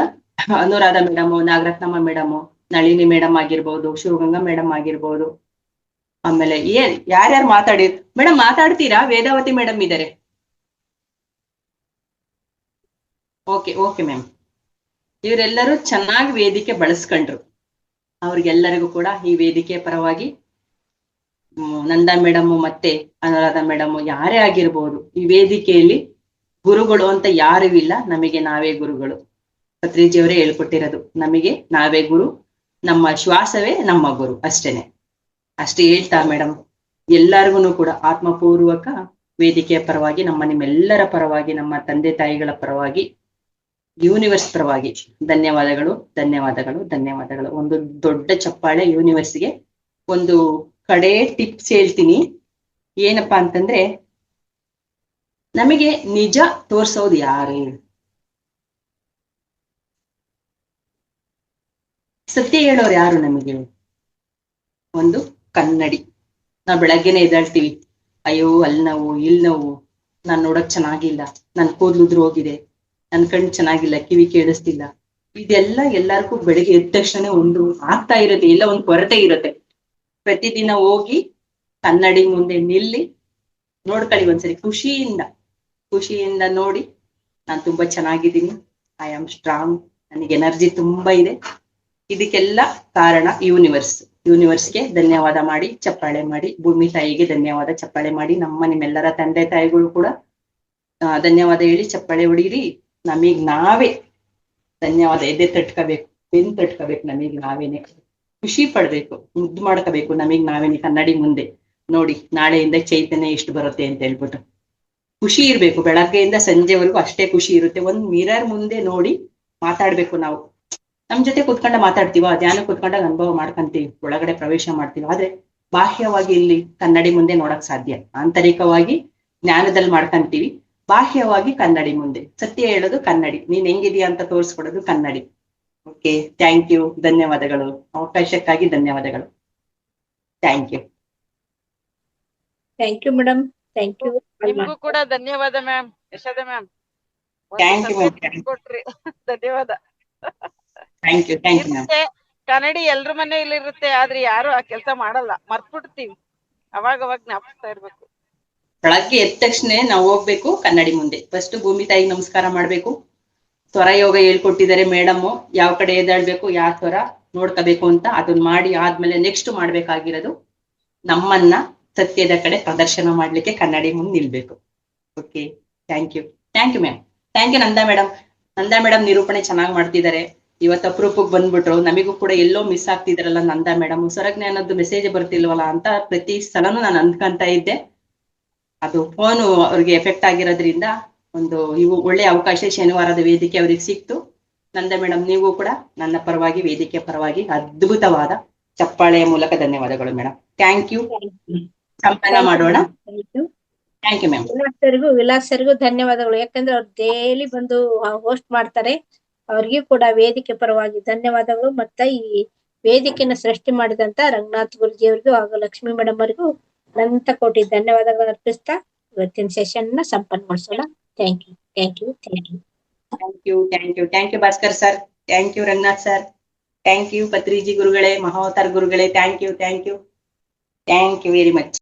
Anuradha madam, Nagarathnamma madam, Nalini madam ಆಗಿರ್ಬೋದು, ಶಿವಗಂಗಾ ಮೇಡಮ್ ಆಗಿರ್ಬೋದು, ಆಮೇಲೆ ಯಾರ್ಯಾರು ಮೇಡಮ್ ಮಾತಾಡ್ತೀರಾ? ವೇದಾವತಿ ಮೇಡಮ್ ಇದ್ದಾರೆ. Okay ma'am. ಇವರೆಲ್ಲರೂ ಚೆನ್ನಾಗಿ ವೇದಿಕೆ ಬಳಸ್ಕೊಂಡ್ರು. ಅವ್ರಿಗೆಲ್ಲರಿಗೂ ಕೂಡ ಈ ವೇದಿಕೆ ಪರವಾಗಿ ನಂದಾ ಮೇಡಮ್ ಮತ್ತೆ ಅನುರಾಧ ಮೇಡಮ್ ಯಾರೇ ಆಗಿರ್ಬೋದು, ಈ ವೇದಿಕೆಯಲ್ಲಿ ಗುರುಗಳು ಅಂತ ಯಾರೂ ಇಲ್ಲ, ನಮಗೆ ನಾವೇ ಗುರುಗಳು. ಪತ್ರಿಜಿಯವರೇ ಹೇಳ್ಕೊಟ್ಟಿರೋದು, ನಮಗೆ ನಾವೇ ಗುರು, ನಮ್ಮ ಶ್ವಾಸವೇ ನಮ್ಮ ಗುರು, ಅಷ್ಟೇನೆ. ಅಷ್ಟೇ ಹೇಳ್ತಾ ಮೇಡಮ್ ಎಲ್ಲರಿಗೂ ಕೂಡ ಆತ್ಮಪೂರ್ವಕ ವೇದಿಕೆಯ ಪರವಾಗಿ, ನಿಮ್ಮೆಲ್ಲರ ಪರವಾಗಿ, ನಮ್ಮ ತಂದೆ ತಾಯಿಗಳ ಪರವಾಗಿ, ಯೂನಿವರ್ಸ್ ಪರವಾಗಿ ಧನ್ಯವಾದಗಳು, ಧನ್ಯವಾದಗಳು, ಧನ್ಯವಾದಗಳು. ಒಂದು ದೊಡ್ಡ ಚಪ್ಪಾಳೆ ಯೂನಿವರ್ಸ್ಗೆ. ಒಂದು ಕಡೆ ಟಿಪ್ಸ್ ಹೇಳ್ತೀನಿ, ಏನಪ್ಪಾ ಅಂತಂದ್ರೆ, ನಮಗೆ ನಿಜ ತೋರ್ಸೋದು ಯಾರು? ಸತ್ಯ ಹೇಳೋರು ಯಾರು ನಮಗೆ? ಒಂದು ಕನ್ನಡಿ. ನಾವು ಬೆಳಗ್ಗೆನೆ ಎದ್ದಾಳ್ತೀವಿ, ಅಯ್ಯೋ ಅಲ್ಲಿ ನೋವು, ಇಲ್ಲಿ ನೋವು, ನಾನ್ ನೋಡಕ್ ಚೆನ್ನಾಗಿಲ್ಲ, ನನ್ ಕೂದ್ಲು ಹೋಗಿದೆ, ನನ್ ಕಣ್ಣು ಚೆನ್ನಾಗಿಲ್ಲ, ಕಿವಿ ಕೇಳಿಸ್ತಿಲ್ಲ. ಇದೆಲ್ಲ ಎಲ್ಲರಿಗೂ ಬೆಳಗ್ಗೆ ಎದ್ದ ತಕ್ಷಣ ಒಂದು ಆಗ್ತಾ ಇರುತ್ತೆ, ಇಲ್ಲ ಒಂದು ಕೊರತೆ ಇರುತ್ತೆ. ಪ್ರತಿದಿನ ಹೋಗಿ ಕನ್ನಡಿ ಮುಂದೆ ನಿಲ್ಲಿ ನೋಡ್ಕೊಳ್ಳಿ ಒಂದ್ಸರಿ, ಖುಷಿಯಿಂದ ನೋಡಿ, ನಾನು ತುಂಬಾ ಚೆನ್ನಾಗಿದ್ದೀನಿ, ಐ ಆಮ್ ಸ್ಟ್ರಾಂಗ್, ನನಗೆ ಎನರ್ಜಿ ತುಂಬಾ ಇದೆ. ಇದಕ್ಕೆಲ್ಲ ಕಾರಣ ಯೂನಿವರ್ಸ್ಗೆ ಧನ್ಯವಾದ ಮಾಡಿ ಚಪ್ಪಾಳೆ ಮಾಡಿ, ಭೂಮಿ ತಾಯಿಗೆ ಧನ್ಯವಾದ ಚಪ್ಪಾಳೆ ಮಾಡಿ, ನಿಮ್ಮೆಲ್ಲರ ತಂದೆ ತಾಯಿಗಳು ಕೂಡ ಧನ್ಯವಾದ ಹೇಳಿ ಚಪ್ಪಾಳೆ ಹೊಡೀರಿ. ನಮಗ್ ನಾವೇ ಧನ್ಯವಾದ ಎದೆ ತಟ್ಕೋಬೇಕು, ಬೆನ್ ತಟ್ಕೋಬೇಕು, ನಮಗ್ ನಾವೇನೆ ಖುಷಿ ಪಡ್ಬೇಕು, ಮುದ್ದು ಮಾಡ್ಕೋಬೇಕು ನಮಗ್ ನಾವೇನೆ. ಕನ್ನಡಿ ಮುಂದೆ ನೋಡಿ, ನಾಳೆಯಿಂದ ಚೈತನ್ಯ ಎಷ್ಟು ಬರುತ್ತೆ ಅಂತ ಹೇಳ್ಬಿಟ್ಟು ಖುಷಿ ಇರ್ಬೇಕು. ಬೆಳಗ್ಗೆಯಿಂದ ಸಂಜೆವರೆಗೂ ಅಷ್ಟೇ ಖುಷಿ ಇರುತ್ತೆ. ಒಂದ್ ಮಿರರ್ ಮುಂದೆ ನೋಡಿ ಮಾತಾಡ್ಬೇಕು. ನಾವು ನಮ್ ಜೊತೆ ಕುತ್ಕೊಂಡ ಮಾತಾಡ್ತೀವ, ಧ್ಯಾನ ಕುತ್ಕೊಂಡಾಗ ಅನುಭವ ಮಾಡ್ಕೊಂತೀವಿ, ಒಳಗಡೆ ಪ್ರವೇಶ ಮಾಡ್ತೀವಿ. ಆದ್ರೆ ಬಾಹ್ಯವಾಗಿ ಇಲ್ಲಿ ಕನ್ನಡಿ ಮುಂದೆ ನೋಡಕ್ ಸಾಧ್ಯ. ಆಂತರಿಕವಾಗಿ ಜ್ಞಾನದಲ್ಲಿ ಮಾಡ್ಕೊಂತೀವಿ, ಬಾಹ್ಯವಾಗಿ ಕನ್ನಡಿ ಮುಂದೆ ಸತ್ಯ ಹೇಳೋದು ಕನ್ನಡಿ. ನೀನ್ ಹೆಂಗಿದೀಯ ಅಂತ ತೋರಿಸ್ಕೊಡೋದು ಕನ್ನಡಿ. ಓಕೆ, ಥ್ಯಾಂಕ್ ಯು, ಧನ್ಯವಾದಗಳು. ಅವಕಾಶಕ್ಕಾಗಿ ಧನ್ಯವಾದಗಳು. Thank you. Thank you madam, thank you. ನಿಮ್ಗೂ ಕೂಡ ಧನ್ಯವಾದ ma'am, Yashoda ma'am. Thank you ma'am, ಕೊಟ್ರಿ, ಧನ್ಯವಾದ. Thank you, thank you ma'am. ಕನ್ನಡಿ ಎಲ್ರ ಮನೆಯಲ್ಲಿ ಇರುತ್ತೆ, ಆದ್ರೆ ಯಾರು ಆ ಕೆಲಸ ಮಾಡಲ್ಲ, ಮರ್ತ್ಬಿಡ್ತೀವಿ. ಅವಾಗ ಜ್ಞಾಪಿಸ್ತಾ ಇರ್ಬೇಕು. ಬೆಳಗ್ಗೆ ಎದ್ದ ತಕ್ಷಣ ನಾವು ಹೋಗ್ಬೇಕು ಕನ್ನಡಿ ಮುಂದೆ. ಫಸ್ಟ್ ಭೂಮಿ ತಾಯಿಗೆ ನಮಸ್ಕಾರ ಮಾಡ್ಬೇಕು. ಸ್ವರ ಯೋಗ ಹೇಳ್ಕೊಟ್ಟಿದ್ದಾರೆ ಮೇಡಮ್, ಯಾವ ಕಡೆ ಎದ್ದಾಳ್ಬೇಕು, ಯಾವ ಸ್ವರ ನೋಡ್ಕೋಬೇಕು ಅಂತ. ಅದನ್ನ ಮಾಡಿ ಆದ್ಮೇಲೆ ನೆಕ್ಸ್ಟ್ ಮಾಡ್ಬೇಕಾಗಿರೋದು ನಮ್ಮನ್ನ ಸತ್ಯದ ಕಡೆ ಪ್ರದರ್ಶನ ಮಾಡ್ಲಿಕ್ಕೆ ಕನ್ನಡಿ ಮುಂದೆ ನಿಲ್ಬೇಕು. Okay, thank you, thank you ma'am. Thank you Nanda madam ನಿರೂಪಣೆ ಚೆನ್ನಾಗಿ ಮಾಡ್ತಿದ್ದಾರೆ. ಇವತ್ತು ಅಪರೂಪಕ್ಕೆ ಬಂದ್ಬಿಟ್ರು. ನಮಿಗೂ ಕೂಡ ಎಲ್ಲೋ ಮಿಸ್ ಆಗ್ತಿದಾರಲ್ಲ ನಂದಾ ಮೇಡಮ್, ಸ್ವರಜ್ಞಾನದ್ದು ಮೆಸೇಜ್ ಬರ್ತಿಲ್ವಲ್ಲ ಅಂತ ಪ್ರತಿ ಸಲನೂ ನಾನು ಅಂದ್ಕೊಂತ ಇದ್ದೆ. ಅದು ಫೋನು ಅವ್ರಿಗೆ ಎಫೆಕ್ಟ್ ಆಗಿರೋದ್ರಿಂದ ಒಂದು ಇವು ಒಳ್ಳೆ ಅವಕಾಶ ಶನಿವಾರದ ವೇದಿಕೆ ಅವ್ರಿಗೆ ಸಿಕ್ತು. ನಂದಾ ಮೇಡಮ್, ನೀವು ಕೂಡ ನನ್ನ ಪರವಾಗಿ, ವೇದಿಕೆ ಪರವಾಗಿ ಅದ್ಭುತವಾದ ಚಪ್ಪಾಳೆಯ ಮೂಲಕ ಧನ್ಯವಾದಗಳು ಮೇಡಮ್. Thank you. ಸಂಪನ್ನ ಮಾಡೋಣ. Thank you ma'am. ವಿಲಾಸರಿಗೂ ಧನ್ಯವಾದಗಳು. ಯಾಕಂದ್ರೆ ಅವ್ರು ಡೈಲಿ ಬಂದು ಹೋಸ್ಟ್ ಮಾಡ್ತಾರೆ. ಅವ್ರಿಗೂ ಕೂಡ ವೇದಿಕೆ ಪರವಾಗಿ ಧನ್ಯವಾದಗಳು. ಮತ್ತೆ ಈ ವೇದಿಕೆನ ಸೃಷ್ಟಿ ಮಾಡಿದಂತ ರಂಗನಾಥ್ ಗುರುಜಿಯವರಿಗೂ ಹಾಗೂ ಲಕ್ಷ್ಮೀ ಮೇಡಮ್ ಅವರಿಗೂ ಅನಂತ ಕೋಟಿ ಧನ್ಯವಾದಗಳು ಅರ್ಪಿಸ್ತಾ ಇವತ್ತಿನ ಸೆಷನ್ ನ ಸಂಪನ್ನಗೊಳಿಸೋಣ. Thank you, thank you, thank you, thank you, thank you, thank you Bhaskar sir, thank you Ranganath sir, thank you Patriji ಗುರುಗಳೇ, ಮಹಾವತಾರ್ ಗುರುಗಳೇ, thank you, thank you, thank you very much.